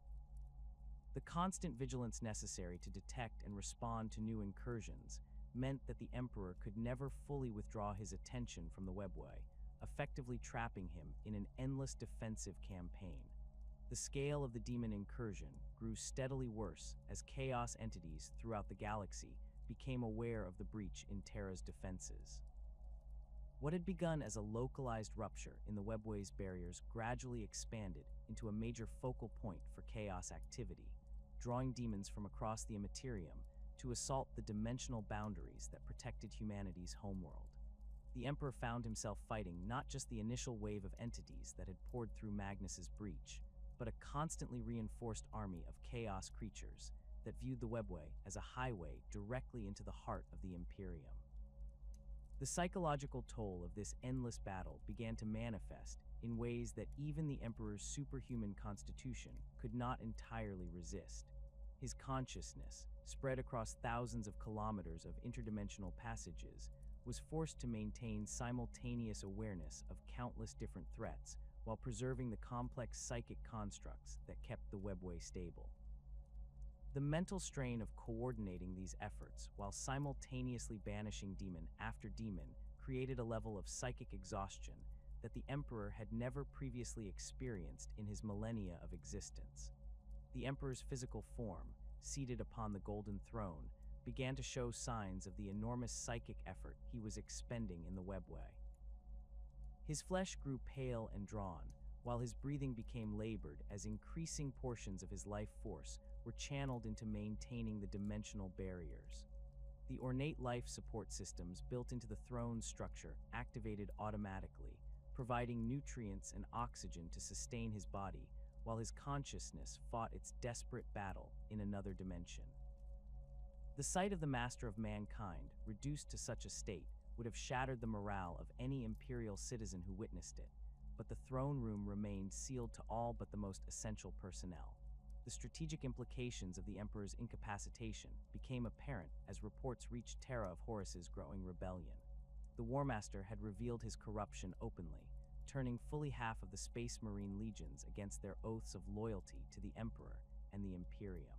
The constant vigilance necessary to detect and respond to new incursions meant that the Emperor could never fully withdraw his attention from the webway, effectively trapping him in an endless defensive campaign. The scale of the demon incursion grew steadily worse as chaos entities throughout the galaxy became aware of the breach in Terra's defenses. What had begun as a localized rupture in the webway's barriers gradually expanded into a major focal point for chaos activity, drawing demons from across the immaterium to assault the dimensional boundaries that protected humanity's homeworld. The Emperor found himself fighting not just the initial wave of entities that had poured through Magnus's breach, but a constantly reinforced army of chaos creatures that viewed the webway as a highway directly into the heart of the Imperium. The psychological toll of this endless battle began to manifest in ways that even the Emperor's superhuman constitution could not entirely resist. His consciousness, spread across thousands of kilometers of interdimensional passages, was forced to maintain simultaneous awareness of countless different threats while preserving the complex psychic constructs that kept the webway stable. The mental strain of coordinating these efforts while simultaneously banishing demon after demon created a level of psychic exhaustion that the Emperor had never previously experienced in his millennia of existence. The Emperor's physical form, seated upon the Golden Throne, began to show signs of the enormous psychic effort he was expending in the webway. His flesh grew pale and drawn, while his breathing became labored as increasing portions of his life force were channeled into maintaining the dimensional barriers. The ornate life support systems built into the throne's structure activated automatically, providing nutrients and oxygen to sustain his body, while his consciousness fought its desperate battle in another dimension. The sight of the master of mankind, reduced to such a state, would have shattered the morale of any imperial citizen who witnessed it, but the throne room remained sealed to all but the most essential personnel. The strategic implications of the emperor's incapacitation became apparent as reports reached Terra of Horus's growing rebellion. The War Master had revealed his corruption openly, turning fully half of the Space Marine legions against their oaths of loyalty to the Emperor and the Imperium.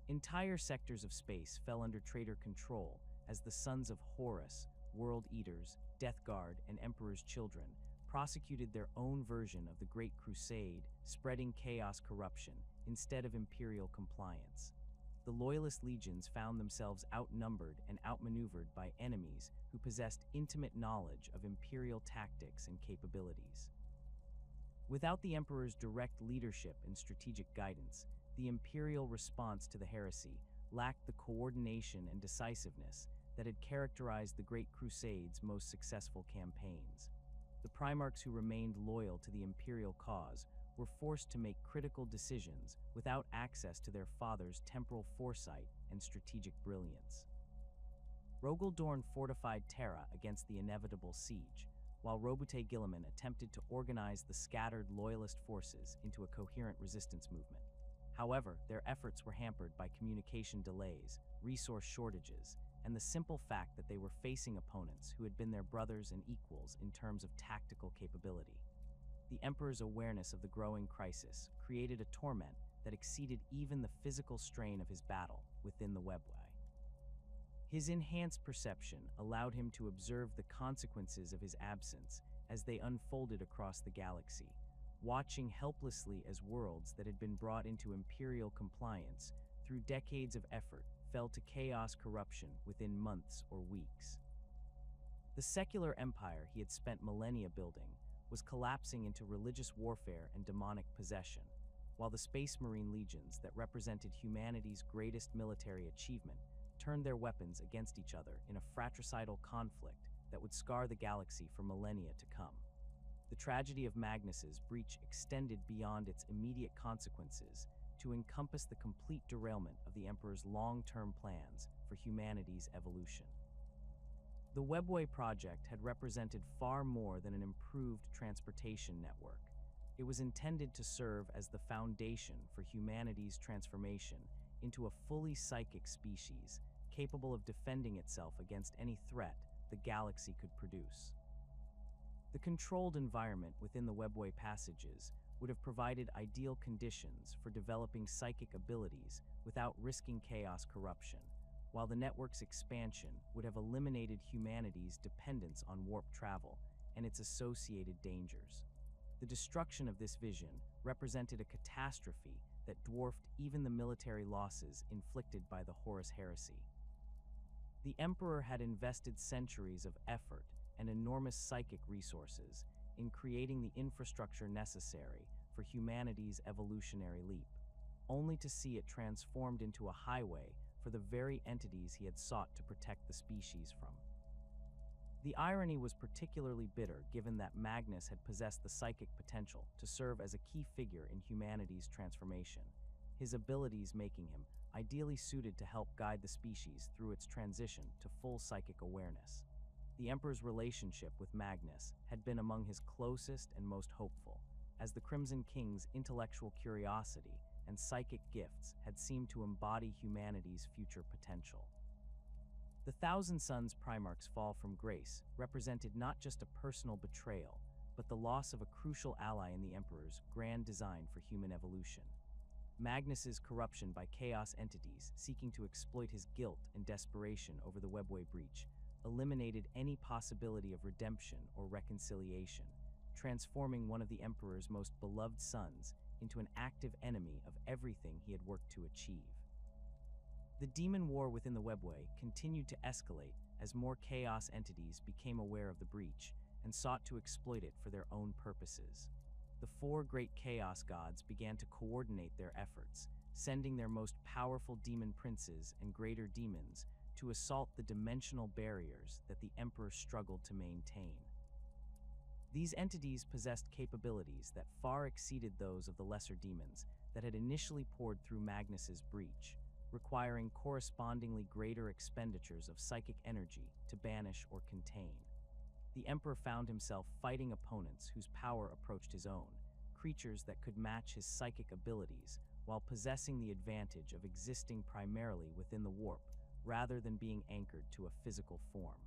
Entire sectors of space fell under traitor control as the sons of Horus, World Eaters, Death Guard, and Emperor's children prosecuted their own version of the Great Crusade, spreading chaos corruption instead of imperial compliance. The Loyalist legions found themselves outnumbered and outmaneuvered by enemies who possessed intimate knowledge of imperial tactics and capabilities. Without the Emperor's direct leadership and strategic guidance, the imperial response to the heresy lacked the coordination and decisiveness that had characterized the Great Crusade's most successful campaigns. The Primarchs who remained loyal to the imperial cause were forced to make critical decisions without access to their father's temporal foresight and strategic brilliance. Rogel Dorn fortified Terra against the inevitable siege, while Robute Guilliman attempted to organize the scattered loyalist forces into a coherent resistance movement. However, their efforts were hampered by communication delays, resource shortages, and the simple fact that they were facing opponents who had been their brothers and equals in terms of tactical capability. The Emperor's awareness of the growing crisis created a torment that exceeded even the physical strain of his battle within the webway. His enhanced perception allowed him to observe the consequences of his absence as they unfolded across the galaxy, watching helplessly as worlds that had been brought into imperial compliance through decades of effort fell to chaos corruption within months or weeks. The secular empire he had spent millennia building was collapsing into religious warfare and demonic possession, while the Space Marine legions that represented humanity's greatest military achievement turned their weapons against each other in a fratricidal conflict that would scar the galaxy for millennia to come. The tragedy of Magnus's breach extended beyond its immediate consequences to encompass the complete derailment of the Emperor's long-term plans for humanity's evolution. The Webway project had represented far more than an improved transportation network. It was intended to serve as the foundation for humanity's transformation into a fully psychic species capable of defending itself against any threat the galaxy could produce. The controlled environment within the Webway passages would have provided ideal conditions for developing psychic abilities without risking chaos corruption, while the network's expansion would have eliminated humanity's dependence on warp travel and its associated dangers. The destruction of this vision represented a catastrophe that dwarfed even the military losses inflicted by the Horus Heresy. The Emperor had invested centuries of effort and enormous psychic resources in creating the infrastructure necessary for humanity's evolutionary leap, only to see it transformed into a highway for the very entities he had sought to protect the species from. The irony was particularly bitter given that Magnus had possessed the psychic potential to serve as a key figure in humanity's transformation, his abilities making him ideally suited to help guide the species through its transition to full psychic awareness. The Emperor's relationship with Magnus had been among his closest and most hopeful, as the Crimson King's intellectual curiosity and psychic gifts had seemed to embody humanity's future potential. The Thousand Sons Primarch's fall from grace represented not just a personal betrayal, but the loss of a crucial ally in the Emperor's grand design for human evolution. Magnus's corruption by chaos entities seeking to exploit his guilt and desperation over the Webway breach eliminated any possibility of redemption or reconciliation, transforming one of the Emperor's most beloved sons into an active enemy of everything he had worked to achieve. The demon war within the Webway continued to escalate as more chaos entities became aware of the breach and sought to exploit it for their own purposes. The four great chaos gods began to coordinate their efforts, sending their most powerful demon princes and greater demons to assault the dimensional barriers that the Emperor struggled to maintain. These entities possessed capabilities that far exceeded those of the lesser demons that had initially poured through Magnus's breach, requiring correspondingly greater expenditures of psychic energy to banish or contain. The Emperor found himself fighting opponents whose power approached his own, creatures that could match his psychic abilities while possessing the advantage of existing primarily within the warp rather than being anchored to a physical form.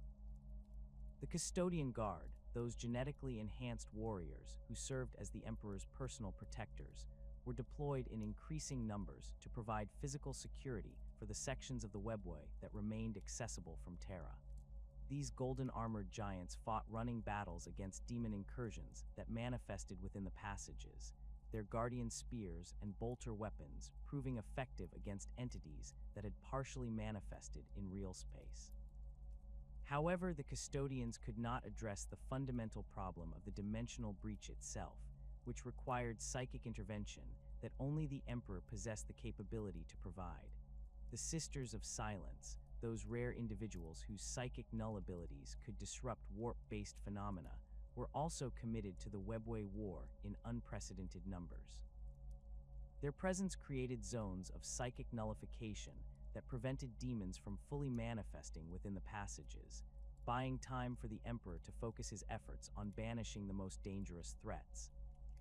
The Custodian Guard, those genetically enhanced warriors who served as the Emperor's personal protectors, were deployed in increasing numbers to provide physical security for the sections of the webway that remained accessible from Terra. These golden-armored giants fought running battles against demon incursions that manifested within the passages, their guardian spears and bolter weapons proving effective against entities that had partially manifested in real space. However, the custodians could not address the fundamental problem of the dimensional breach itself, which required psychic intervention that only the Emperor possessed the capability to provide. The Sisters of Silence, those rare individuals whose psychic null abilities could disrupt warp-based phenomena, were also committed to the Webway War in unprecedented numbers. Their presence created zones of psychic nullification that prevented demons from fully manifesting within the passages, buying time for the Emperor to focus his efforts on banishing the most dangerous threats.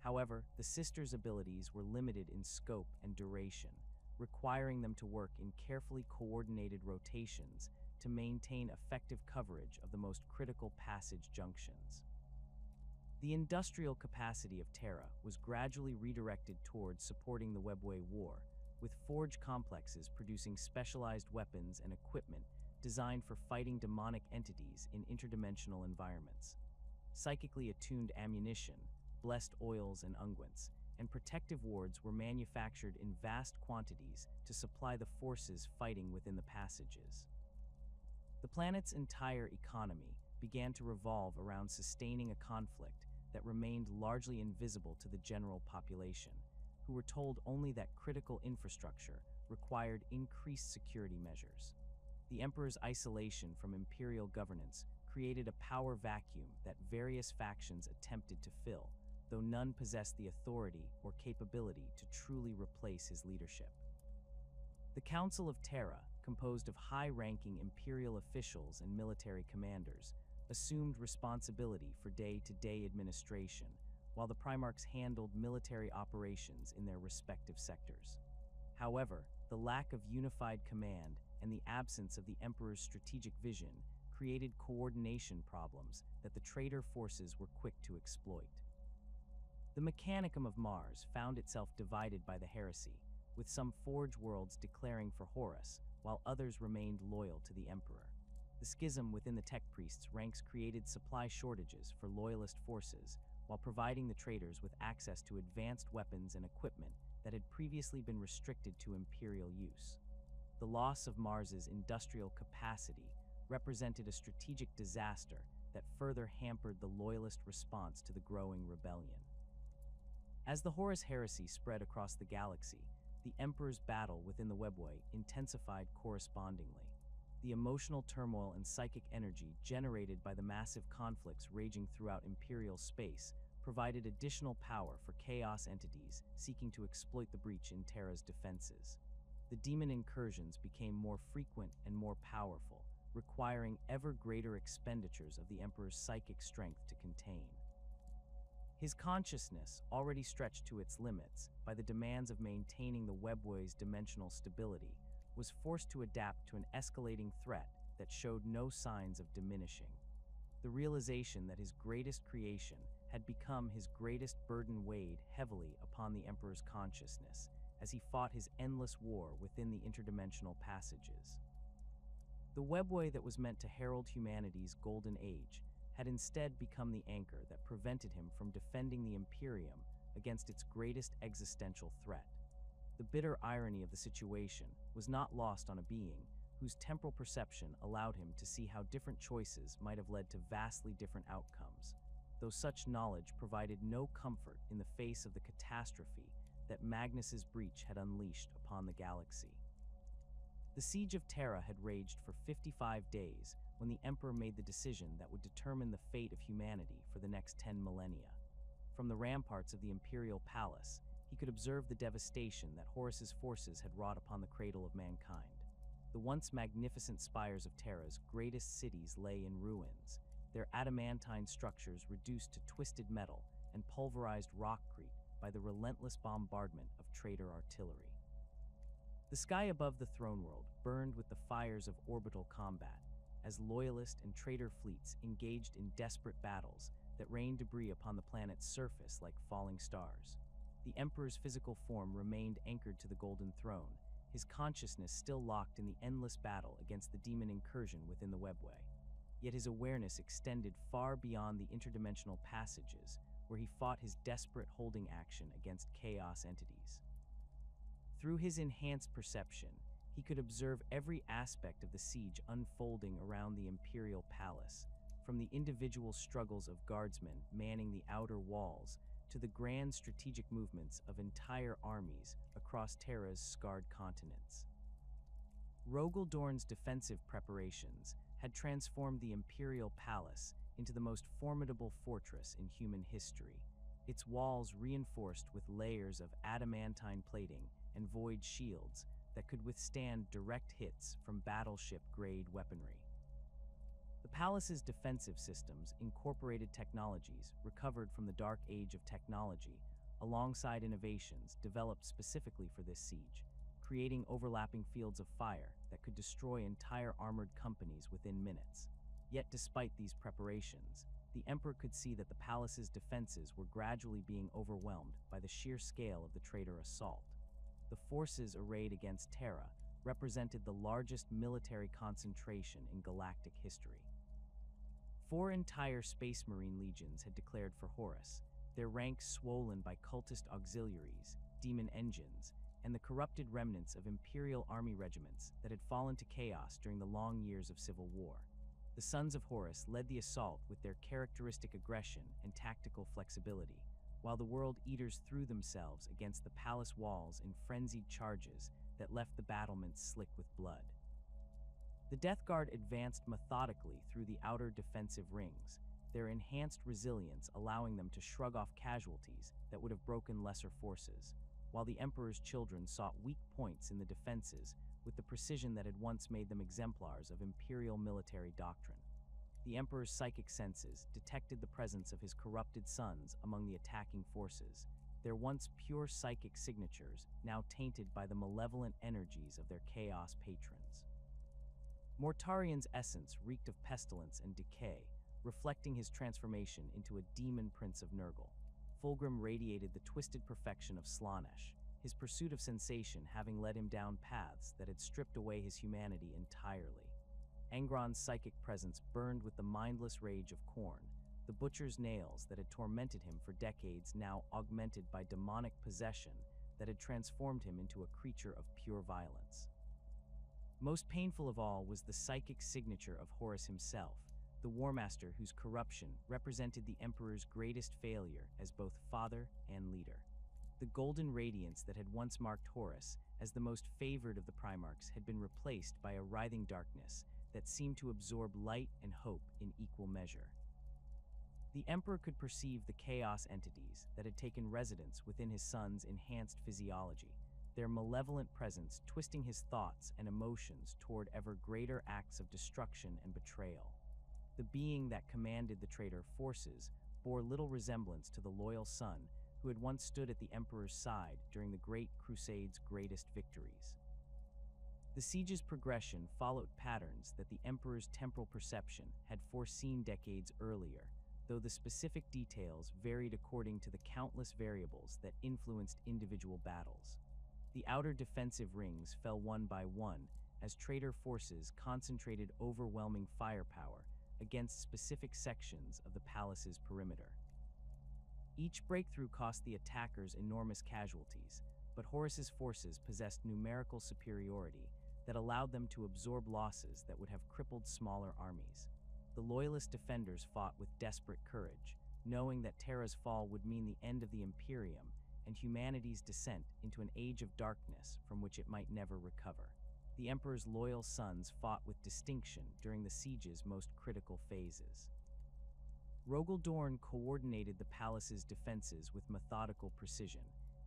However, the Sisters' abilities were limited in scope and duration, requiring them to work in carefully coordinated rotations to maintain effective coverage of the most critical passage junctions. The industrial capacity of Terra was gradually redirected towards supporting the Webway War, with forge complexes producing specialized weapons and equipment designed for fighting demonic entities in interdimensional environments. Psychically attuned ammunition, blessed oils and unguents, and protective wards were manufactured in vast quantities to supply the forces fighting within the passages. The planet's entire economy began to revolve around sustaining a conflict that remained largely invisible to the general population, who were told only that critical infrastructure required increased security measures. The Emperor's isolation from imperial governance created a power vacuum that various factions attempted to fill, though none possessed the authority or capability to truly replace his leadership. The Council of Terra, composed of high-ranking imperial officials and military commanders, assumed responsibility for day-to-day administration, while the Primarchs handled military operations in their respective sectors. However, the lack of unified command and the absence of the Emperor's strategic vision created coordination problems that the traitor forces were quick to exploit. The Mechanicum of Mars found itself divided by the heresy, with some Forge worlds declaring for Horus, while others remained loyal to the Emperor. The schism within the Tech Priests ranks created supply shortages for loyalist forces, while providing the traitors with access to advanced weapons and equipment that had previously been restricted to Imperial use. The loss of Mars's industrial capacity represented a strategic disaster that further hampered the loyalist response to the growing rebellion. As the Horus Heresy spread across the galaxy, the Emperor's battle within the Webway intensified correspondingly. The emotional turmoil and psychic energy generated by the massive conflicts raging throughout Imperial space provided additional power for chaos entities seeking to exploit the breach in Terra's defenses. The demon incursions became more frequent and more powerful, requiring ever greater expenditures of the Emperor's psychic strength to contain. His consciousness, already stretched to its limits by the demands of maintaining the Webway's dimensional stability, was forced to adapt to an escalating threat that showed no signs of diminishing. The realization that his greatest creation had become his greatest burden weighed heavily upon the Emperor's consciousness as he fought his endless war within the interdimensional passages. The Webway that was meant to herald humanity's golden age had instead become the anchor that prevented him from defending the Imperium against its greatest existential threat. The bitter irony of the situation was not lost on a being whose temporal perception allowed him to see how different choices might have led to vastly different outcomes, though such knowledge provided no comfort in the face of the catastrophe that Magnus's breach had unleashed upon the galaxy. The siege of Terra had raged for 55 days when the Emperor made the decision that would determine the fate of humanity for the next 10 millennia. From the ramparts of the imperial palace, he could observe the devastation that Horus's forces had wrought upon the cradle of mankind. The once magnificent spires of Terra's greatest cities lay in ruins, their adamantine structures reduced to twisted metal and pulverized rockcrete by the relentless bombardment of traitor artillery. The sky above the throne world burned with the fires of orbital combat, as loyalist and traitor fleets engaged in desperate battles that rained debris upon the planet's surface like falling stars. The Emperor's physical form remained anchored to the Golden Throne, his consciousness still locked in the endless battle against the demon incursion within the webway. Yet his awareness extended far beyond the interdimensional passages, where he fought his desperate holding action against chaos entities. Through his enhanced perception, he could observe every aspect of the siege unfolding around the imperial palace, from the individual struggles of guardsmen manning the outer walls to the grand strategic movements of entire armies across Terra's scarred continents. Rogel Dorn's defensive preparations had transformed the imperial palace into the most formidable fortress in human history, its walls reinforced with layers of adamantine plating and void shields that could withstand direct hits from battleship-grade weaponry. The palace's defensive systems incorporated technologies recovered from the dark age of technology, alongside innovations developed specifically for this siege, creating overlapping fields of fire that could destroy entire armored companies within minutes. Yet despite these preparations, the Emperor could see that the palace's defenses were gradually being overwhelmed by the sheer scale of the traitor assault. The forces arrayed against Terra represented the largest military concentration in galactic history. 4 entire Space Marine legions had declared for Horus, their ranks swollen by cultist auxiliaries, demon engines, and the corrupted remnants of Imperial army regiments that had fallen to chaos during the long years of civil war. The Sons of Horus led the assault with their characteristic aggression and tactical flexibility, while the World Eaters threw themselves against the palace walls in frenzied charges that left the battlements slick with blood. The Death Guard advanced methodically through the outer defensive rings, their enhanced resilience allowing them to shrug off casualties that would have broken lesser forces, while the Emperor's children sought weak points in the defenses with the precision that had once made them exemplars of Imperial military doctrine. The Emperor's psychic senses detected the presence of his corrupted sons among the attacking forces, their once pure psychic signatures now tainted by the malevolent energies of their chaos patrons. Mortarian's essence reeked of pestilence and decay, reflecting his transformation into a demon prince of Nurgle. Fulgrim radiated the twisted perfection of Slaanesh, his pursuit of sensation having led him down paths that had stripped away his humanity entirely. Angron's psychic presence burned with the mindless rage of Khorne, the butcher's nails that had tormented him for decades now augmented by demonic possession that had transformed him into a creature of pure violence. Most painful of all was the psychic signature of Horus himself, the War Master whose corruption represented the Emperor's greatest failure as both father and leader. The golden radiance that had once marked Horus as the most favored of the Primarchs had been replaced by a writhing darkness that seemed to absorb light and hope in equal measure. The Emperor could perceive the chaos entities that had taken residence within his son's enhanced physiology, their malevolent presence twisting his thoughts and emotions toward ever greater acts of destruction and betrayal. The being that commanded the traitor forces bore little resemblance to the loyal son who had once stood at the Emperor's side during the Great Crusade's greatest victories. The siege's progression followed patterns that the Emperor's temporal perception had foreseen decades earlier, though the specific details varied according to the countless variables that influenced individual battles. The outer defensive rings fell one by one as traitor forces concentrated overwhelming firepower against specific sections of the palace's perimeter. Each breakthrough cost the attackers enormous casualties, but Horus's forces possessed numerical superiority that allowed them to absorb losses that would have crippled smaller armies. The loyalist defenders fought with desperate courage, knowing that Terra's fall would mean the end of the Imperium and humanity's descent into an age of darkness from which it might never recover. The Emperor's loyal sons fought with distinction during the siege's most critical phases. Rogel coordinated the palace's defenses with methodical precision,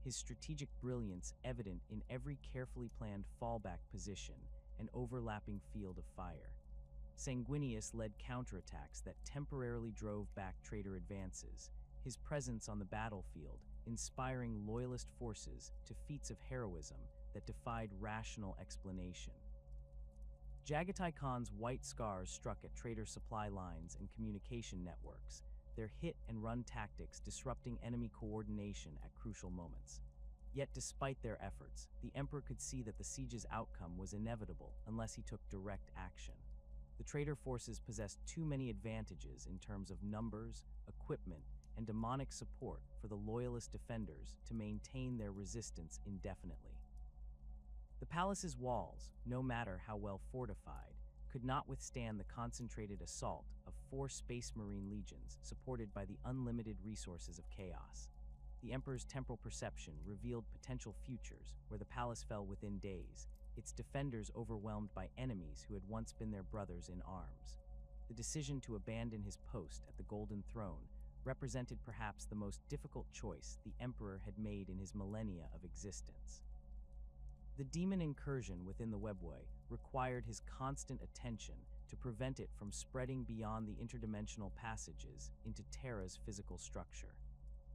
his strategic brilliance evident in every carefully planned fallback position and overlapping field of fire. Sanguinius led counterattacks that temporarily drove back traitor advances, his presence on the battlefield inspiring loyalist forces to feats of heroism that defied rational explanation. Jagatai Khan's white scars struck at traitor supply lines and communication networks, their hit-and-run tactics disrupting enemy coordination at crucial moments. Yet despite their efforts, the Emperor could see that the siege's outcome was inevitable unless he took direct action. The traitor forces possessed too many advantages in terms of numbers, equipment, and demonic support for the loyalist defenders to maintain their resistance indefinitely. The palace's walls, no matter how well fortified, could not withstand the concentrated assault of 4 Space Marine legions supported by the unlimited resources of chaos. The Emperor's temporal perception revealed potential futures where the palace fell within days, its defenders overwhelmed by enemies who had once been their brothers in arms. The decision to abandon his post at the Golden Throne represented perhaps the most difficult choice the Emperor had made in his millennia of existence. The demon incursion within the webway required his constant attention to prevent it from spreading beyond the interdimensional passages into Terra's physical structure.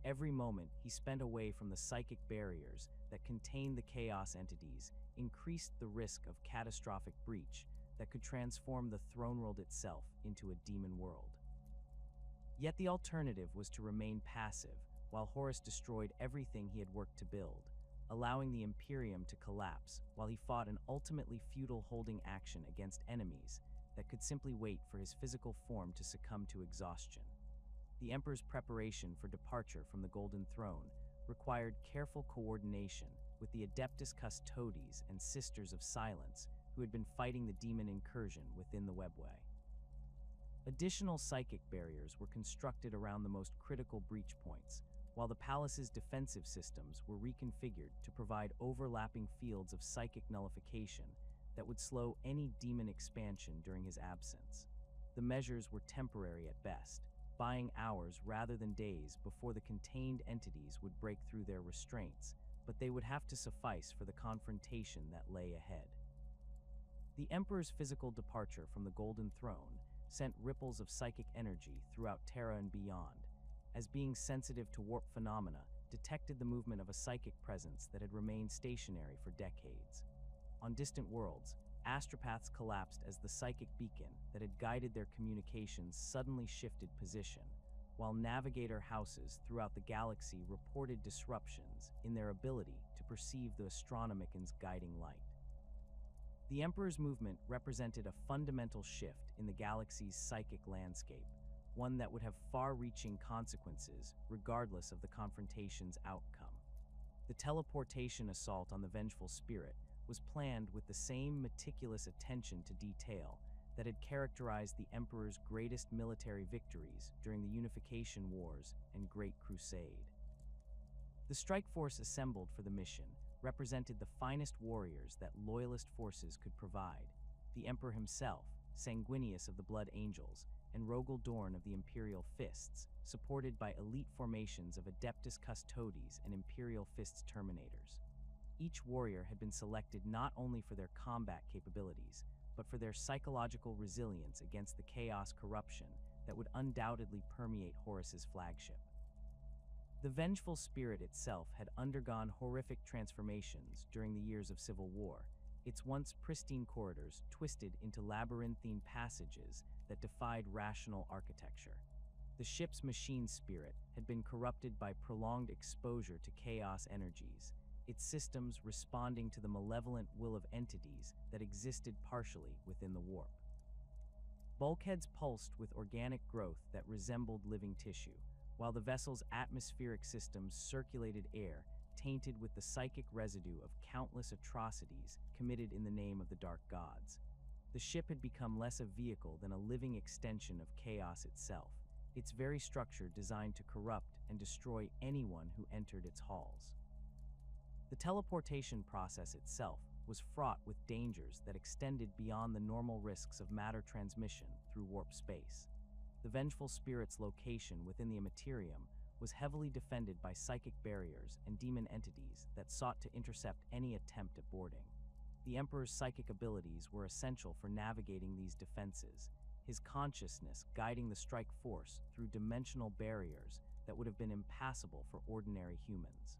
Every moment he spent away from the psychic barriers that contained the chaos entities increased the risk of catastrophic breach that could transform the throne world itself into a demon world. Yet the alternative was to remain passive while Horus destroyed everything he had worked to build, allowing the Imperium to collapse while he fought an ultimately futile holding action against enemies that could simply wait for his physical form to succumb to exhaustion. The Emperor's preparation for departure from the Golden Throne required careful coordination with the Adeptus Custodes and Sisters of Silence who had been fighting the demon incursion within the webway. Additional psychic barriers were constructed around the most critical breach points, while the palace's defensive systems were reconfigured to provide overlapping fields of psychic nullification that would slow any demon expansion during his absence. The measures were temporary at best, buying hours rather than days before the contained entities would break through their restraints, but they would have to suffice for the confrontation that lay ahead. The Emperor's physical departure from the Golden Throne sent ripples of psychic energy throughout Terra and beyond, as being sensitive to warp phenomena detected the movement of a psychic presence that had remained stationary for decades. On distant worlds, astropaths collapsed as the psychic beacon that had guided their communications suddenly shifted position, while navigator houses throughout the galaxy reported disruptions in their ability to perceive the astronomican's guiding light. The Emperor's movement represented a fundamental shift in the galaxy's psychic landscape, one that would have far-reaching consequences regardless of the confrontation's outcome. The teleportation assault on the vengeful spirit was planned with the same meticulous attention to detail that had characterized the Emperor's greatest military victories during the Unification Wars and Great Crusade. The strike force assembled for the mission represented the finest warriors that loyalist forces could provide: the Emperor himself, Sanguinius of the Blood Angels, and Rogel Dorn of the Imperial Fists, supported by elite formations of Adeptus Custodes and Imperial Fists Terminators. Each warrior had been selected not only for their combat capabilities, but for their psychological resilience against the chaos corruption that would undoubtedly permeate Horus's flagship. The vengeful spirit itself had undergone horrific transformations during the years of civil war, its once pristine corridors twisted into labyrinthine passages that defied rational architecture. The ship's machine spirit had been corrupted by prolonged exposure to chaos energies, its systems responding to the malevolent will of entities that existed partially within the warp. Bulkheads pulsed with organic growth that resembled living tissue, while the vessel's atmospheric systems circulated air tainted with the psychic residue of countless atrocities committed in the name of the dark gods. The ship had become less a vehicle than a living extension of chaos itself, its very structure designed to corrupt and destroy anyone who entered its halls. The teleportation process itself was fraught with dangers that extended beyond the normal risks of matter transmission through warp space. The vengeful spirit's location within the Immaterium was heavily defended by psychic barriers and demon entities that sought to intercept any attempt at boarding. The Emperor's psychic abilities were essential for navigating these defenses, his consciousness guiding the strike force through dimensional barriers that would have been impassable for ordinary humans.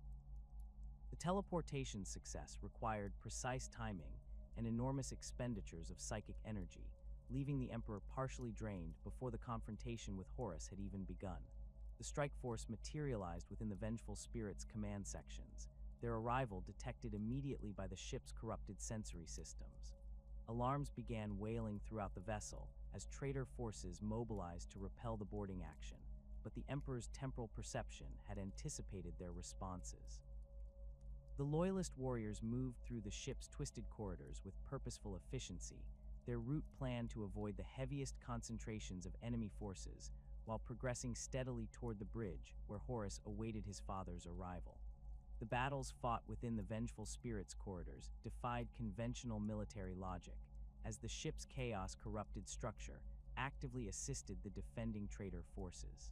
The teleportation's success required precise timing and enormous expenditures of psychic energy, leaving the Emperor partially drained before the confrontation with Horus had even begun. The strike force materialized within the vengeful spirit's command sections, their arrival detected immediately by the ship's corrupted sensory systems. Alarms began wailing throughout the vessel as traitor forces mobilized to repel the boarding action, but the Emperor's temporal perception had anticipated their responses. The Loyalist warriors moved through the ship's twisted corridors with purposeful efficiency, their route planned to avoid the heaviest concentrations of enemy forces while progressing steadily toward the bridge where Horus awaited his father's arrival. The battles fought within the vengeful spirit's corridors defied conventional military logic, as the ship's chaos-corrupted structure actively assisted the defending traitor forces.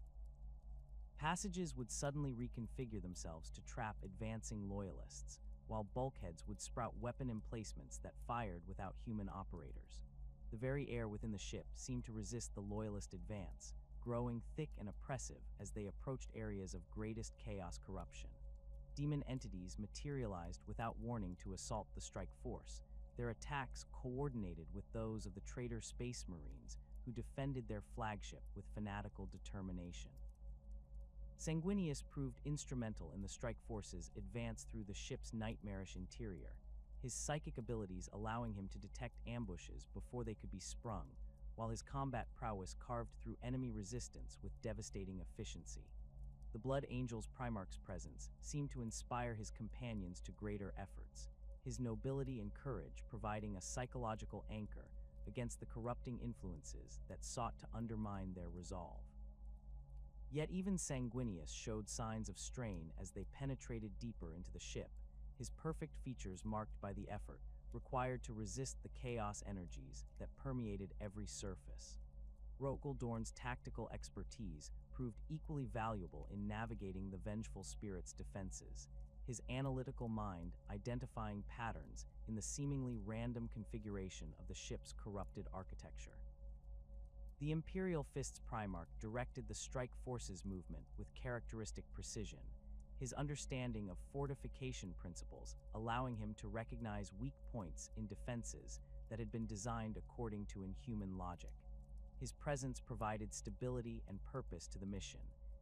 Passages would suddenly reconfigure themselves to trap advancing loyalists, while bulkheads would sprout weapon emplacements that fired without human operators. The very air within the ship seemed to resist the loyalist advance, growing thick and oppressive as they approached areas of greatest chaos corruption. Demon entities materialized without warning to assault the strike force, their attacks coordinated with those of the traitor space marines who defended their flagship with fanatical determination. Sanguinius proved instrumental in the strike force's advance through the ship's nightmarish interior, his psychic abilities allowing him to detect ambushes before they could be sprung, while his combat prowess carved through enemy resistance with devastating efficiency. The Blood Angel's Primarch's presence seemed to inspire his companions to greater efforts, his nobility and courage providing a psychological anchor against the corrupting influences that sought to undermine their resolve. Yet even Sanguinius showed signs of strain as they penetrated deeper into the ship, his perfect features marked by the effort required to resist the chaos energies that permeated every surface. Rogal Dorn's tactical expertise proved equally valuable in navigating the vengeful spirit's defenses, his analytical mind identifying patterns in the seemingly random configuration of the ship's corrupted architecture. The Imperial Fist's Primarch directed the strike forces movement with characteristic precision, his understanding of fortification principles allowing him to recognize weak points in defenses that had been designed according to inhuman logic. His presence provided stability and purpose to the mission,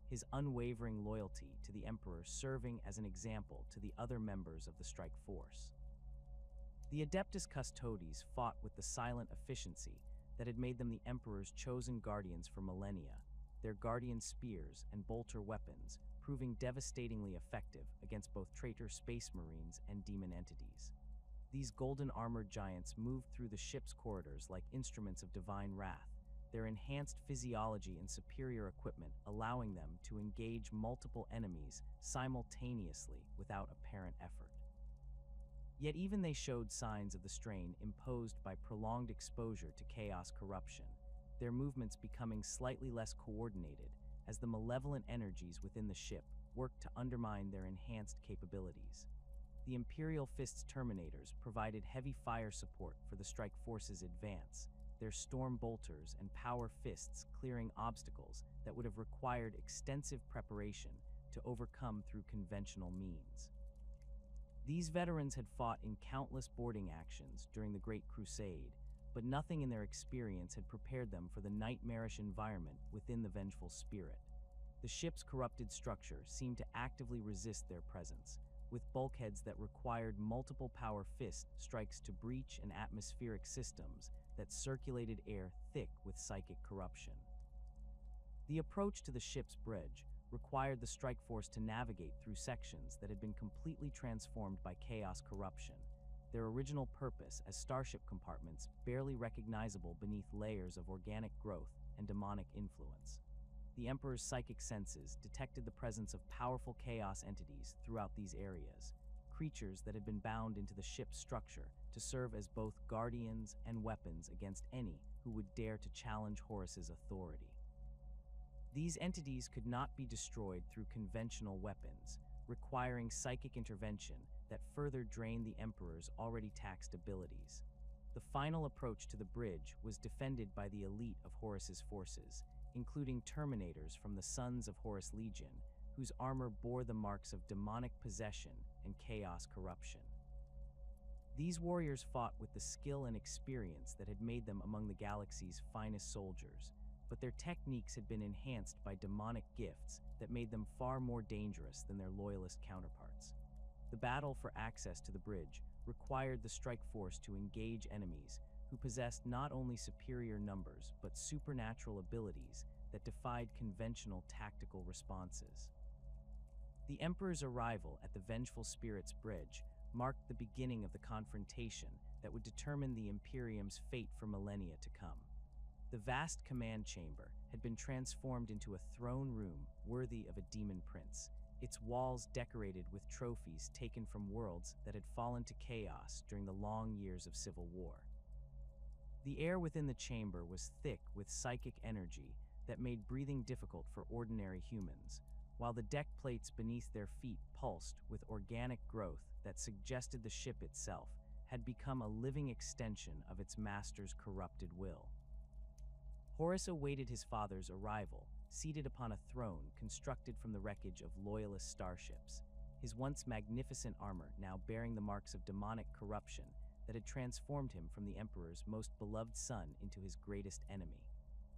his unwavering loyalty to the Emperor serving as an example to the other members of the strike force. The Adeptus Custodes fought with the silent efficiency that had made them the Emperor's chosen guardians for millennia, their guardian spears and bolter weapons proving devastatingly effective against both traitor space marines and demon entities. These golden armored giants moved through the ship's corridors like instruments of divine wrath, their enhanced physiology and superior equipment allowing them to engage multiple enemies simultaneously without apparent effort. Yet even they showed signs of the strain imposed by prolonged exposure to chaos corruption, their movements becoming slightly less coordinated as the malevolent energies within the ship worked to undermine their enhanced capabilities. The Imperial Fist's Terminators provided heavy fire support for the strike force's advance, their storm bolters and power fists clearing obstacles that would have required extensive preparation to overcome through conventional means. These veterans had fought in countless boarding actions during the Great Crusade, but nothing in their experience had prepared them for the nightmarish environment within the vengeful spirit. The ship's corrupted structure seemed to actively resist their presence, with bulkheads that required multiple power fist strikes to breach and atmospheric systems that circulated air thick with psychic corruption. The approach to the ship's bridge required the strike force to navigate through sections that had been completely transformed by chaos corruption, their original purpose as starship compartments barely recognizable beneath layers of organic growth and demonic influence. The Emperor's psychic senses detected the presence of powerful chaos entities throughout these areas, creatures that had been bound into the ship's structure to serve as both guardians and weapons against any who would dare to challenge Horus's authority. These entities could not be destroyed through conventional weapons, requiring psychic intervention that further drained the Emperor's already taxed abilities. The final approach to the bridge was defended by the elite of Horus's forces, including Terminators from the Sons of Horus Legion, whose armor bore the marks of demonic possession and chaos corruption. These warriors fought with the skill and experience that had made them among the galaxy's finest soldiers, but their techniques had been enhanced by demonic gifts that made them far more dangerous than their loyalist counterparts. The battle for access to the bridge required the strike force to engage enemies who possessed not only superior numbers but supernatural abilities that defied conventional tactical responses. The Emperor's arrival at the Vengeful Spirits Bridge marked the beginning of the confrontation that would determine the Imperium's fate for millennia to come. The vast command chamber had been transformed into a throne room worthy of a demon prince, its walls decorated with trophies taken from worlds that had fallen to chaos during the long years of civil war. The air within the chamber was thick with psychic energy that made breathing difficult for ordinary humans, while the deck plates beneath their feet pulsed with organic growth that suggested the ship itself had become a living extension of its master's corrupted will. Horus awaited his father's arrival, seated upon a throne constructed from the wreckage of loyalist starships, his once magnificent armor now bearing the marks of demonic corruption that had transformed him from the Emperor's most beloved son into his greatest enemy.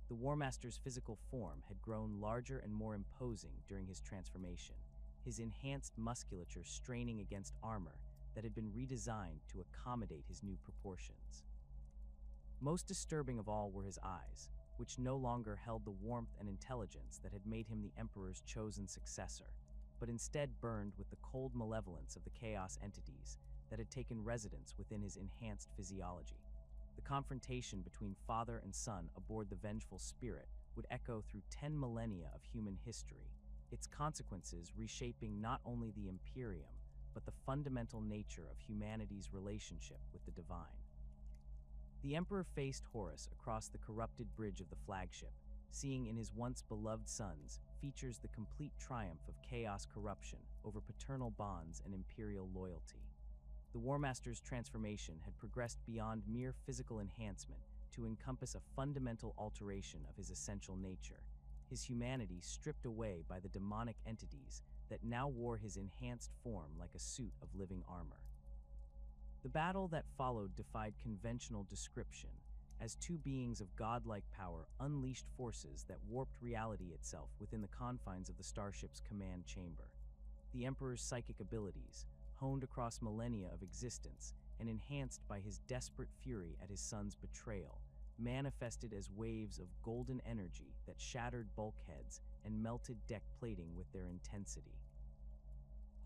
The War Master's physical form had grown larger and more imposing during his transformation, his enhanced musculature straining against armor that had been redesigned to accommodate his new proportions. Most disturbing of all were his eyes, which no longer held the warmth and intelligence that had made him the Emperor's chosen successor, but instead burned with the cold malevolence of the chaos entities that had taken residence within his enhanced physiology. The confrontation between father and son aboard the Vengeful Spirit would echo through 10 millennia of human history, its consequences reshaping not only the Imperium, but the fundamental nature of humanity's relationship with the divine. The Emperor faced Horus across the corrupted bridge of the flagship, seeing in his once beloved sons features the complete triumph of chaos corruption over paternal bonds and imperial loyalty. The War Master's transformation had progressed beyond mere physical enhancement to encompass a fundamental alteration of his essential nature, his humanity stripped away by the demonic entities that now wore his enhanced form like a suit of living armor. The battle that followed defied conventional description, as two beings of godlike power unleashed forces that warped reality itself within the confines of the starship's command chamber. The Emperor's psychic abilities, honed across millennia of existence and enhanced by his desperate fury at his son's betrayal, manifested as waves of golden energy that shattered bulkheads and melted deck plating with their intensity.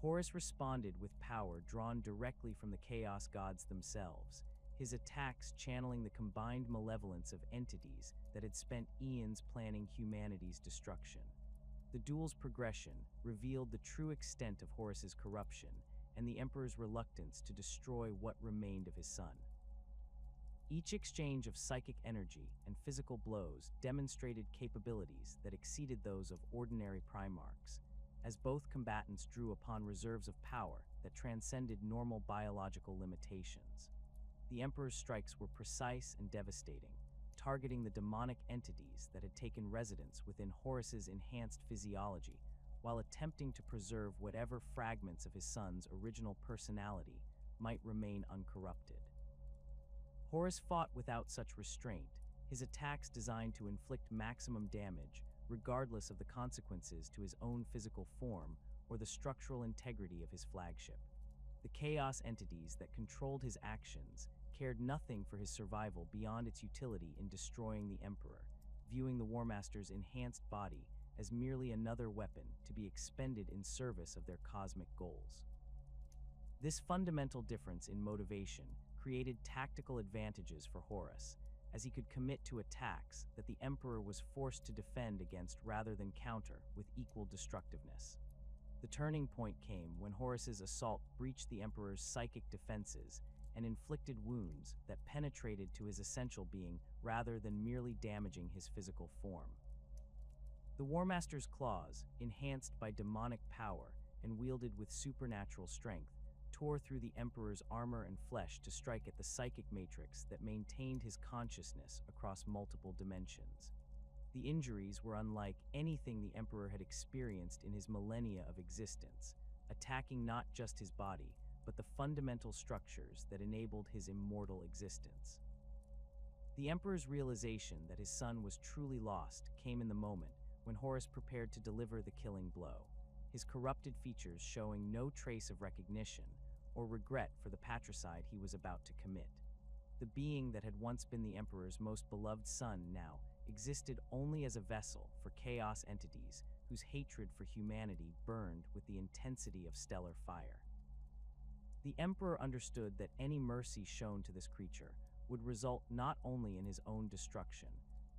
Horus responded with power drawn directly from the Chaos Gods themselves, his attacks channeling the combined malevolence of entities that had spent eons planning humanity's destruction. The duel's progression revealed the true extent of Horus's corruption and the Emperor's reluctance to destroy what remained of his son. Each exchange of psychic energy and physical blows demonstrated capabilities that exceeded those of ordinary Primarchs, as both combatants drew upon reserves of power that transcended normal biological limitations. The Emperor's strikes were precise and devastating, targeting the demonic entities that had taken residence within Horus's enhanced physiology, while attempting to preserve whatever fragments of his son's original personality might remain uncorrupted. Horus fought without such restraint, his attacks designed to inflict maximum damage, regardless of the consequences to his own physical form or the structural integrity of his flagship. The chaos entities that controlled his actions cared nothing for his survival beyond its utility in destroying the Emperor, viewing the War Master's enhanced body as merely another weapon to be expended in service of their cosmic goals. This fundamental difference in motivation created tactical advantages for Horus, as he could commit to attacks that the Emperor was forced to defend against rather than counter with equal destructiveness. The turning point came when Horus's assault breached the Emperor's psychic defenses and inflicted wounds that penetrated to his essential being rather than merely damaging his physical form. The War Master's claws, enhanced by demonic power and wielded with supernatural strength, tore through the Emperor's armor and flesh to strike at the psychic matrix that maintained his consciousness across multiple dimensions. The injuries were unlike anything the Emperor had experienced in his millennia of existence, attacking not just his body, but the fundamental structures that enabled his immortal existence. The Emperor's realization that his son was truly lost came in the moment when Horus prepared to deliver the killing blow, his corrupted features showing no trace of recognition or regret for the patricide he was about to commit. The being that had once been the Emperor's most beloved son now existed only as a vessel for chaos entities whose hatred for humanity burned with the intensity of stellar fire. The Emperor understood that any mercy shown to this creature would result not only in his own destruction,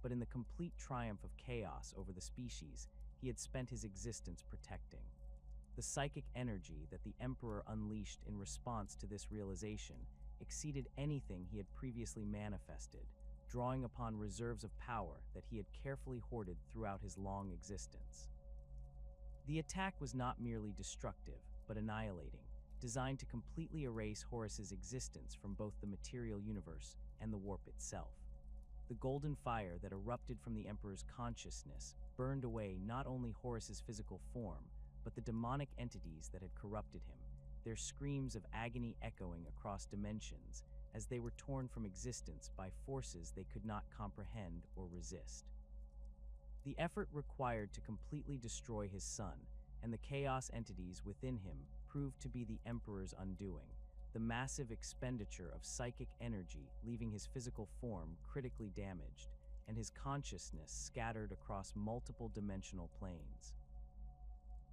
but in the complete triumph of chaos over the species he had spent his existence protecting. The psychic energy that the Emperor unleashed in response to this realization exceeded anything he had previously manifested, drawing upon reserves of power that he had carefully hoarded throughout his long existence. The attack was not merely destructive, but annihilating, designed to completely erase Horus's existence from both the material universe and the warp itself. The golden fire that erupted from the Emperor's consciousness burned away not only Horus's physical form, but the demonic entities that had corrupted him, their screams of agony echoing across dimensions as they were torn from existence by forces they could not comprehend or resist. The effort required to completely destroy his son and the chaos entities within him proved to be the Emperor's undoing, the massive expenditure of psychic energy leaving his physical form critically damaged and his consciousness scattered across multiple dimensional planes.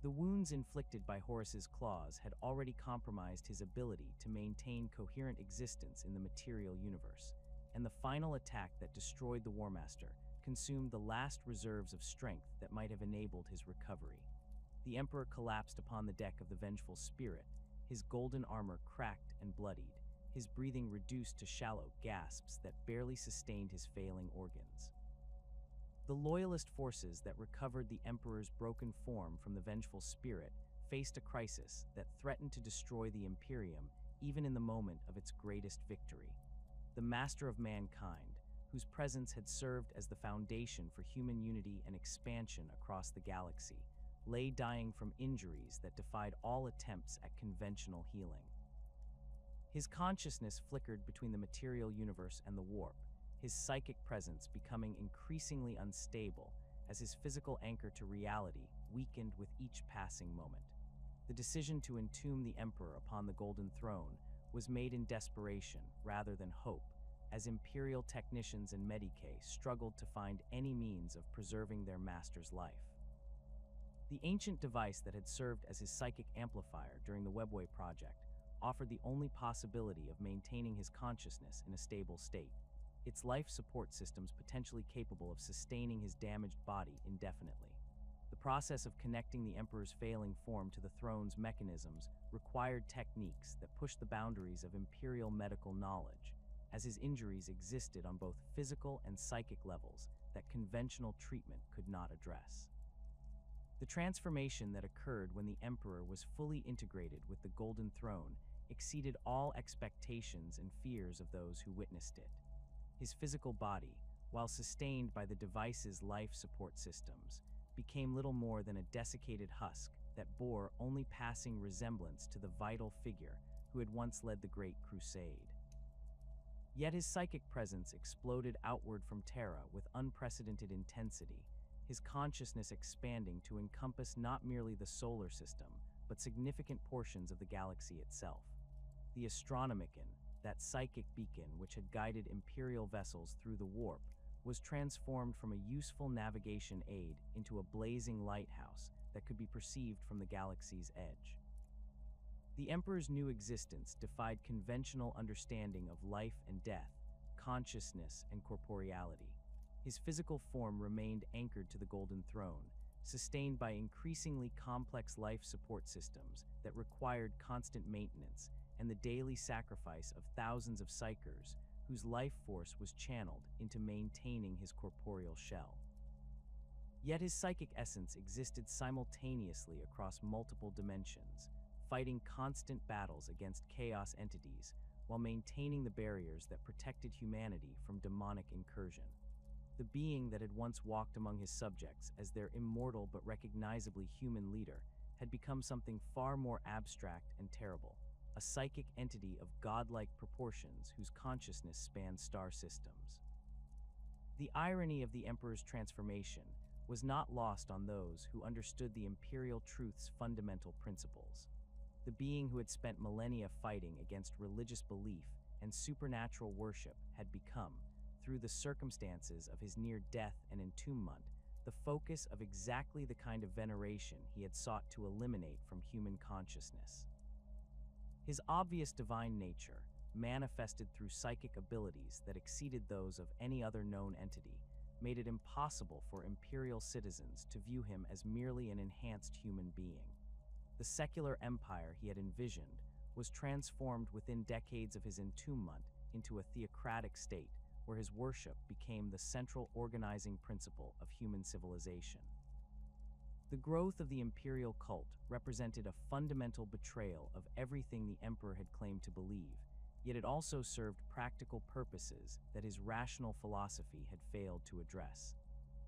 The wounds inflicted by Horus's claws had already compromised his ability to maintain coherent existence in the material universe, and the final attack that destroyed the War Master consumed the last reserves of strength that might have enabled his recovery. The Emperor collapsed upon the deck of the Vengeful Spirit, his golden armor cracked and bloodied, his breathing reduced to shallow gasps that barely sustained his failing organs. The loyalist forces that recovered the Emperor's broken form from the Vengeful Spirit faced a crisis that threatened to destroy the Imperium even in the moment of its greatest victory. The Master of Mankind, whose presence had served as the foundation for human unity and expansion across the galaxy, lay dying from injuries that defied all attempts at conventional healing. His consciousness flickered between the material universe and the warp, his psychic presence becoming increasingly unstable as his physical anchor to reality weakened with each passing moment. The decision to entomb the Emperor upon the Golden Throne was made in desperation rather than hope, as Imperial technicians and Medicae struggled to find any means of preserving their master's life. The ancient device that had served as his psychic amplifier during the Webway project offered the only possibility of maintaining his consciousness in a stable state, its life support systems potentially capable of sustaining his damaged body indefinitely. The process of connecting the Emperor's failing form to the throne's mechanisms required techniques that pushed the boundaries of Imperial medical knowledge, as his injuries existed on both physical and psychic levels that conventional treatment could not address. The transformation that occurred when the Emperor was fully integrated with the Golden Throne exceeded all expectations and fears of those who witnessed it. His physical body, while sustained by the device's life support systems, became little more than a desiccated husk that bore only passing resemblance to the vital figure who had once led the Great Crusade. Yet his psychic presence exploded outward from Terra with unprecedented intensity, his consciousness expanding to encompass not merely the solar system, but significant portions of the galaxy itself. The Astronomicon, that psychic beacon which had guided Imperial vessels through the warp, was transformed from a useful navigation aid into a blazing lighthouse that could be perceived from the galaxy's edge. The Emperor's new existence defied conventional understanding of life and death, consciousness and corporeality. His physical form remained anchored to the Golden Throne, sustained by increasingly complex life support systems that required constant maintenance and the daily sacrifice of thousands of psychers whose life force was channeled into maintaining his corporeal shell. Yet his psychic essence existed simultaneously across multiple dimensions, fighting constant battles against chaos entities while maintaining the barriers that protected humanity from demonic incursion. The being that had once walked among his subjects as their immortal but recognizably human leader had become something far more abstract and terrible, a psychic entity of godlike proportions whose consciousness spanned star systems. The irony of the Emperor's transformation was not lost on those who understood the imperial truth's fundamental principles. The being who had spent millennia fighting against religious belief and supernatural worship had become, through the circumstances of his near death and entombment, the focus of exactly the kind of veneration he had sought to eliminate from human consciousness. His obvious divine nature, manifested through psychic abilities that exceeded those of any other known entity, made it impossible for imperial citizens to view him as merely an enhanced human being. The secular empire he had envisioned was transformed within decades of his entombment into a theocratic state where his worship became the central organizing principle of human civilization. The growth of the imperial cult represented a fundamental betrayal of everything the emperor had claimed to believe, yet it also served practical purposes that his rational philosophy had failed to address.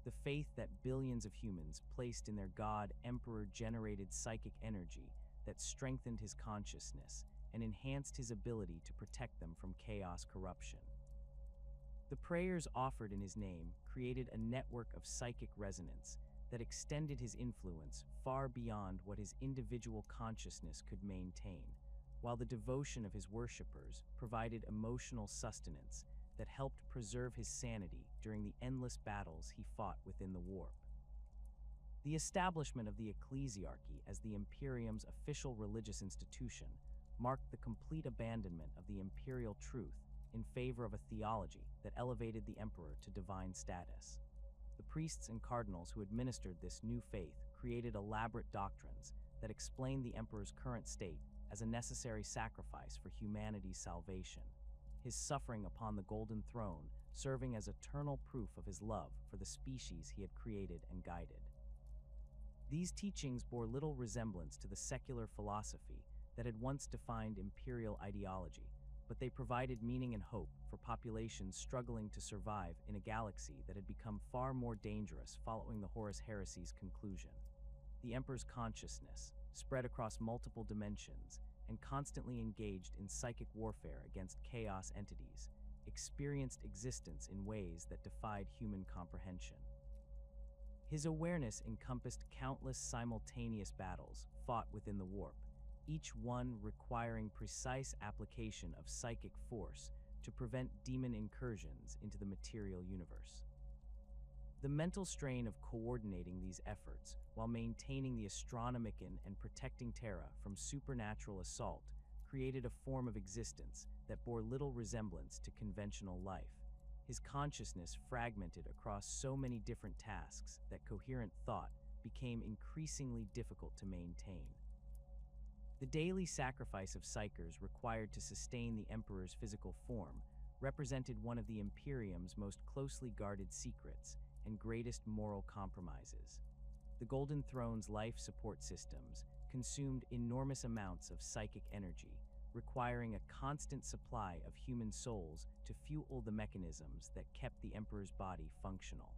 The faith that billions of humans placed in their god-emperor-generated psychic energy that strengthened his consciousness and enhanced his ability to protect them from chaos corruption. The prayers offered in his name created a network of psychic resonance that extended his influence far beyond what his individual consciousness could maintain, while the devotion of his worshippers provided emotional sustenance that helped preserve his sanity during the endless battles he fought within the warp. The establishment of the ecclesiarchy as the Imperium's official religious institution marked the complete abandonment of the imperial truth in favor of a theology that elevated the emperor to divine status. The priests and cardinals who administered this new faith created elaborate doctrines that explained the emperor's current state as a necessary sacrifice for humanity's salvation, his suffering upon the Golden Throne serving as eternal proof of his love for the species he had created and guided. These teachings bore little resemblance to the secular philosophy that had once defined imperial ideology, but they provided meaning and hope for populations struggling to survive in a galaxy that had become far more dangerous following the Horus Heresy's conclusion. The Emperor's consciousness, spread across multiple dimensions and constantly engaged in psychic warfare against chaos entities, experienced existence in ways that defied human comprehension. His awareness encompassed countless simultaneous battles fought within the warp, each one requiring precise application of psychic force to prevent demon incursions into the material universe. The mental strain of coordinating these efforts while maintaining the Astronomicon and protecting Terra from supernatural assault created a form of existence that bore little resemblance to conventional life, his consciousness fragmented across so many different tasks that coherent thought became increasingly difficult to maintain. The daily sacrifice of psychers required to sustain the Emperor's physical form represented one of the Imperium's most closely guarded secrets and greatest moral compromises. The Golden Throne's life support systems consumed enormous amounts of psychic energy, requiring a constant supply of human souls to fuel the mechanisms that kept the Emperor's body functional.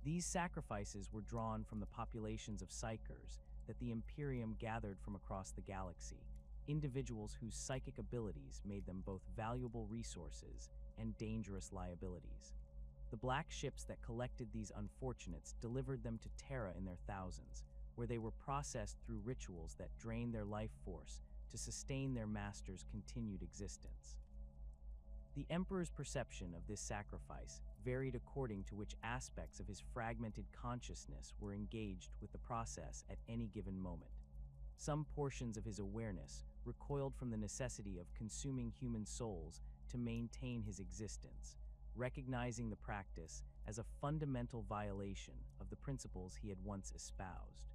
These sacrifices were drawn from the populations of psychers that the Imperium gathered from across the galaxy, individuals whose psychic abilities made them both valuable resources and dangerous liabilities. The black ships that collected these unfortunates delivered them to Terra in their thousands, where they were processed through rituals that drained their life force to sustain their master's continued existence. The Emperor's perception of this sacrifice varied according to which aspects of his fragmented consciousness were engaged with the process at any given moment. Some portions of his awareness recoiled from the necessity of consuming human souls to maintain his existence, recognizing the practice as a fundamental violation of the principles he had once espoused.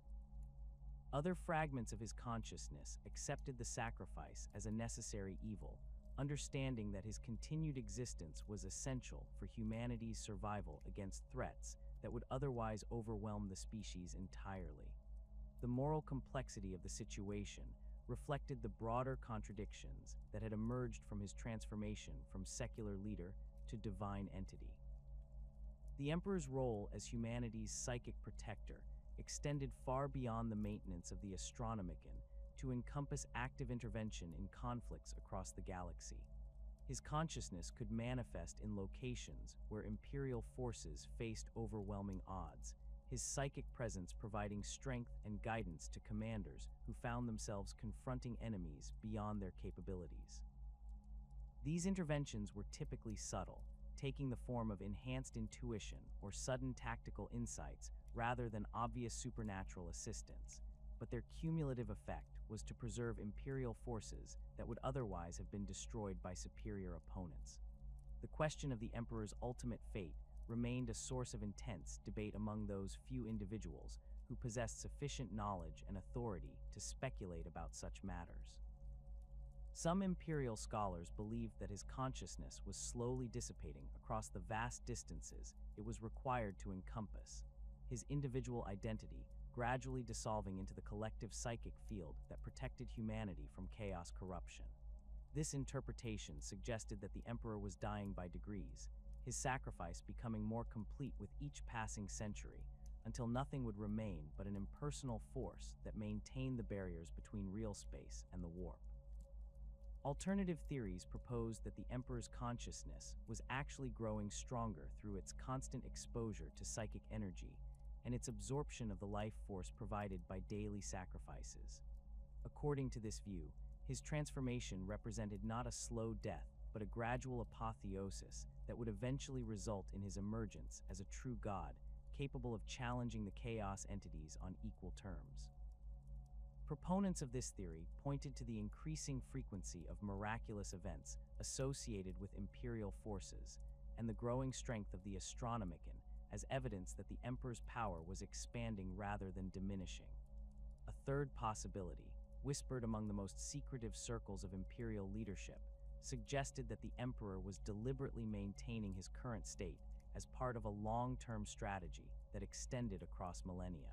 Other fragments of his consciousness accepted the sacrifice as a necessary evil, understanding that his continued existence was essential for humanity's survival against threats that would otherwise overwhelm the species entirely. The moral complexity of the situation reflected the broader contradictions that had emerged from his transformation from secular leader to divine entity. The Emperor's role as humanity's psychic protector extended far beyond the maintenance of the Astronomicon to encompass active intervention in conflicts across the galaxy. His consciousness could manifest in locations where Imperial forces faced overwhelming odds, his psychic presence providing strength and guidance to commanders who found themselves confronting enemies beyond their capabilities. These interventions were typically subtle, taking the form of enhanced intuition or sudden tactical insights rather than obvious supernatural assistance, but their cumulative effect was to preserve Imperial forces that would otherwise have been destroyed by superior opponents. The question of the Emperor's ultimate fate remained a source of intense debate among those few individuals who possessed sufficient knowledge and authority to speculate about such matters. Some Imperial scholars believed that his consciousness was slowly dissipating across the vast distances it was required to encompass, his individual identity gradually dissolving into the collective psychic field that protected humanity from chaos corruption. This interpretation suggested that the Emperor was dying by degrees, his sacrifice becoming more complete with each passing century, until nothing would remain but an impersonal force that maintained the barriers between real space and the warp. Alternative theories proposed that the Emperor's consciousness was actually growing stronger through its constant exposure to psychic energy and its absorption of the life force provided by daily sacrifices. According to this view, his transformation represented not a slow death, but a gradual apotheosis that would eventually result in his emergence as a true god, capable of challenging the chaos entities on equal terms. Proponents of this theory pointed to the increasing frequency of miraculous events associated with Imperial forces and the growing strength of the Astronomicon as evidence that the Emperor's power was expanding rather than diminishing. A third possibility, whispered among the most secretive circles of Imperial leadership, suggested that the Emperor was deliberately maintaining his current state as part of a long-term strategy that extended across millennia.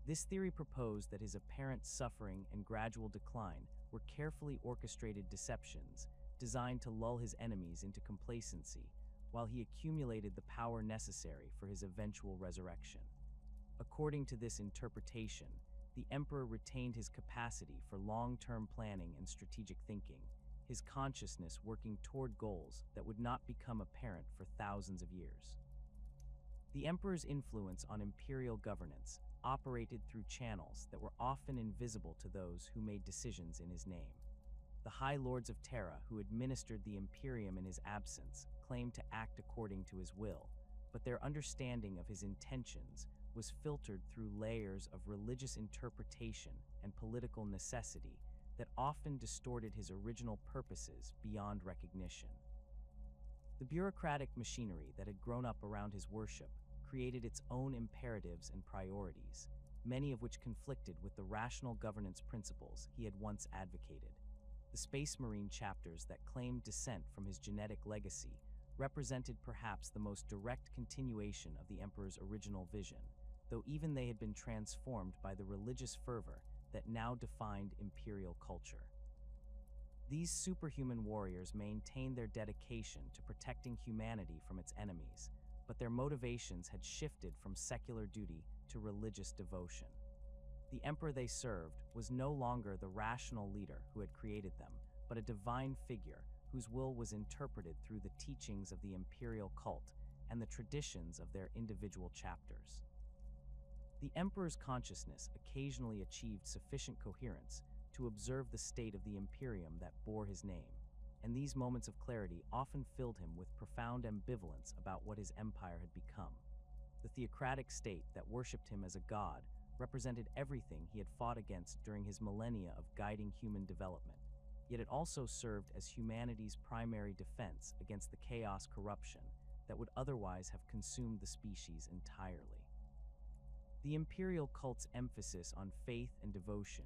This theory proposed that his apparent suffering and gradual decline were carefully orchestrated deceptions designed to lull his enemies into complacency while he accumulated the power necessary for his eventual resurrection. According to this interpretation, the Emperor retained his capacity for long-term planning and strategic thinking, his consciousness working toward goals that would not become apparent for thousands of years. The Emperor's influence on Imperial governance operated through channels that were often invisible to those who made decisions in his name. The High Lords of Terra, who administered the Imperium in his absence, claimed to act according to his will, but their understanding of his intentions was filtered through layers of religious interpretation and political necessity that often distorted his original purposes beyond recognition. The bureaucratic machinery that had grown up around his worship created its own imperatives and priorities, many of which conflicted with the rational governance principles he had once advocated. The Space Marine chapters that claimed descent from his genetic legacy represented perhaps the most direct continuation of the Emperor's original vision, though even they had been transformed by the religious fervor that now defined Imperial culture. These superhuman warriors maintained their dedication to protecting humanity from its enemies, but their motivations had shifted from secular duty to religious devotion. The Emperor they served was no longer the rational leader who had created them, but a divine figure whose will was interpreted through the teachings of the Imperial cult and the traditions of their individual chapters. The Emperor's consciousness occasionally achieved sufficient coherence to observe the state of the Imperium that bore his name, and these moments of clarity often filled him with profound ambivalence about what his empire had become. The theocratic state that worshipped him as a god represented everything he had fought against during his millennia of guiding human development, yet it also served as humanity's primary defense against the chaos corruption that would otherwise have consumed the species entirely. The imperial cult's emphasis on faith and devotion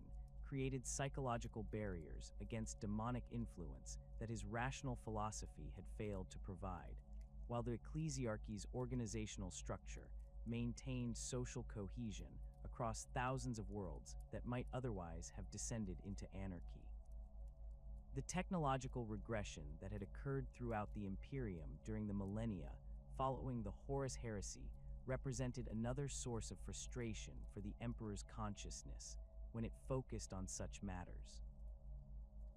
created psychological barriers against demonic influence that his rational philosophy had failed to provide, while the ecclesiarchy's organizational structure maintained social cohesion across thousands of worlds that might otherwise have descended into anarchy. The technological regression that had occurred throughout the Imperium during the millennia following the Horus Heresy represented another source of frustration for the Emperor's consciousness when it focused on such matters.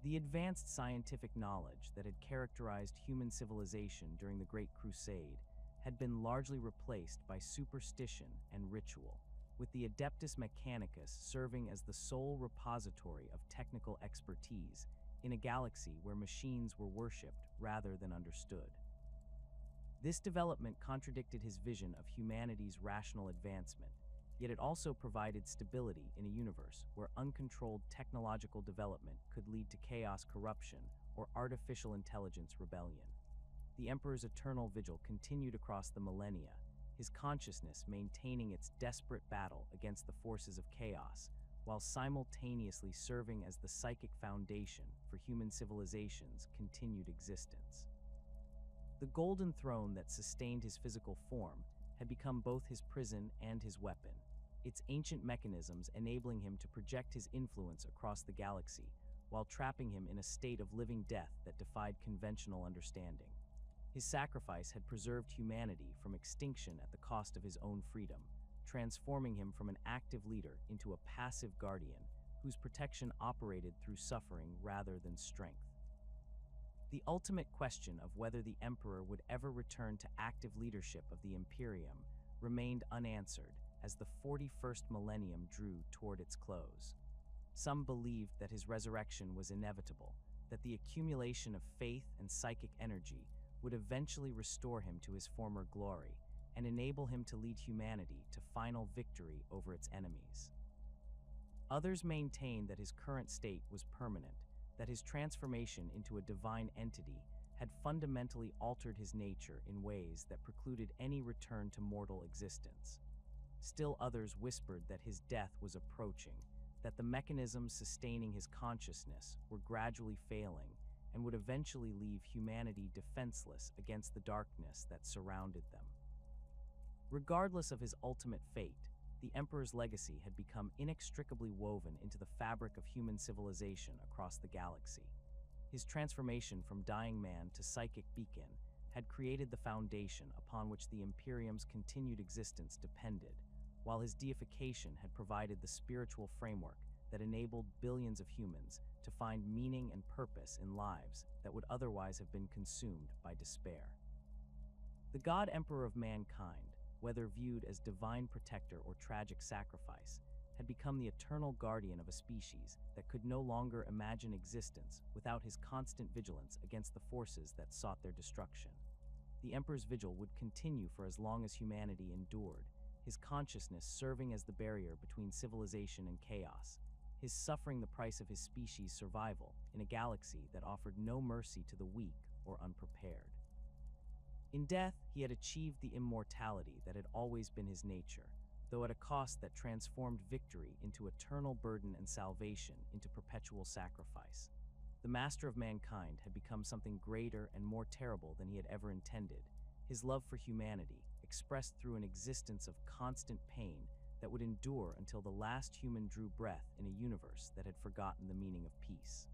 The advanced scientific knowledge that had characterized human civilization during the Great Crusade had been largely replaced by superstition and ritual, with the Adeptus Mechanicus serving as the sole repository of technical expertise in a galaxy where machines were worshipped rather than understood. This development contradicted his vision of humanity's rational advancement, yet it also provided stability in a universe where uncontrolled technological development could lead to chaos, corruption, or artificial intelligence rebellion. The Emperor's eternal vigil continued across the millennia, his consciousness maintaining its desperate battle against the forces of chaos, while simultaneously serving as the psychic foundation for human civilization's continued existence. The golden throne that sustained his physical form had become both his prison and his weapon, its ancient mechanisms enabling him to project his influence across the galaxy, while trapping him in a state of living death that defied conventional understanding. His sacrifice had preserved humanity from extinction at the cost of his own freedom, transforming him from an active leader into a passive guardian whose protection operated through suffering rather than strength. The ultimate question of whether the Emperor would ever return to active leadership of the Imperium remained unanswered as the 41st millennium drew toward its close. Some believed that his resurrection was inevitable, that the accumulation of faith and psychic energy would eventually restore him to his former glory and enable him to lead humanity to final victory over its enemies. Others maintained that his current state was permanent, that his transformation into a divine entity had fundamentally altered his nature in ways that precluded any return to mortal existence. Still others whispered that his death was approaching, that the mechanisms sustaining his consciousness were gradually failing and would eventually leave humanity defenseless against the darkness that surrounded them. Regardless of his ultimate fate, the Emperor's legacy had become inextricably woven into the fabric of human civilization across the galaxy. His transformation from dying man to psychic beacon had created the foundation upon which the Imperium's continued existence depended, while his deification had provided the spiritual framework that enabled billions of humans to find meaning and purpose in lives that would otherwise have been consumed by despair. The God Emperor of mankind, whether viewed as divine protector or tragic sacrifice, had become the eternal guardian of a species that could no longer imagine existence without his constant vigilance against the forces that sought their destruction. The Emperor's vigil would continue for as long as humanity endured, his consciousness serving as the barrier between civilization and chaos, his suffering the price of his species' survival in a galaxy that offered no mercy to the weak or unprepared. In death, he had achieved the immortality that had always been his nature, though at a cost that transformed victory into eternal burden and salvation into perpetual sacrifice. The master of mankind had become something greater and more terrible than he had ever intended, his love for humanity, expressed through an existence of constant pain that would endure until the last human drew breath in a universe that had forgotten the meaning of peace.